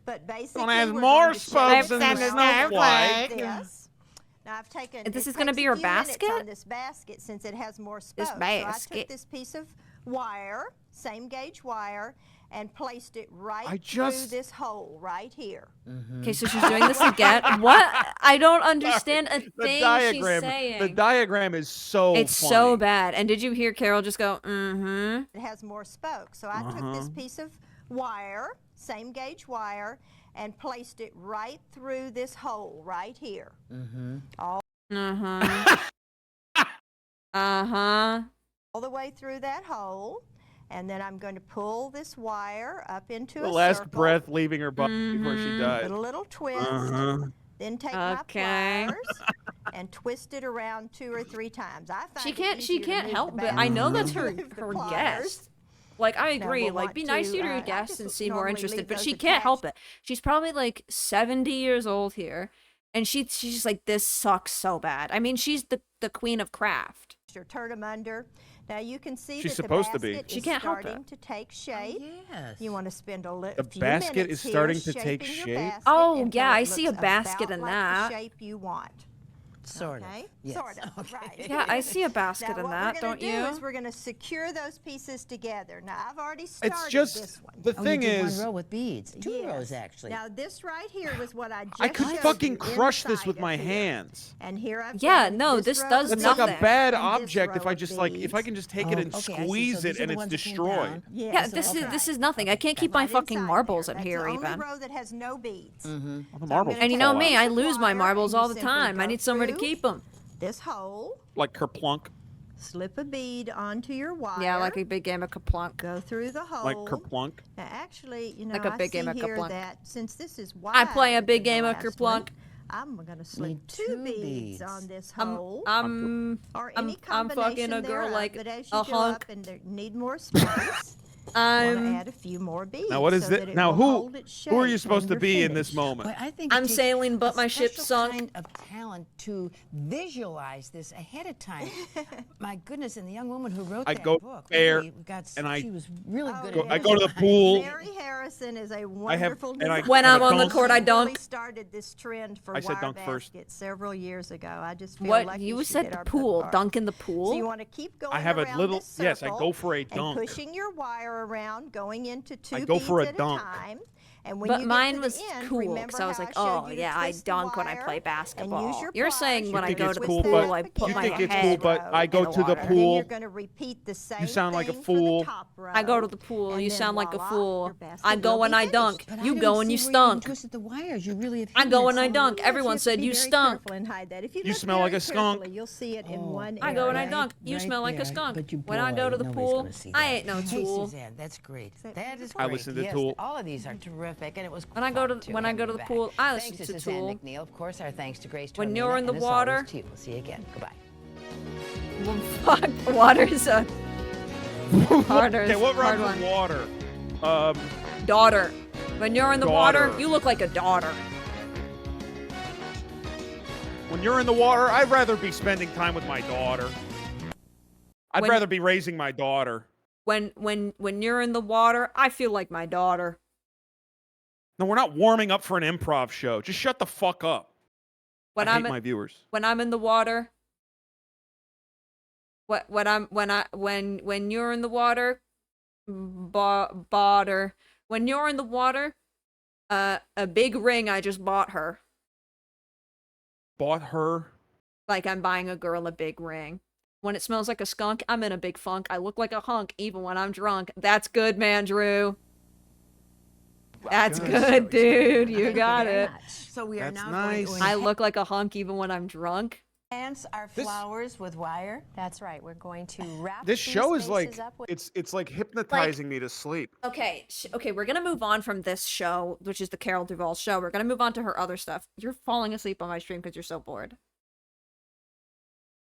but basically has we're more going to spokes shape than it the around like snowflake. this. Now I've taken. This it is gonna takes be a your few minutes basket? on this basket since it has more spokes. So I basket. took this piece of wire, same gauge wire, and placed it right through just- this hole right here. Okay, so she's doing this again. What? I don't understand a The thing diagram. she's saying. The diagram is so. It's funny. so bad. And did you hear Carol just go, It has more spokes. So I took this piece of wire, same gauge wire, and placed it right through this hole right here. All the way through that hole. And then I'm going to pull this wire up into The a last circle. breath leaving her body before she died. Put a little twist. Then take my pliers and twist it around 2 or 3 times. I find she it can't easier to help move the it. I know that's basket her than the her pliers. guest. Like I Now, agree, we'll like want be nice to to, your I guests and just seem more normally interested, leave but those she can't help attached. it. She's probably like 70 years old here, and she's just like, this sucks so bad. I mean, she's the queen of craft. Or turn them under. Now you can see She's that supposed the to be. basket She is can't help starting it. to take shape. Yes. You want to spend a The few basket minutes is starting here to take shaping your shape? basket Oh, until yeah, it I see a looks basket about in like that. the shape you want. Sort of. Okay? Yes. Sort of, right. Yeah, I see a basket Now, in what that, we're gonna don't do you? is we're going to secure those pieces together. Now, I've already started It's just this one. the thing you did is. one row with beads. 2 Yes. rows actually. Now, this right here was what I just I could showed fucking you crush this inside with of my here. hands. And here I've Yeah, done no, this this row does of That's like a nothing. bad and this object if row I of just like if I beads. can just take it and Okay, I see. So squeeze it these are and the it's ones that came destroyed. down. Yes, Yeah, so this is that's this right. is nothing. I can't keep Right my fucking inside marbles there. in That's here the only even. row that has no beads. All the I'm marbles. gonna And you know fall me, out. I lose my wire, marbles and all you the simply time. I go need somewhere to through keep them. This hole, Like kerplunk. slip a bead onto your wire. Yeah, like a big game of Kaplunk. Go through the hole. Like kerplunk. Now, actually, you know, Like a big I see game of here Kaplunk. that since this is wide, I play a big than game the of last Kerplunk. one, I'm gonna slip Need 2 2 beads beads. on this hole. or any I'm fucking combination a girl thereof, like but as a you go hunk. up and need more space, want to I'm add a few more beads. Now what is so this? that it Now will who hold its are you shape supposed when to you're be in this finished. moment? Well, I think it I'm takes sailing, but a my ship's special sunk. kind of talent to visualize this ahead of time. My goodness, and the young woman who wrote I that go book, there, really got, and she was really good Go- at I go to the visualizing. pool. Mary Harrison is a wonderful and I- designer. When I'm on the dunk. court, I She really dunk. started this trend for I said wire dunk first. baskets several years ago. I just feel What lucky you she said did the our pool, bookmark. dunk in the So pool. you want to keep going I have a around little. this Yes, I circle go for a and dunk. pushing your wire around, going into 2 I go beads for a at dunk. a time. And when But you mine get to was the end, cool remember because I was how like, showed oh you to yeah, I twist the dunk when I wire play and basketball. use your You're pliers saying to when I think go it's to the cool, pool, but I up put you my against think it's head cool, but I in go the to the water. And then pool. you're going to repeat the same sound like a thing for fool. the top row. I go to the pool, And you then sound like a voila, fool. your basket I go will when be I finished. dunk. But I You didn't go when see you where even stunk. twisted the wires. You really have I go when I hidden it dunk. Yes, Everyone you have to said be you very stunk. careful and hide that. If you You look smell very like a skunk. carefully, You'll see it in Oh, one I go when I area. dunk. You Right smell like a there, skunk. but you When I go boy, to the nobody's pool, gonna see I that. ain't no Hey, tool. Suzanne, that's great. That is I great. listen to Yes, Tool. all of these are terrific, and it was When I go fun, to too, when I having go to you the back. pool, I Thanks listen to to Suzanne Tool. McNeil. Of course, our thanks to Grace When Tormina, you're in the and as always water- to you. We'll see you again. Goodbye. Well, fuck, water is a harder. Okay, what hard rhymes with one. water? Daughter. When you're in the water, Daughter. you look like a daughter. When you're in the water, I'd rather be spending time with my daughter. I'd When- rather be raising my daughter. When you're in the water, I feel like my daughter. No, we're not warming up for an improv show. Just shut the fuck up. When I I'm hate in, my viewers. when I'm in the water. When you're in the water, botter. When you're in the water, a big ring I just bought her. Bought her. Like I'm buying a girl a big ring. When it smells like a skunk, I'm in a big funk. I look like a hunk even when I'm drunk. That's good, man, Drew. That's good, dude. You got it. So we are That's now nice. going I to look like a hunk even when I'm drunk. enhance our flowers with wire. That's right. We're going to wrap This these show is spaces like up with it's like hypnotizing me to sleep. Okay, okay, we're gonna move on from this show, which is the Carol Duvall show. We're gonna move on to her other stuff. You're falling asleep on my stream because you're so bored.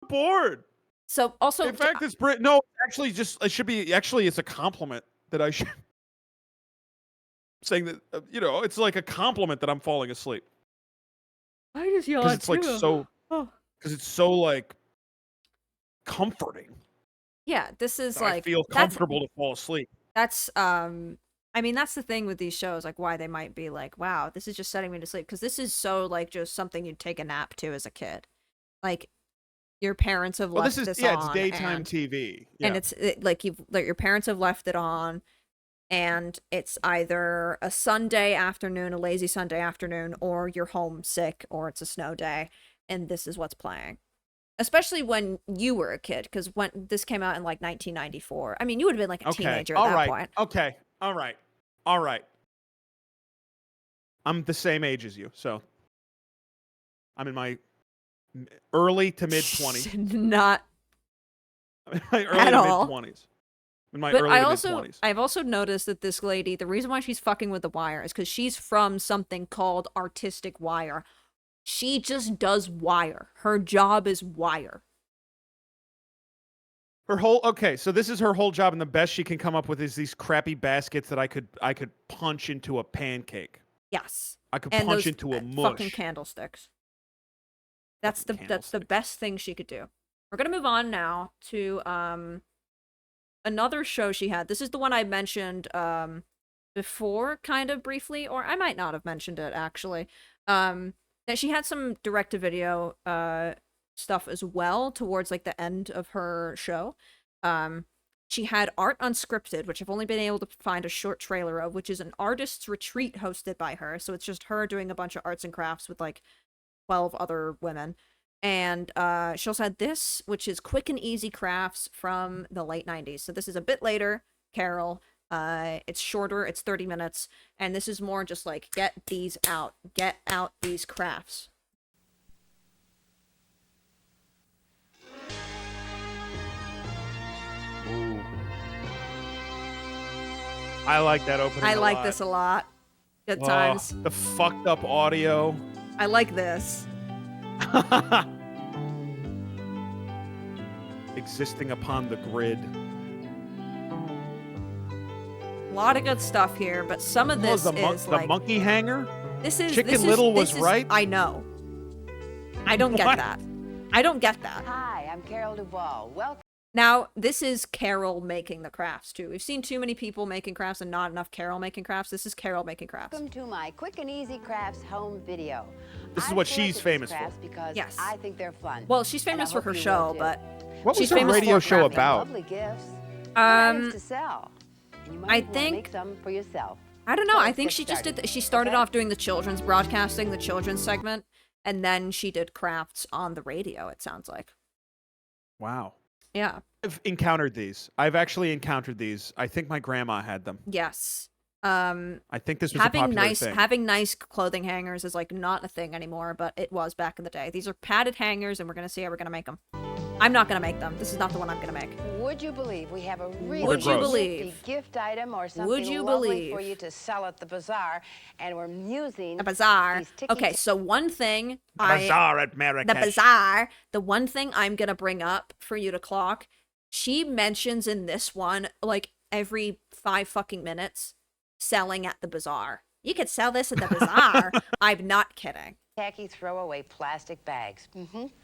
Bored. So also, In fact, it's no. Actually, just it should be. Actually, it's a compliment that I should. Saying that it's like a compliment that I'm falling asleep I just yawned because it's like too. so. Oh. Because it's so like comforting. Yeah, this is So like I feel comfortable to fall asleep. That's I mean, that's the thing with these shows, like why they might be like, wow, this is just setting me to sleep, because this is so like just something you'd take a nap to as a kid. Like your parents have left this on. It's daytime TV. Yeah. And like your parents have left it on, and it's either a Sunday afternoon, a lazy Sunday afternoon, or you're homesick, or it's a snow day, and this is what's playing. Especially when you were a kid, because when this came out in like 1994. I mean, you would have been like a teenager at that point. Okay. All right. I'm the same age as you, so I'm in my early to mid 20s. Not early at to all. mid 20s. In my But early to mid 20s. I've also noticed that this lady, the reason why she's fucking with The Wire is because she's from something called Artistic Wire. She just does wire. Her job is wire. So this is her whole job, and the best she can come up with is these crappy baskets that I could punch into a pancake. Yes. I could and punch those into a mush. Fucking candlesticks. That's the best thing she could do. We're gonna move on now to another show she had. This is the one I mentioned before, kind of briefly, or I might not have mentioned it actually. That she had some direct-to-video stuff as well towards like the end of her show. She had Art Unscripted, which I've only been able to find a short trailer of, which is an artist's retreat hosted by her. So it's just her doing a bunch of arts and crafts with like 12 other women. And she also had this, which is quick and easy crafts from the late 90s. So this is a bit later, Carol. It's shorter, it's 30 minutes, and this is more just like, get out these crafts. Ooh. I like that opening. I like this a lot. Good times. The fucked up audio. I like this. Existing upon the grid. A lot of good stuff here, but some of this is like the monkey hanger. This is Chicken Little was right. I know. I don't get that. I don't get that. Hi, I'm Carol Duvall. Welcome. Now, this is Carol making the crafts, too. We've seen too many people making crafts and not enough Carol making crafts. This is Carol making crafts. Welcome to my Quick and Easy Crafts home video. This is what she's famous for. Because yes. I think they're fun. Well, she's famous for her show, but what was her radio show about? Lovely gifts. To sell. You might I want think to make some for yourself. I don't know. So I let's think get she just started. did. She started off doing the children's broadcasting, the children's segment, and then she did crafts on the radio. It sounds like. Wow. Yeah. I've encountered these. I've actually encountered these. I think my grandma had them. Yes. I think this was a popular thing. Having nice clothing hangers is like not a thing anymore, but it was back in the day. These are padded hangers, and we're gonna see how we're gonna make them. I'm not gonna make them. This is not the one I'm gonna make. Would you believe we have a really Would you believe? gift item or something Would you lovely believe? for you to sell at the bazaar, and we're using The bazaar. these ticky Okay, so one thing Bazaar at Marrakesh. The bazaar. The one thing I'm gonna bring up for you to clock. She mentions in this one like every 5 fucking minutes, selling at the bazaar. You could sell this at the bazaar. I'm not kidding. Tacky throwaway plastic bags.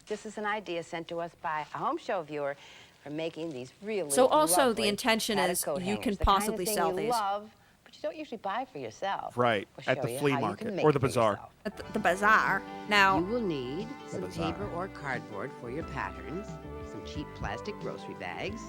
This is an idea sent to us by a home show viewer for making these really So also lovely the intention padded is coat you hangers, can the kind of possibly thing sell you these. Love, but you don't usually buy for yourself. Right, We'll at show the you flea how you market can make or the it for bazaar. yourself. At the bazaar. Now You will need some bazaar. paper or cardboard for your patterns, some cheap plastic grocery bags,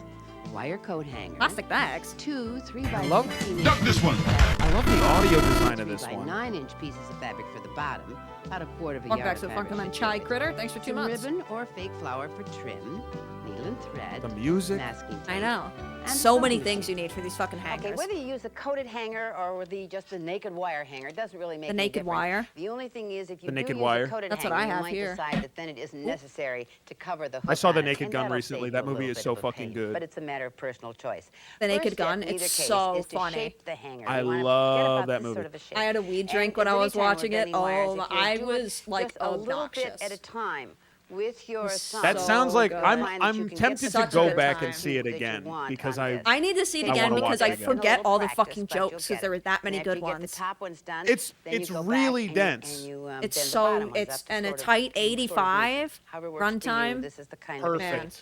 wire coat hangers, plastic bags. 2 3 I by love 16 Duck this one. I love the audio design of this 3 by one. 9-inch pieces of fabric for the bottom, about a quarter of a Welcome yard back to of the fabric Funkin' should Chai do it. Critter. Thanks for 2 Some months. ribbon or fake flower for trim, needle and thread, The music. masking tape. I know. and So many sewing things machine. you need for these fucking hangers. Okay, whether you use a coated hanger or just the naked wire hanger, it doesn't really make The any naked difference. wire? The only thing is if you The naked do use wire? a coated That's what hanger, I have you might here. decide that then it isn't necessary to cover the hook I saw The on it, Naked and Gun that'll recently. save That you a movie little is bit so of a fucking pain, good. But it's a matter of personal choice. The Naked First step Gun, in either it's case so is to funny. shape the hanger. I You wanna get love about that this movie. sort of a shape. I had a weed drink And when I because was anytime watching we're it. bending wires, Oh, if you I do it was like just a little bit obnoxious. at a time with your thumb. That sounds like good. I'm tempted to Such a go good back time. and see it that you again want because on I this. I need to see it I again wanna watch because it I again. forget all the Practice, fucking but you'll jokes get because there it. were that many And after good you get ones. the top ones done, It's then you go back really and dense. you, It's bend the so bottom ones it's up to and a sort of tight sort of 85 however works for you, runtime. this is the kind Perfect. of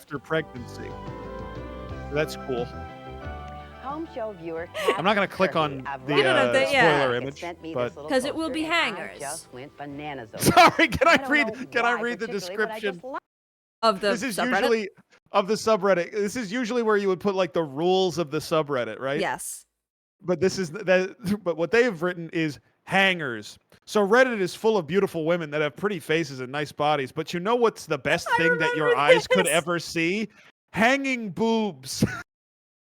after pregnancy. That's cool. home show viewer. I'm not gonna click on the spoiler image, but because it will be hangers. Just went bananas over. Sorry, can I read the description of the This is subreddit? usually of the subreddit. This is usually where you would put like the rules of the subreddit, right? Yes. But this is that. But what they have written is hangers. So Reddit is full of beautiful women that have pretty faces and nice bodies. But you know what's the best thing that your eyes could ever see? Hanging boobs.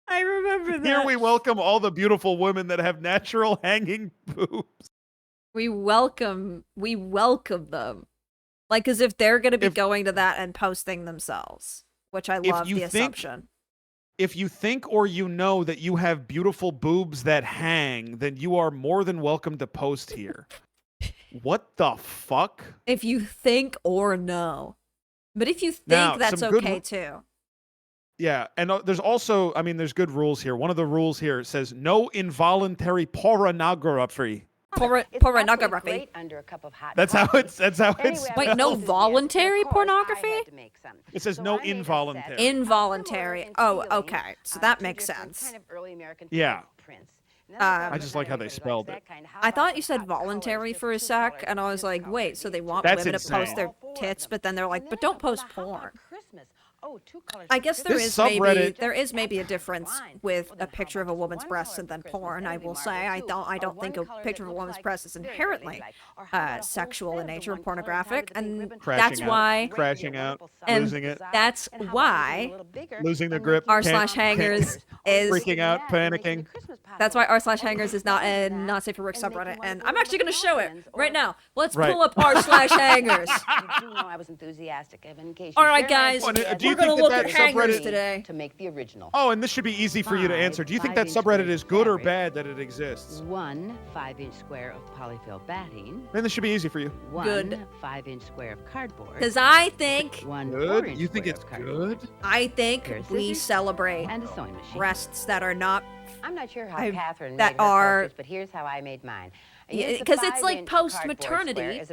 I remember that. Here we welcome all the beautiful women that have natural hanging boobs. We welcome them. Like, as if they're going to be going to that and posting themselves, which I love the assumption. If you think or you know that you have beautiful boobs that hang, then you are more than welcome to post here. What the fuck? If you think or know. But if you think, that's okay too. Yeah, and there's also, I mean, there's good rules here. One of the rules here says no involuntary pornography. Pornography. That's how it's. Wait, no voluntary pornography? It says no involuntary. Involuntary. Oh, okay. So that makes sense. Yeah. I just like how they spelled it. I thought you said voluntary for a sec, and I was like, wait, so they want women to post their tits, but then they're like, but don't post porn. I guess there is maybe a difference with a picture of a woman's breasts and then porn. I will say I don't think a picture of a woman's breast is inherently sexual in nature or pornographic, and that's why crashing out, and losing it. That's why losing the grip. r/hangers is freaking out, panicking. That's why r/hangers is not a not safe for work subreddit, and I'm actually going to show it right now. Let's pull up r/hangers. I was enthusiastic. All right, guys. Do you We're think gonna that look at hangers subreddit today to make the original? Oh, and this should be easy for you to answer. Do you think that subreddit is good or bad that it exists? 1 5-inch square of polyfill batting. Then this should be easy for you. One 5-inch square of cardboard. Because I think good. You think it's good? I think we celebrate and a sewing machine. breasts that are not. I'm not sure how Catherine that made her are portraits, but here's how I made mine. Because it's like post-maternity.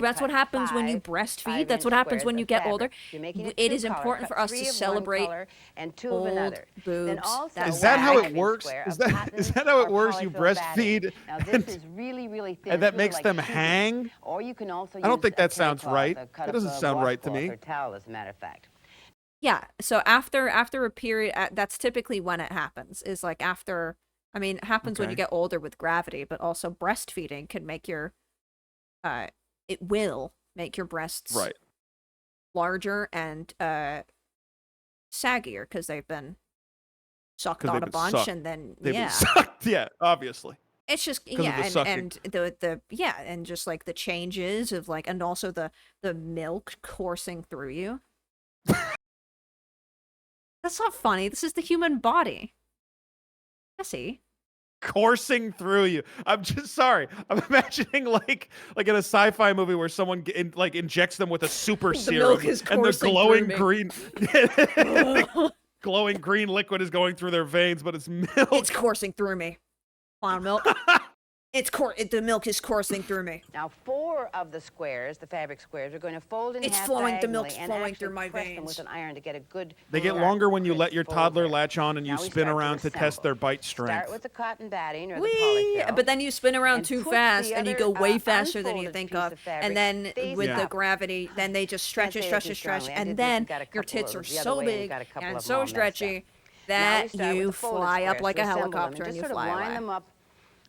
That's what happens when you breastfeed. That's what happens when you get older. It is important for us to celebrate old boobs. Is that how it works? Is that how it works? You breastfeed, and that makes them hang? Or you can also I don't think that sounds right. That doesn't sound right to me. Or towel, as a matter of fact. Yeah. So after a period, that's typically when it happens. Is like after. I mean, it happens when you get older with gravity, but also breastfeeding can make your, it will make your breasts larger and saggier because they've been sucked on a bunch, and then they've been sucked. Yeah, obviously. It's just and and just like the changes of like, and also the milk coursing through you. That's not funny. This is the human body. Jesse. Coursing through you. I'm just sorry. I'm imagining like in a sci-fi movie where someone injects them with a super serum, and the glowing green, glowing green liquid is going through their veins, but it's milk. It's coursing through me. Clown milk. The milk is coursing through me. Now, 4 of the squares, the fabric squares, are going to fold in half the milk's flowing through my press them veins. with an iron to get a good. They get longer when you let your toddler latch on and you spin around to test their bite strength. Start with the cotton batting or the polyfill. But then you spin around too fast and you go way faster than you think of. And then with the gravity, then they just stretch, and then your tits are so big and so stretchy that you fly up like a helicopter and you fly away. Line them up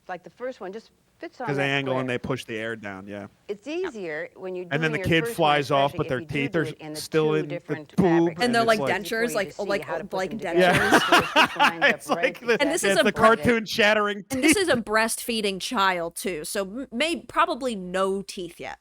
like the first one, just fits on. Because they angle and they push the air down, yeah. It's easier when you do. And then the kid flies off, but their teeth are still in the boob. And they're like dentures, like dentures. Yeah. It's like the cartoon shattering teeth. And this is a breastfeeding child too, so probably no teeth yet.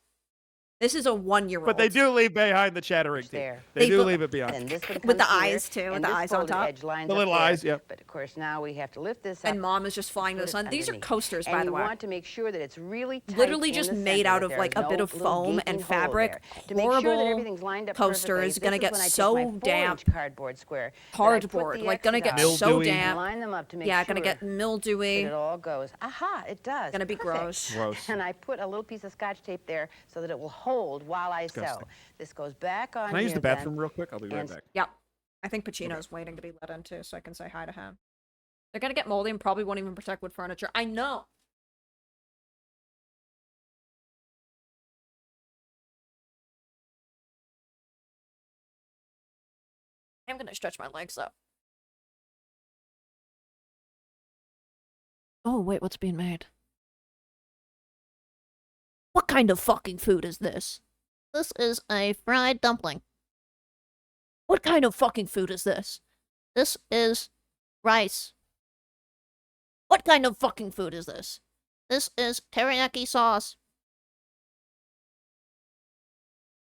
This is a 1-year-old. But they do leave behind the chattering teeth. They do leave it behind. With the eyes, too. With the eyes on top. The little eyes, yeah. But, of course, now we have to lift this up. And Mom is just flying to the sun. These are coasters, by the way. And you want to make sure that it's really tight. Literally just made out of, like, a bit of foam and fabric. Horrible coasters. Gonna get so damp. Cardboard. Like, gonna get so damp. Line them up to make yeah, gonna get mildewy. It all goes. Aha, it does. Gonna be gross. And I put a little piece of Scotch tape there so that it will hold while I sew. This goes back on. Can I use the bathroom real quick? I'll be right back. Yep. I think Pacino's waiting to be let in too, so I can say hi to him. They're gonna get moldy and probably won't even protect wood furniture. I know. I'm gonna stretch my legs though. Oh, wait, what's being made? What kind of fucking food is this? This is a fried dumpling. What kind of fucking food is this? This is rice. What kind of fucking food is this? This is teriyaki sauce.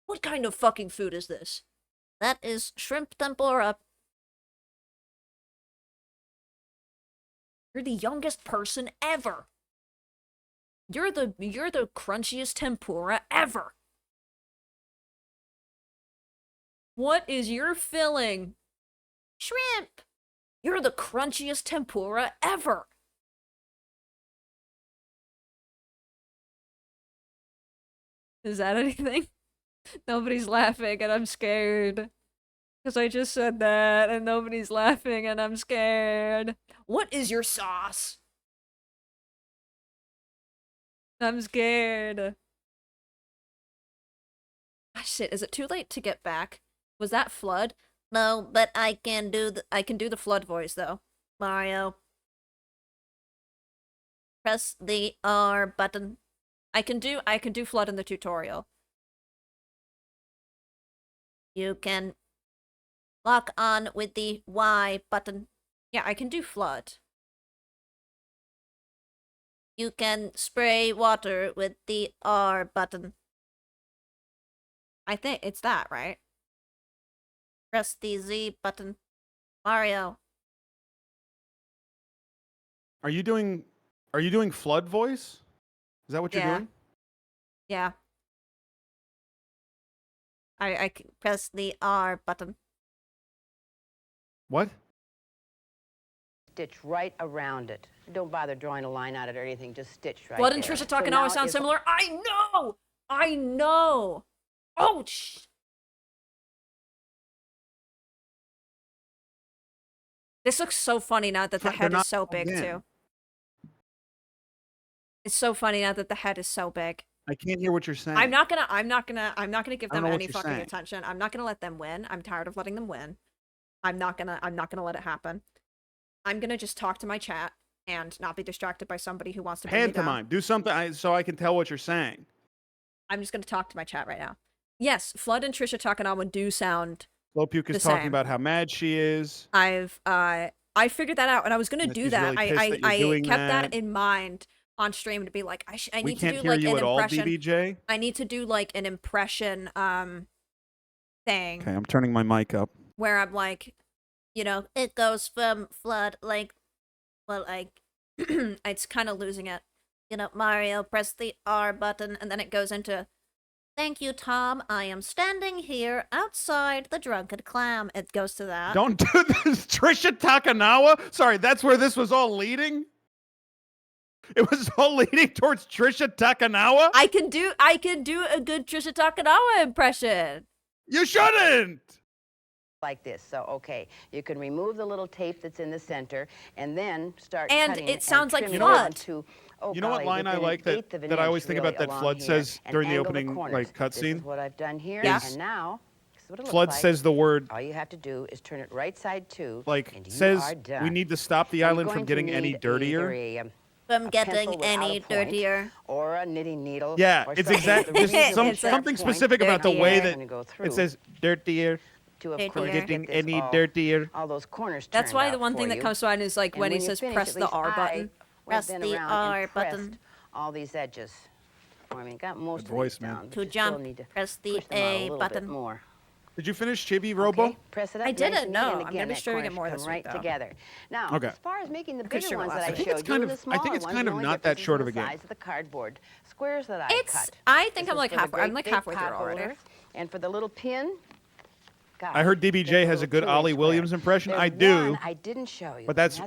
What kind of fucking food is this? That is shrimp tempura. You're the youngest person ever. You're the crunchiest tempura ever. What is your filling? Shrimp. You're the crunchiest tempura ever. Is that anything? Nobody's laughing and I'm scared. Because I just said that and nobody's laughing and I'm scared. What is your sauce? I'm scared. Ah, shit, is it too late to get back? Was that flood? No, but I can do the flood voice though. Mario. Press the R button. I can do flood in the tutorial. You can lock on with the Y button. Yeah, I can do flood. You can spray water with the R button. I think it's that, right? Press the Z button. Mario. Are you doing flood voice? Is that what you're doing? Yeah. I can press the R button. What? Stitch right around it. Don't bother drawing a line out of it or anything. Just stitch right Blood there. and Trisha Takanawa sound similar. I know! I know! Ouch! This looks so funny now that the head is so big, too. It's so funny now that the head is so big. I can't hear what you're saying. I'm not gonna give them any fucking saying. attention. I'm not gonna let them win. I'm tired of letting them win. I'm not gonna let it happen. I'm gonna just talk to my chat and not be distracted by somebody who wants to bring me down. Pantomime. Do something so I can tell what you're saying. I'm just gonna talk to my chat right now. Yes, Flood and Trisha Takanawa do sound Slowpuke is talking about how mad she is. I figured that out and I was gonna do that. Really I kept that in mind on stream to be like, I need to do like an impression. DBJ? I need to do like an impression thing. Okay, I'm turning my mic up. Where I'm like, you know, it goes from Flood like, well, like it's kind of losing it. You know, Mario, press the R button, and then it goes into, thank you, Tom. I am standing here outside the Drunken Clam. It goes to that. Don't do this, Trisha Takanawa. Sorry, that's where this was all leading. It was all leading towards Trisha Takanawa. I can do a good Trisha Takanawa impression. You shouldn't. Like this. So, okay, you can remove the little tape that's in the center and then start and cutting it sounds like trimming Flood. To, you know what line I like that I always think about that Flood says during the opening like cutscene? This is what I've done here. Yeah. And now, this is what it Flood looks like. says the word. All you have to do is turn it right side to. Like and says you are done. we need to stop the island from getting any dirtier. From getting any dirtier. Or a knitting needle. Yeah, or it's something exactly something specific about the way that it says dirtier. From getting any dirtier. All those corners. That's why the one thing that comes to mind is like when he says press the R button. Press the R button. All these edges. I mean, got most of voice, man. down, to jump, press the A button. More. Did you finish Chibi Robo? Okay, press it up. I didn't. No, again, I'm gonna be streaming it more this right week, though. together. Now, okay. As far as making the bigger ones that I think showed it's kind you, of, the smaller I think it's ones, kind the of only not that difference is short in of a the game. size of the cardboard squares that I cut. I think This I'm is like for the halfway. I'm great like big halfway through pot already. holder. And for the little pin. I heard DBJ has a good Ollie Williams impression. I do. I didn't show you. But that's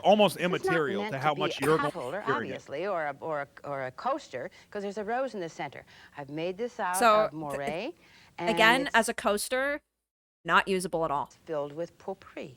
almost immaterial to how much you're going to holder, hearing obviously, it. or a coaster, because there's a rose in the center. I've made this out So, of moire. And again, it's as a coaster, not usable at all. filled with potpourri.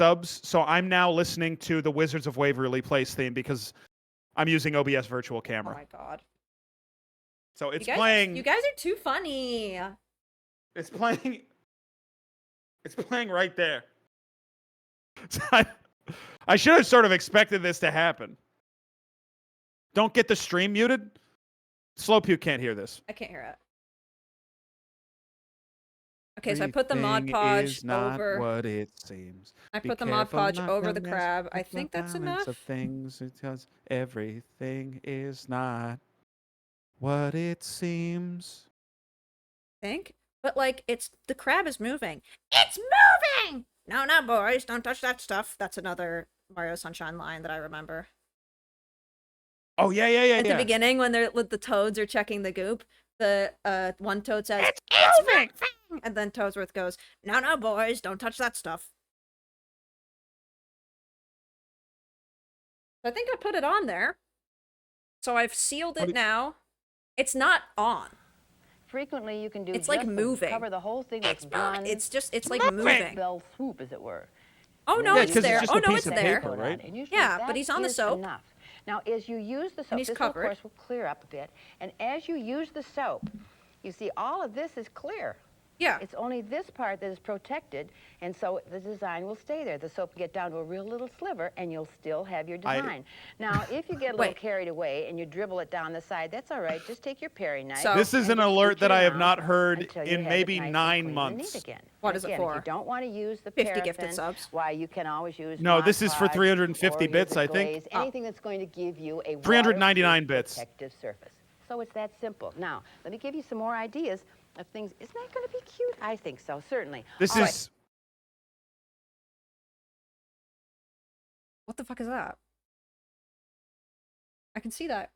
subs, so I'm now listening to the Wizards of Waverly Place theme because I'm using OBS Virtual Camera. Oh my god. So it's you guys, playing. You guys are too funny. It's playing. It's playing right there. I should have sort of expected this to happen. Don't get the stream muted. Slowpuke can't hear this. I can't hear it. Okay, so I put the Mod Podge is not over. what it seems. I Be put the Mod careful Podge not over to the mess crab. I with the think that's balance enough. of things because everything is not what it seems. Think, but like the crab is moving. It's moving. No, no, boys, don't touch that stuff. That's another Mario Sunshine line that I remember. Oh yeah. At the beginning, when the toads are checking the goop, the one toad says, "It's moving," and then Toadsworth goes, "No, no, boys, don't touch that stuff." I think I put it on there, so I've sealed it now. It's not on. Frequently, you can do. It's like just moving. Cover the whole thing with one. It's like moving. Bell swoop, as it were. Oh no, Yeah, it's 'cause there. it's just Oh a no, piece it's of there. paper, right? And usually Yeah, that but he's on the is soap. enough. Now, as you use the soap, he's this covered. of course will clear up a bit. And as you use the soap, you see all of this is clear. Yeah. It's only this part that is protected, and so the design will stay there. The soap will get down to a real little sliver, and you'll still have your design. Now, if you get a little carried away and you dribble it down the side, that's all right. Just take your paring knife. This is an and alert just that I have around not heard until you in have maybe it nice and 9 clean and months. neat again. What is it Again, for? If you don't want to use the 50 paraffin, gifted subs. why you can always use No, this is for Mod Podge 350 or bits, use a I think. glaze, anything that's going to give you a 399 waterproof bits. protective surface. So it's that simple. Now, let me give you some more ideas of things. Isn't that going to be cute? I think so, certainly. This All is. What the fuck is that? I can see that.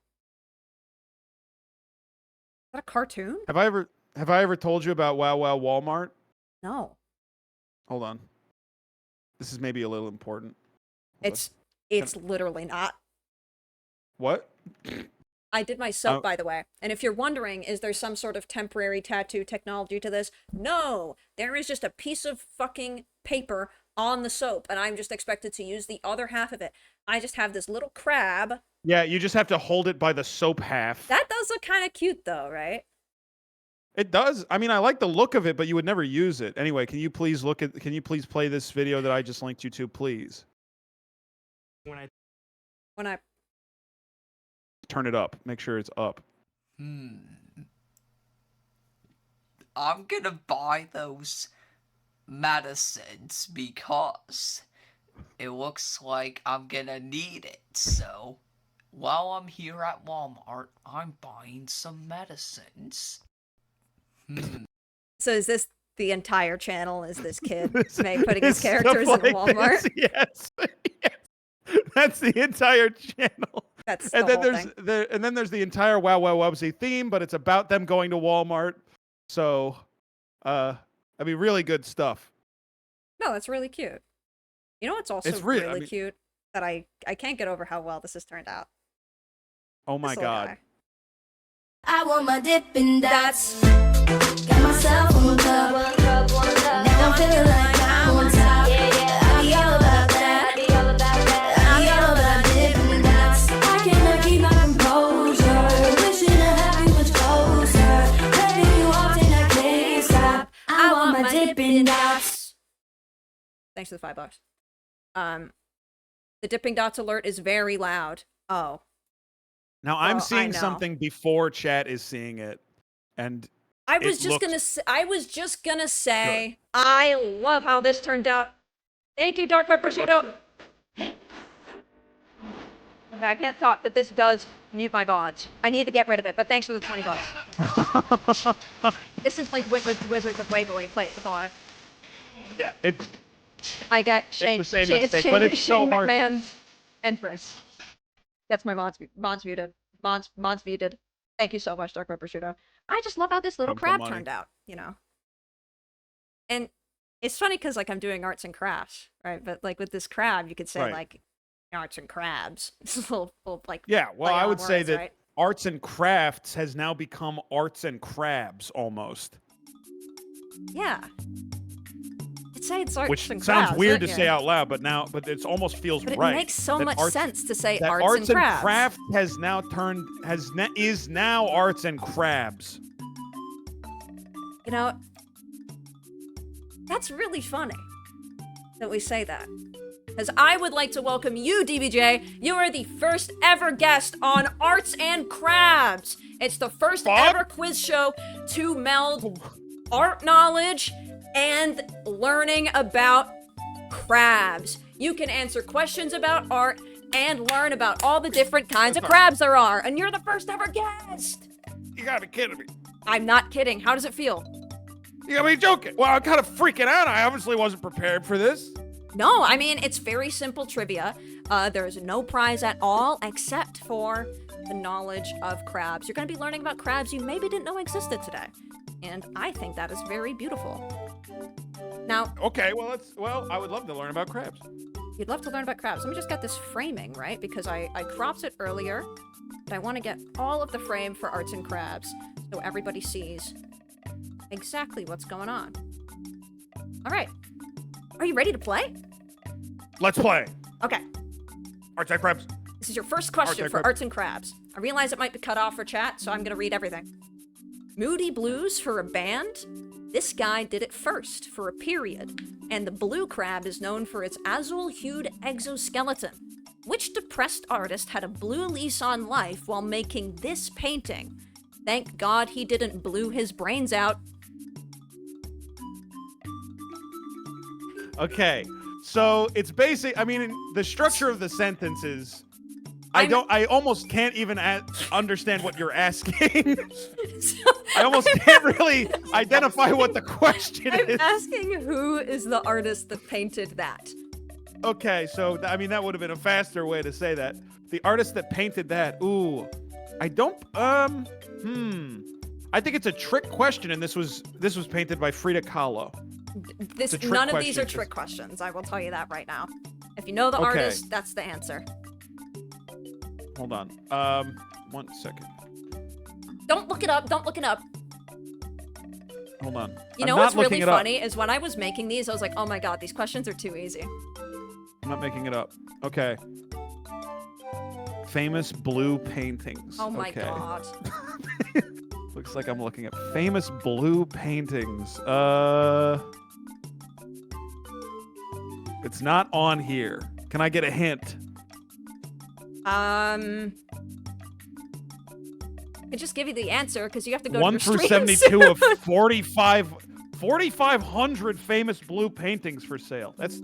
Is that a cartoon? Have I ever told you about Wow Wow Walmart? No. Hold on. This is maybe a little important. It's literally not. What? I did my soap, by the way. And if you're wondering, is there some sort of temporary tattoo technology to this? No! There is just a piece of fucking paper on the soap, and I'm just expected to use the other half of it. I just have this little crab. Yeah, you just have to hold it by the soap half. That does look kind of cute, though, right? It does. I mean, I like the look of it, but you would never use it. Anyway, can you please play this video that I just linked you to, please? When I Turn it up. Make sure it's up. I'm gonna buy those medicines because it looks like I'm gonna need it. So while I'm here at Walmart, I'm buying some medicines. So is this the entire channel? Is this kid putting It's his characters in stuff like Walmart? this, yes. That's the entire channel. That's and the then whole there's the entire Wow Wow Wubsy theme, but it's about them going to Walmart. So, I mean, really good stuff. No, that's really cute. You know what's also It's really cute? That I can't get over how well this has turned out. Oh my This little god. guy. I want my Dippin' Dots. Got myself on top. Now I'm feeling like I'm on top. I be all about that. I be all about Dippin' Dots. I cannot keep my composure. Wishing I had you much closer. Letting you off and I can't stop. I want my Dippin' Dots. Thanks for the $5. The Dipping Dots alert is very loud. Oh. Now I'm I seeing know. something before chat is seeing it, and I was just gonna say, I love how this turned out. Thank you, Dark Pepper Prosciutto. I can't thought that this does mute my bonds. I need to get rid of it, but thanks for the $20. This is like Wizards of Waverly Place. Yeah, it. I got It's the same mistake, but it's so hard. McMahon's entrance. That's my Bonds muted. Bonds muted. Thank you so much, Dark Pepper Prosciutto. I just love how this little Come for crab money. turned out, you know. And it's funny because like I'm doing arts and crafts, right? But like with this crab, you could say Right. like arts and crabs. It's a little like Yeah, well, play I on would say words, that right? arts and crafts has now become arts and crabs almost, Yeah. I'd say it's arts which and sounds crabs, weird to isn't say it? out loud, but it almost feels But it right. makes so that much arts- sense to say that arts and crabs. craft has now turned is now arts and crabs. You know, that's really funny that we say that. Because I would like to welcome you, DBJ. You are the first ever guest on Arts and Crabs. It's the first ever quiz show to meld art knowledge and learning about crabs. You can answer questions about art and learn about all the different kinds of crabs there are. And you're the first ever guest. You gotta be kidding me. I'm not kidding. How does it feel? You gotta be joking. Well, I'm kind of freaking out. I obviously wasn't prepared for this. No, I mean, it's very simple trivia. There's no prize at all except for the knowledge of crabs. You're going to be learning about crabs you maybe didn't know existed today. And I think that is very beautiful. Now... Okay, well, I would love to learn about crabs. You'd love to learn about crabs. Let me just get this framing, right? Because I cropped it earlier, but I want to get all of the frame for arts and crabs so everybody sees exactly what's going on. All right. Are you ready to play? Let's play. Okay. Arts and crabs. This is your first question for arts and crabs. I realize it might be cut off for chat, so I'm going to read everything. Moody blues for a band? This guy did it first for a period, and the blue crab is known for its azul-hued exoskeleton. Which depressed artist had a blue lease on life while making this painting? Thank God he didn't blue his brains out. Okay, so it's basic. I mean, the structure of the sentence is, I almost can't even understand what you're asking. I almost can't really identify what the question is. I'm asking who is the artist that painted that. Okay, so I mean, that would have been a faster way to say that. The artist that painted that. Ooh, I don't. I think it's a trick question, and this was painted by Frida Kahlo. None of these are trick questions. I will tell you that right now. If you know the artist, that's the answer. Hold on. 1 second. Don't look it up. Don't look it up. Hold on. You know what's really funny is when I was making these, I was like, oh my god, these questions are too easy. I'm not making it up. Okay. Famous blue paintings. Oh my god. Looks like I'm looking at famous blue paintings. It's not on here. Can I get a hint? I could just give you the answer because you have to go 1 to through your 72 of 4,500 famous blue paintings for sale. That's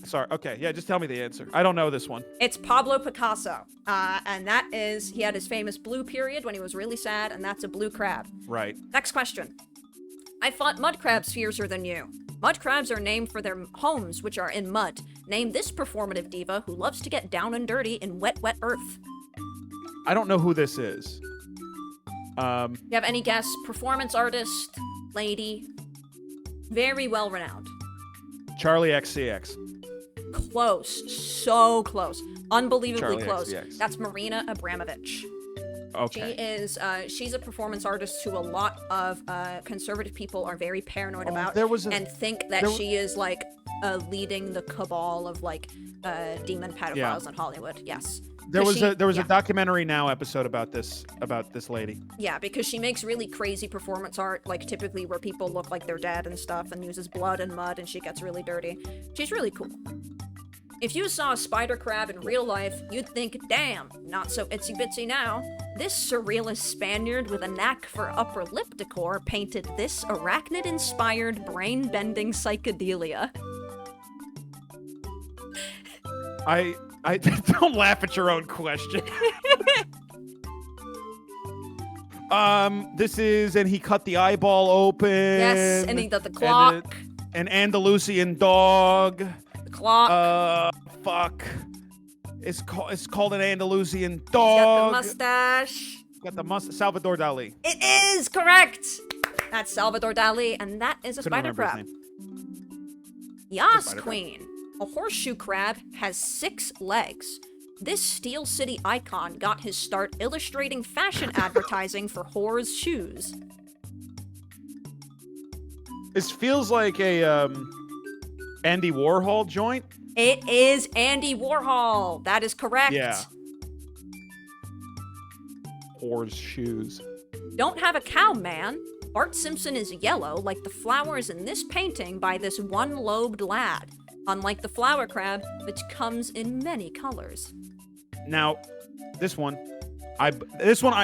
sorry. Okay, yeah, just tell me the answer. I don't know this one. It's Pablo Picasso, and that is he had his famous blue period when he was really sad, and that's a blue crab. Right. Next question. I thought mud crabs fiercer than you. Mud crabs are named for their homes, which are in mud. Name this performative diva who loves to get down and dirty in wet, wet earth. I don't know who this is. You have any guess? Performance artist, lady, very well renowned. Charlie XCX. Close, so close, unbelievably Charlie close. XCX. That's Marina Abramovich. Okay. She is, she's a performance artist who a lot of conservative people are very paranoid about and think that she is like leading the cabal of like demon pedophiles in Hollywood. Yes. There was a documentary now episode about this lady. Yeah, because she makes really crazy performance art, like typically where people look like they're dead and stuff, and uses blood and mud, and she gets really dirty. She's really cool. If you saw a spider crab in real life, you'd think, damn, not so itsy bitsy now. This surrealist Spaniard with a knack for upper lip decor painted this arachnid-inspired brain-bending psychedelia. I don't laugh at your own question. This is, and he cut the eyeball open. Yes, and he did the clock. An Andalusian dog. The clock. Fuck. It's called an Andalusian dog. Got the mustache. Got the mustache. Salvador Dali. It is correct. That's Salvador Dali, and that is a spider crab. Yas Queen. A horseshoe crab has 6 legs. This Steel City icon got his start illustrating fashion advertising for whores' shoes. This feels like a Andy Warhol joint. It is Andy Warhol. That is correct. Yeah. Whores' shoes. Don't have a cow, man. Bart Simpson is yellow like the flowers in this painting by this one-lobed lad. Unlike the flower crab, which comes in many colors. Now, this one I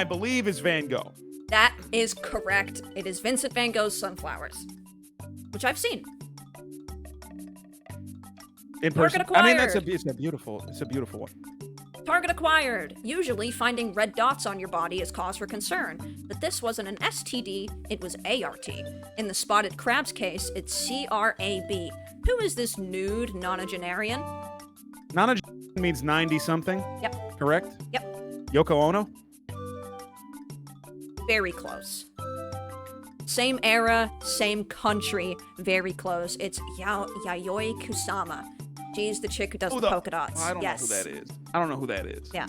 believe is Van Gogh. That is correct. It is Vincent van Gogh's Sunflowers. which I've seen. In Target person. I mean, it's acquired. a beautiful one. Target acquired. Usually, finding red dots on your body is cause for concern, but this wasn't an STD, it was ART. In the spotted crab's case, it's CRAB. Who is this nude nonagenarian? Nonagenarian means 90-something? Yep. Correct? Yep. Yoko Ono? Very close. Same era, same country, very close. It's Yayoi Kusama. She's the chick who does the polka dots. I don't know who that is. I don't know who that is. Yeah.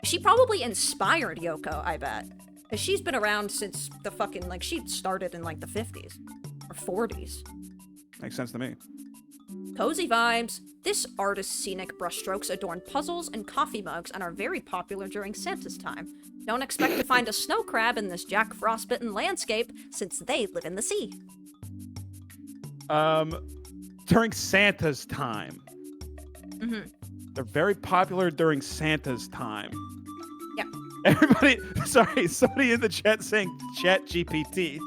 She probably inspired Yoko, I bet. Because she's been around since the fucking, like, she started in, like, the 50s. Or 40s. Makes sense to me. Cozy vibes. This artist's scenic brushstrokes adorn puzzles and coffee mugs and are very popular during Santa's time. Don't expect to find a snow crab in this Jack Frostbitten landscape, since they live in the sea. During Santa's time. Mm-hmm. They're very popular during Santa's time. Yeah. Everybody, sorry, somebody in the chat saying Chat GPT.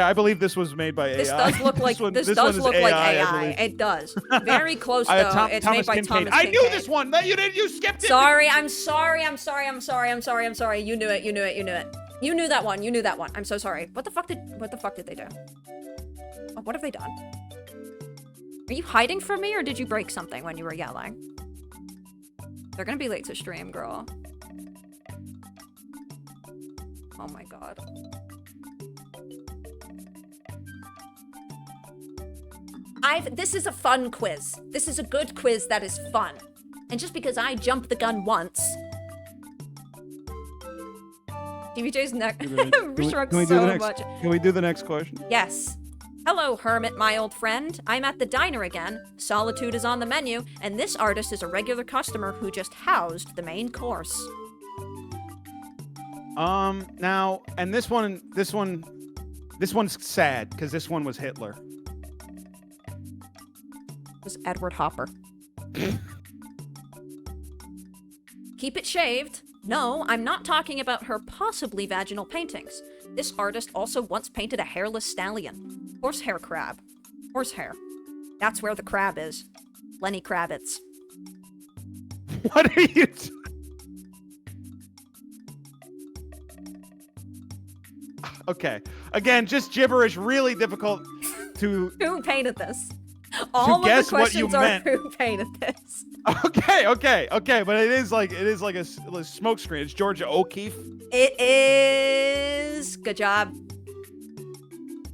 I believe this was made by AI. This does look like this does look like AI. believe. It does. Very close though. It's Thomas made by Kincaid. Thomas I Kincaid. knew this one. You skipped it. Sorry. I'm sorry. You knew it. You knew that one. I'm so sorry. What the fuck did they do? Oh, what have they done? Are you hiding from me, or did you break something when you were yelling? They're gonna be late to stream, girl. Oh my god. This is a fun quiz. This is a good quiz that is fun. And just because I jumped the gun once... DBJ's neck shrugs so much. Can we do the next question? Yes. Hello, Hermit, my old friend. I'm at the diner again. Solitude is on the menu, and this artist is a regular customer who just housed the main course. Now, and this one's sad, because this one was Hitler. It was Edward Hopper. Keep it shaved. No, I'm not talking about her possibly vaginal paintings. This artist also once painted a hairless stallion. Horsehair crab. Horsehair. That's where the crab is. Lenny Kravitz. What are you... Okay. Again, just gibberish, really difficult to... Who painted this? All of the questions are who painted this. Okay, but it is like a smoke screen. It's Georgia O'Keeffe. It is. Good job.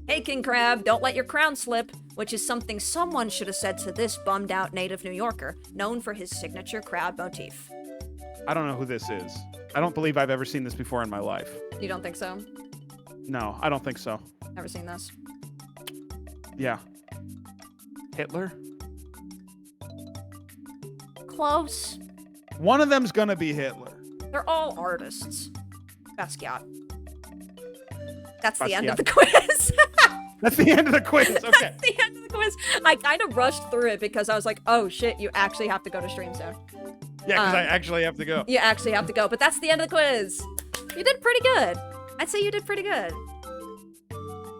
Hey, King Crab, don't let your crown slip, which is something someone should have said to this bummed out native New Yorker, known for his signature crab motif. I don't know who this is. I don't believe I've ever seen this before in my life. You don't think so? No, I don't think so. Never seen this. Yeah. Hitler? Close. One of them's gonna be Hitler. They're all artists. Basquiat. That's the end of the quiz. That's the end of the quiz. Okay. That's the end of the quiz. I kind of rushed through it because I was like, oh shit, you actually have to go to stream soon. Yeah, because I actually have to go. You actually have to go, but that's the end of the quiz. You did pretty good. I'd say you did pretty good.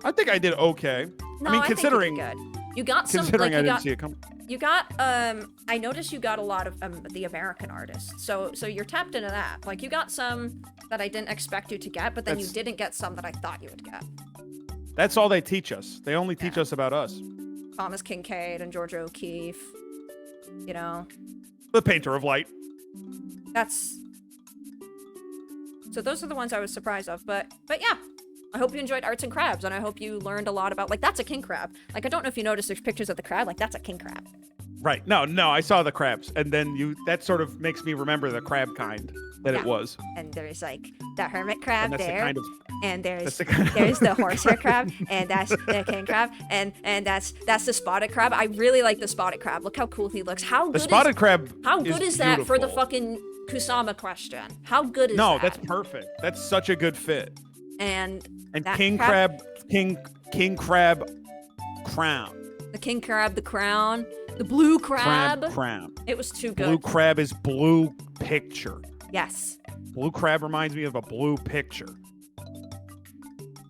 I think I did okay. No, I mean, considering... I think you did good. You got some... Considering like, I didn't see it coming. You got, I noticed you got a lot of the American artists. So you're tapped into that. Like, you got some that I didn't expect you to get, but then you didn't get some that I thought you would get. That's all they teach us. They only teach us about us. Thomas Kincaid and Georgia O'Keeffe. You know. The painter of light. That's... So those are the ones I was surprised of. But yeah. I hope you enjoyed Arts and Crabs, and I hope you learned a lot about, like, that's a king crab. Like, I don't know if you noticed there's pictures of the crab. Like, that's a king crab. Right. No, I saw the crabs. And then that sort of makes me remember the crab kind that it was. And there's, like, the hermit crab and there. And there's there's the horsehair crab, and that's the king crab, and that's the spotted crab. I really like the spotted crab. Look how cool he looks. How good is that for the fucking Kusama question? How good is that? No, that's perfect. That's such a good fit. And king crab crown. The king crab, the crown, the blue crab. Crown. It was too good. Blue crab is blue picture. Yes. Blue crab reminds me of a blue picture.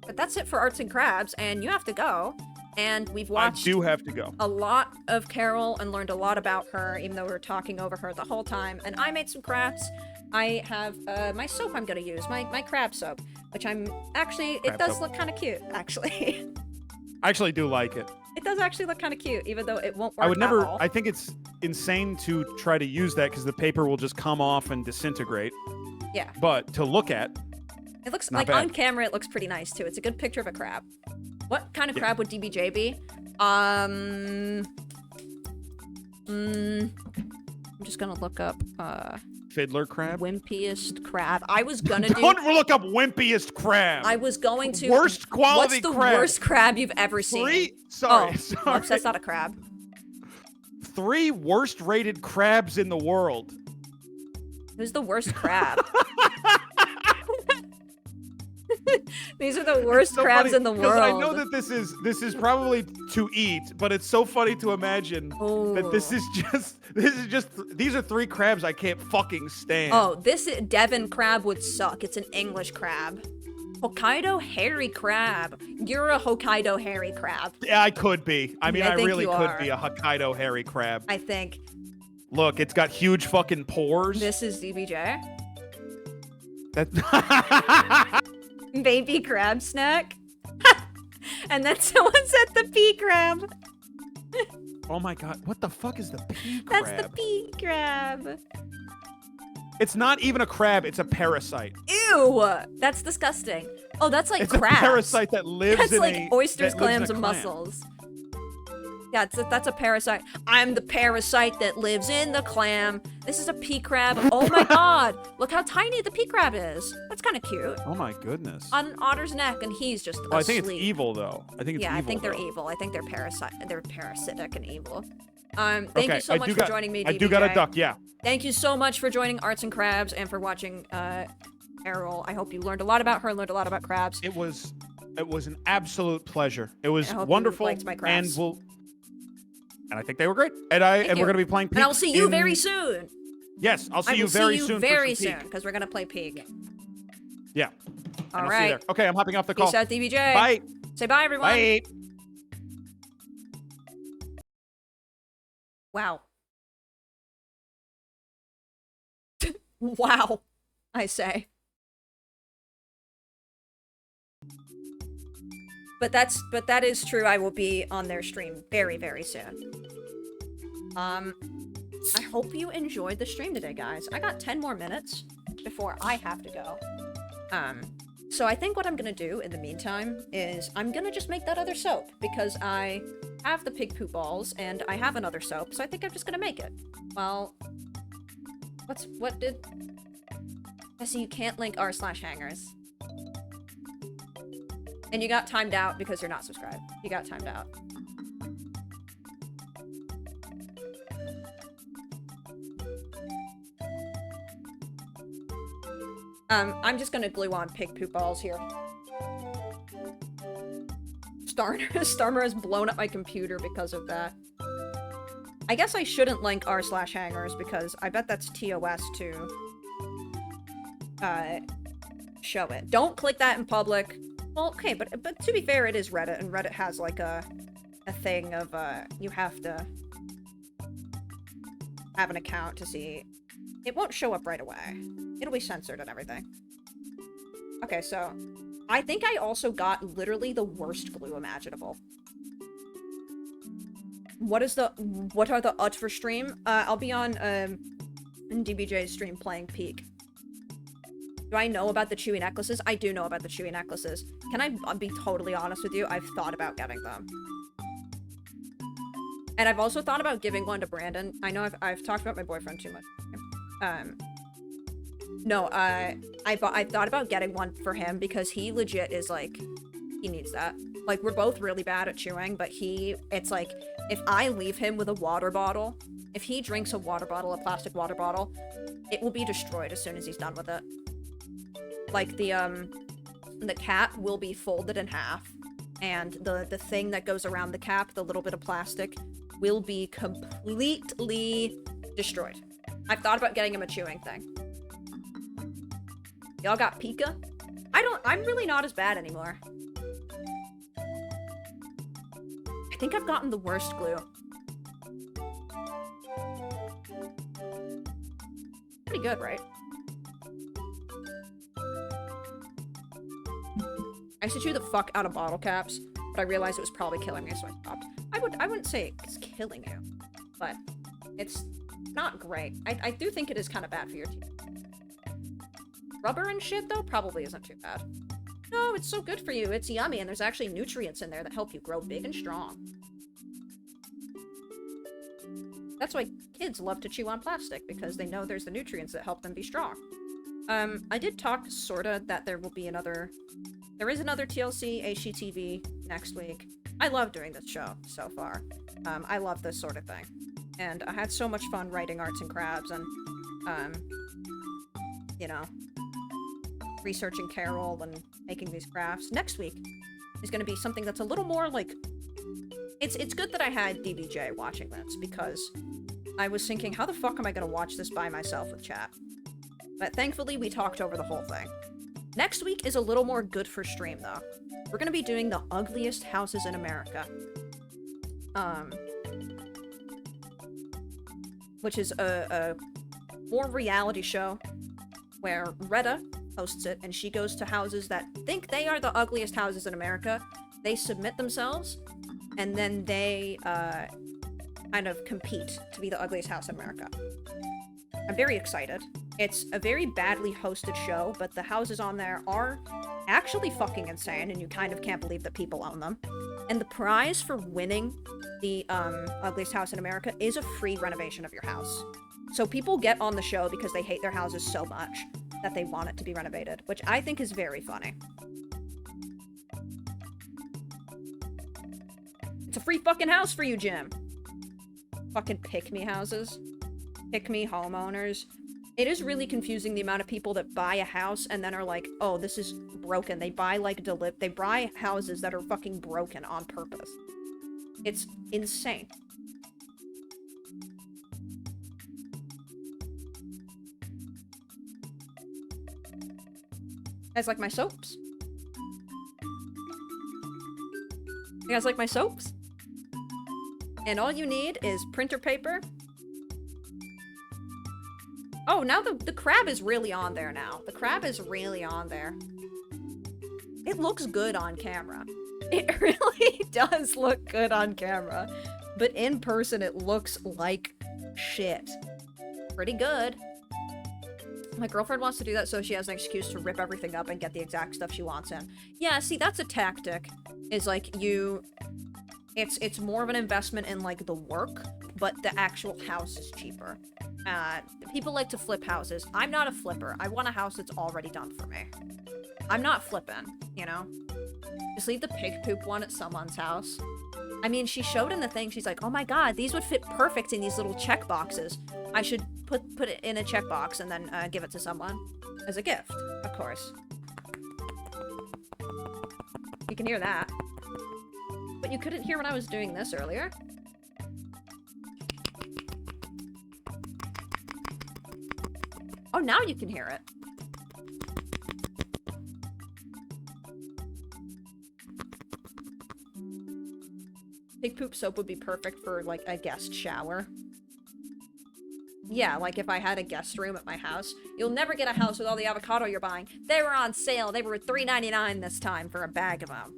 But that's it for Arts and Crabs, and you have to go. And we've watched I do have to go. a lot of Carol and learned a lot about her, even though we were talking over her the whole time. And I made some crafts. I have my soap I'm gonna use, my crab soap, which I'm actually, it does look kind of cute, actually. I actually do like it. It does actually look kind of cute, even though it won't work I would at never, all. I think it's insane to try to use that because the paper will just come off and disintegrate. Yeah. But to look at, It looks not like bad. on camera, it looks pretty nice too. It's a good picture of a crab. What kind of crab would DBJ be? I'm just gonna look up fiddler crab? Wimpiest crab. I was gonna do Don't look up wimpiest crab. I was going to Worst quality What's the crab. worst crab you've ever seen? Sorry, Oh, sorry. oops, that's not a crab. 3 worst rated crabs in the world. Who's the worst crab? These are the worst So crabs funny, in the world. Because I know that this is probably to eat, but it's so funny to imagine that these are 3 crabs I can't fucking stand. Oh, this Devon crab would suck. It's an English crab. Hokkaido hairy crab. You're a Hokkaido hairy crab. Yeah, I could be. I mean, I I think really you could are. be a Hokkaido hairy crab. I think. Look, it's got huge fucking pores. This is DBJ. That Baby crab snack. And then someone said the pea crab. Oh my god, what the fuck is the pea crab? That's the pea crab. It's not even a crab, it's a parasite. Ew! That's disgusting. Oh, that's like It's crabs. a parasite that lives That's in like a oysters, that lives in clams, a and clam. mussels. Yeah, that's a parasite. I'm the parasite that lives in the clam. This is a pea crab. Oh my god! Look how tiny the pea crab is. That's kind of cute. Oh my goodness. On Otter's neck, and he's just Oh, I think it's asleep. evil though. I think it's Yeah, evil. I think they're though. evil. I think they're parasitic and evil. Thank Okay, you so I much do for got- joining me, I do got a DBJ. duck, yeah. Thank you so much for joining Arts and Crabs and for watching Carol. I hope you learned a lot about her, learned a lot about crabs. It was an absolute pleasure. It was I hope you wonderful, liked my crafts. and I think they were great. And Thank we're you. gonna be playing. And I'll Peak see you in- very soon. Yes, I'll see I you will very see you soon. very for some soon because we're gonna play Peak. Yeah. All I'll see you right. there. Okay, I'm hopping off the call. Peace out, DBJ. Bye. Say bye, everyone. Bye. Wow. Wow, I say. But that is true. I will be on their stream very, very soon. I hope you enjoyed the stream today, guys. I got 10 more minutes before I have to go. So I think what I'm gonna do in the meantime is I'm gonna just make that other soap because I have the pig poop balls and I have another soap, so I think I'm just gonna make it. Well, what did... Jesse, you can't link r/hangers. And you got timed out because you're not subscribed. You got timed out. I'm just gonna glue on pig poop balls here. Starmer has blown up my computer because of that. I guess I shouldn't link r/hangers because I bet that's TOS to show it. Don't click that in public. Well, okay, but to be fair, it is Reddit, and Reddit has like a thing of you have to have an account to see. It won't show up right away. It'll be censored and everything. Okay, so I think I also got literally the worst glue imaginable. What are the UT for stream? I'll be on DBJ's stream playing Peak. Do I know about the Chewy necklaces? I do know about the Chewy necklaces. Can I be totally honest with you? I've thought about getting them. And I've also thought about giving one to Brandon. I know I've talked about my boyfriend too much. No, I thought about getting one for him because he legit is like, he needs that. Like, we're both really bad at chewing, but it's like, if I leave him with a water bottle, if he drinks a water bottle, a plastic water bottle, it will be destroyed as soon as he's done with it. Like, the cap will be folded in half, and the thing that goes around the cap, the little bit of plastic, will be completely destroyed. I've thought about getting him a chewing thing. Y'all got Pika? I'm really not as bad anymore. I think I've gotten the worst glue. Pretty good, right? I used to chew the fuck out of bottle caps, but I realized it was probably killing me, so I stopped. I wouldn't say it's killing you, but it's not great. I do think it is kind of bad for your teeth. Rubber and shit, though, probably isn't too bad. No, it's so good for you. It's yummy, and there's actually nutrients in there that help you grow big and strong. That's why kids love to chew on plastic, because they know there's the nutrients that help them be strong. I did talk, sorta, that there will be another... There is another TLC HGTV next week. I love doing this show so far. I love this sort of thing. And I had so much fun writing arts and crafts and, you know, researching Carol and making these crafts. Next week is going to be something that's a little more like... It's good that I had DBJ watching this, because I was thinking, how the fuck am I going to watch this by myself with chat? But thankfully, we talked over the whole thing. Next week is a little more good for stream, though. We're going to be doing the ugliest houses in America. Which is a more reality show where Retta hosts it, and she goes to houses that think they are the ugliest houses in America. They submit themselves, and then they kind of compete to be the ugliest house in America. I'm very excited. It's a very badly hosted show, but the houses on there are actually fucking insane, and you kind of can't believe that people own them. And the prize for winning the ugliest house in America is a free renovation of your house. So people get on the show because they hate their houses so much that they want it to be renovated, which I think is very funny. It's a free fucking house for you, Jim. Fucking pick-me houses. Pick-me homeowners. It is really confusing the amount of people that buy a house and then are like, oh, this is broken. They buy, like, they buy houses that are fucking broken on purpose. It's insane. You guys like my soaps? You guys like my soaps? And all you need is printer paper. Oh, now the crab is really on there now. The crab is really on there. It looks good on camera. It really does look good on camera. But in person, it looks like shit. Pretty good. My girlfriend wants to do that so she has an excuse to rip everything up and get the exact stuff she wants in. Yeah, see, that's a tactic. Is like it's more of an investment in like the work, but the actual house is cheaper. People like to flip houses. I'm not a flipper. I want a house that's already done for me. I'm not flipping, you know? Just leave the pig poop one at someone's house. I mean, she showed in the thing, she's like, oh my god, these would fit perfect in these little check boxes. I should put it in a check box and then give it to someone as a gift, of course. You can hear that. But you couldn't hear when I was doing this earlier. Oh, now you can hear it. Pig poop soap would be perfect for, like, a guest shower. Yeah, like if I had a guest room at my house. You'll never get a house with all the avocado you're buying. They were on sale. They were $3.99 this time for a bag of them.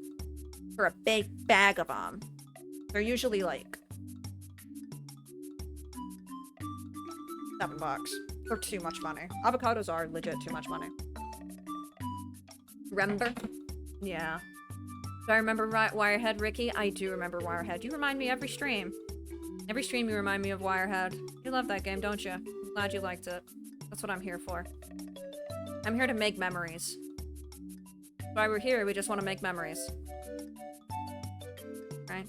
For a big bag of them. They're usually, like, $7. They're too much money. Avocados are legit too much money. Remember? Yeah. Do I remember Wirehead, Ricky? I do remember Wirehead. You remind me every stream. Every stream you remind me of Wirehead. You love that game, don't you? I'm glad you liked it. That's what I'm here for. I'm here to make memories. That's why we're here, we just want to make memories. Right?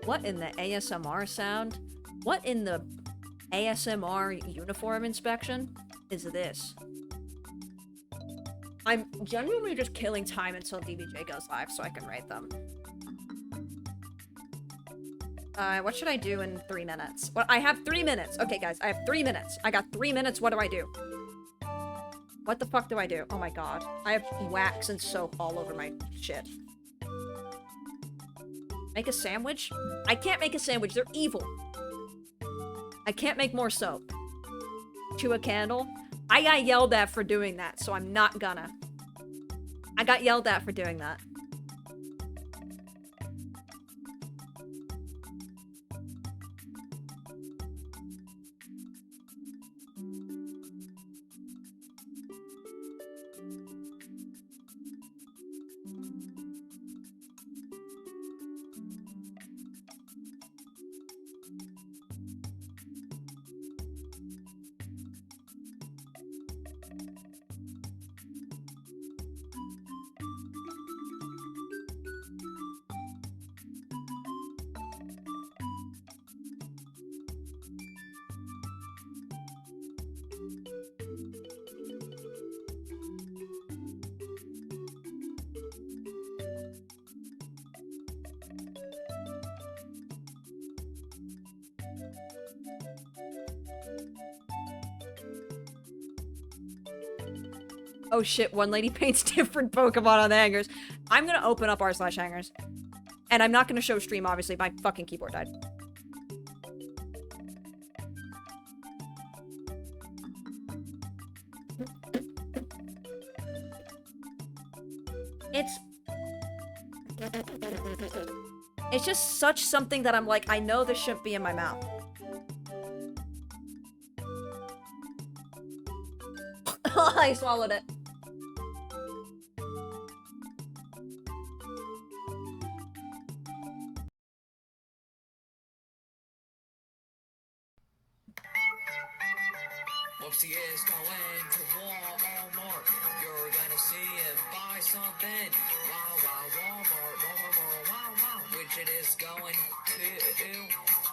What in the ASMR sound? What in the ASMR uniform inspection is this? I'm genuinely just killing time until DBJ goes live so I can rate them. What should I do in 3 minutes? Well, I have 3 minutes. Okay, guys, I have 3 minutes. I got 3 minutes. What do I do? What the fuck do I do? Oh my god. I have wax and soap all over my shit. Make a sandwich? I can't make a sandwich. They're evil. I can't make more soap. Chew a candle? I got yelled at for doing that, so I'm not gonna. I got yelled at for doing that. Oh shit, one lady paints different Pokemon on the hangers. I'm gonna open up r/hangers. And I'm not gonna show stream, obviously. My fucking keyboard died. It's just such something that I'm like, I know this shouldn't be in my mouth. I swallowed it. Whoopsie is going to Walmart. You're gonna see him buy something. Wow, wow, Walmart, Walmart, wow, wow. Widget is going to.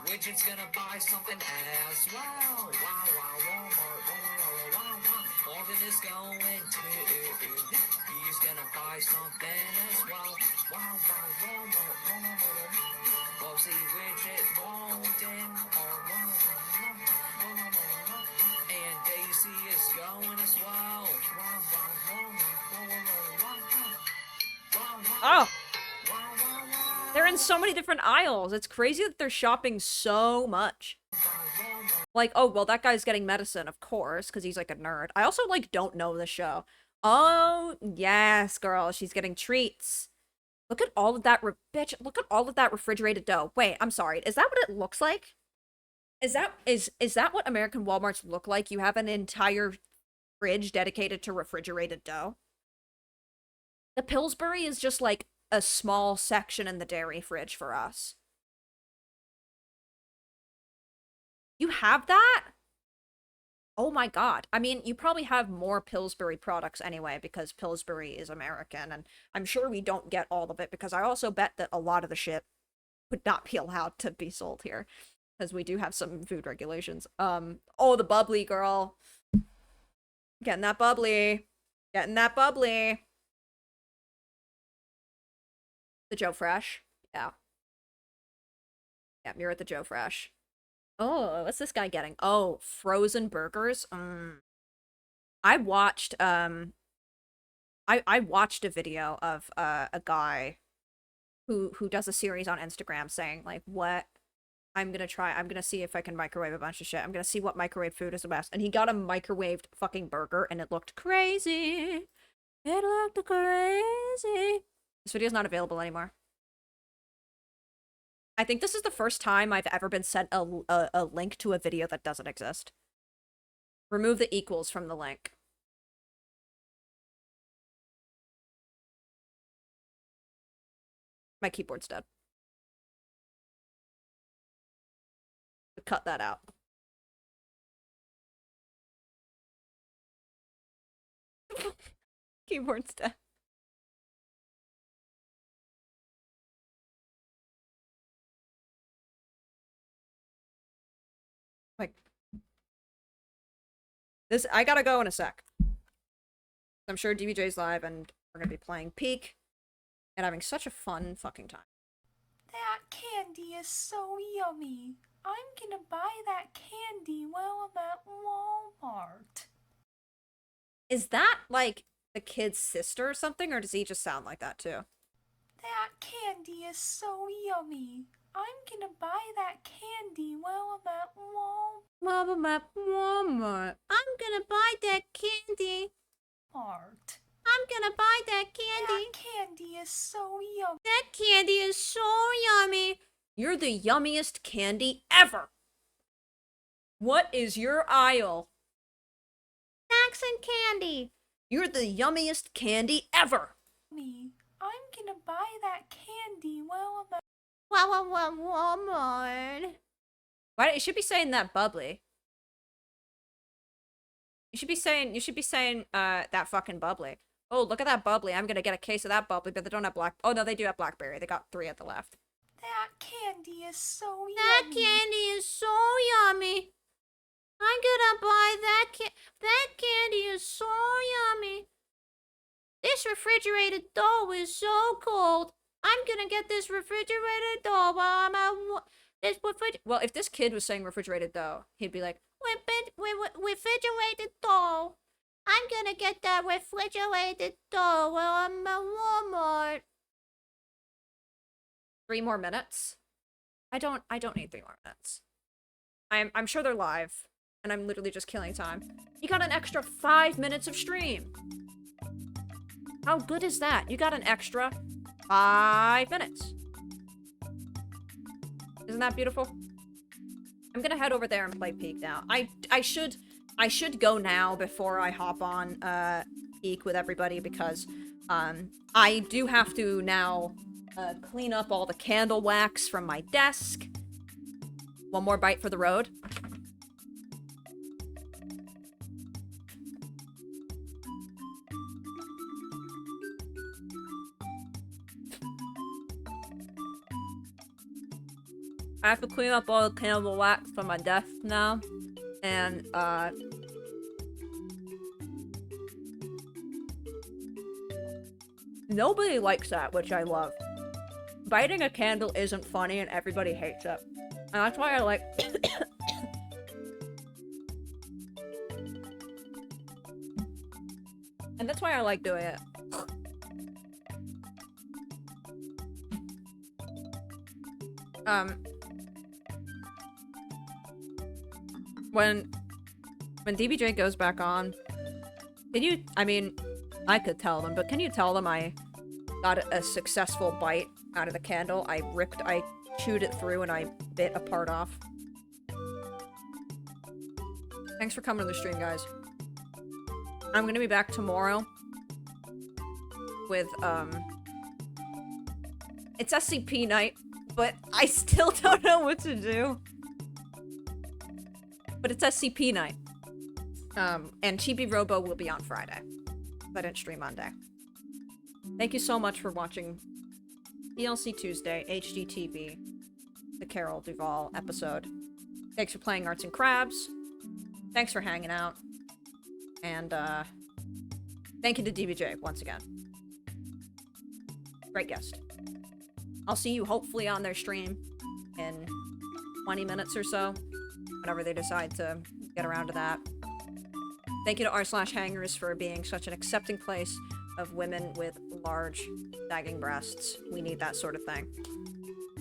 Widget's gonna buy something as well. Wow, wow, Walmart, Walmart, wow, wow. Walden is going to. He's gonna buy something as well. Wow, wow, Walmart, Walmart, Whoopsie, Widget, Walden, or wow, wow, and Daisy is going as well. Oh! They're in so many different aisles. It's crazy that they're shopping so much. Like, oh, well, that guy's getting medicine, of course, because he's like a nerd. I also, like, don't know the show. Oh, yes, girl. She's getting treats. Look at all of that, bitch. Look at all of that refrigerated dough. Wait, I'm sorry. Is that what it looks like? Is that what American Walmarts look like? You have an entire fridge dedicated to refrigerated dough? The Pillsbury is just like a small section in the dairy fridge for us. You have that? Oh my god. I mean, you probably have more Pillsbury products anyway because Pillsbury is American, and I'm sure we don't get all of it because I also bet that a lot of the shit would not be allowed to be sold here. Because we do have some food regulations. Oh, the bubbly, girl. Getting that bubbly. Getting that bubbly. The Joe Fresh. Yeah. Yeah, you're at the Joe Fresh. Oh, what's this guy getting? Oh, frozen burgers. I watched, I watched a video of, a guy who does a series on Instagram saying, like, what I'm gonna see if I can microwave a bunch of shit. I'm gonna see what microwave food is the best. And he got a microwaved fucking burger, and it looked crazy. It looked crazy. This video's not available anymore. I think this is the first time I've ever been sent a link to a video that doesn't exist. Remove the equals from the link. My keyboard's dead. Cut that out. Keyboard's dead. Like this, I gotta go in a sec. I'm sure DBJ's live and we're gonna be playing Peak and having such a fun fucking time. That candy is so yummy. I'm gonna buy that candy while I'm at Walmart. Is that like the kid's sister or something, or does he just sound like that too? That candy is so yummy. I'm gonna buy that candy while I'm at Walmart. I'm gonna buy that candy. Walmart. I'm gonna buy that candy. That candy is so yummy. That candy is so yummy. You're the yummiest candy ever. What is your aisle? Snacks and candy. You're the yummiest candy ever. Me. I'm gonna buy that candy while I'm at Walmart. Why? You should be saying that bubbly. You should be saying that fucking bubbly. Oh, look at that bubbly. I'm gonna get a case of that bubbly, but they don't have oh no, they do have blackberry. They got 3 at the left. That candy is so yummy. That candy is so yummy. I'm gonna buy that candy is so yummy. This refrigerated dough is so cold. I'm gonna get this refrigerated dough while I'm at well, if this kid was saying refrigerated dough, he'd be like, refrigerated dough. I'm gonna get that refrigerated dough while I'm at Walmart. 3 more minutes? I don't need 3 more minutes. I'm sure they're live, and I'm literally just killing time. You got an extra 5 minutes of stream. How good is that? You got an extra 5 minutes. Isn't that beautiful? I'm gonna head over there and play Peak now. I should go now before I hop on Peak with everybody because I do have to now clean up all the candle wax from my desk. One more bite for the road. I have to clean up all the candle wax from my desk now, and nobody likes that, which I love. Biting a candle isn't funny and everybody hates it. And that's why I like and that's why I like doing it. When DBJ goes back on, can you, I mean, I could tell them, but can you tell them I got a successful bite out of the candle? I chewed it through and I bit a part off. Thanks for coming to the stream, guys. I'm gonna be back tomorrow with, it's SCP night, but I still don't know what to do. But it's SCP night. And Chibi Robo will be on Friday. I didn't stream Monday. Thank you so much for watching TLC Tuesday, HGTV, the Carol Duvall episode. Thanks for playing Arts and Crabs. Thanks for hanging out. And, thank you to DBJ once again. Great guest. I'll see you hopefully on their stream in 20 minutes or so. Whenever they decide to get around to that. Thank you to r/hangers for being such an accepting place of women with large, sagging breasts. We need that sort of thing.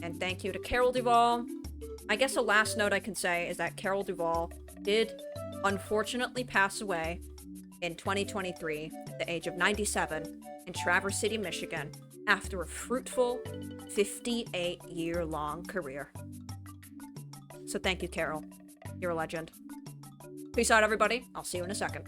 And thank you to Carol Duvall. I guess the last note I can say is that Carol Duvall did unfortunately pass away in 2023 at the age of 97 in Traverse City, Michigan, after a fruitful 58-year-long career. So thank you, Carol. You're a legend. Peace out, everybody. I'll see you in a second.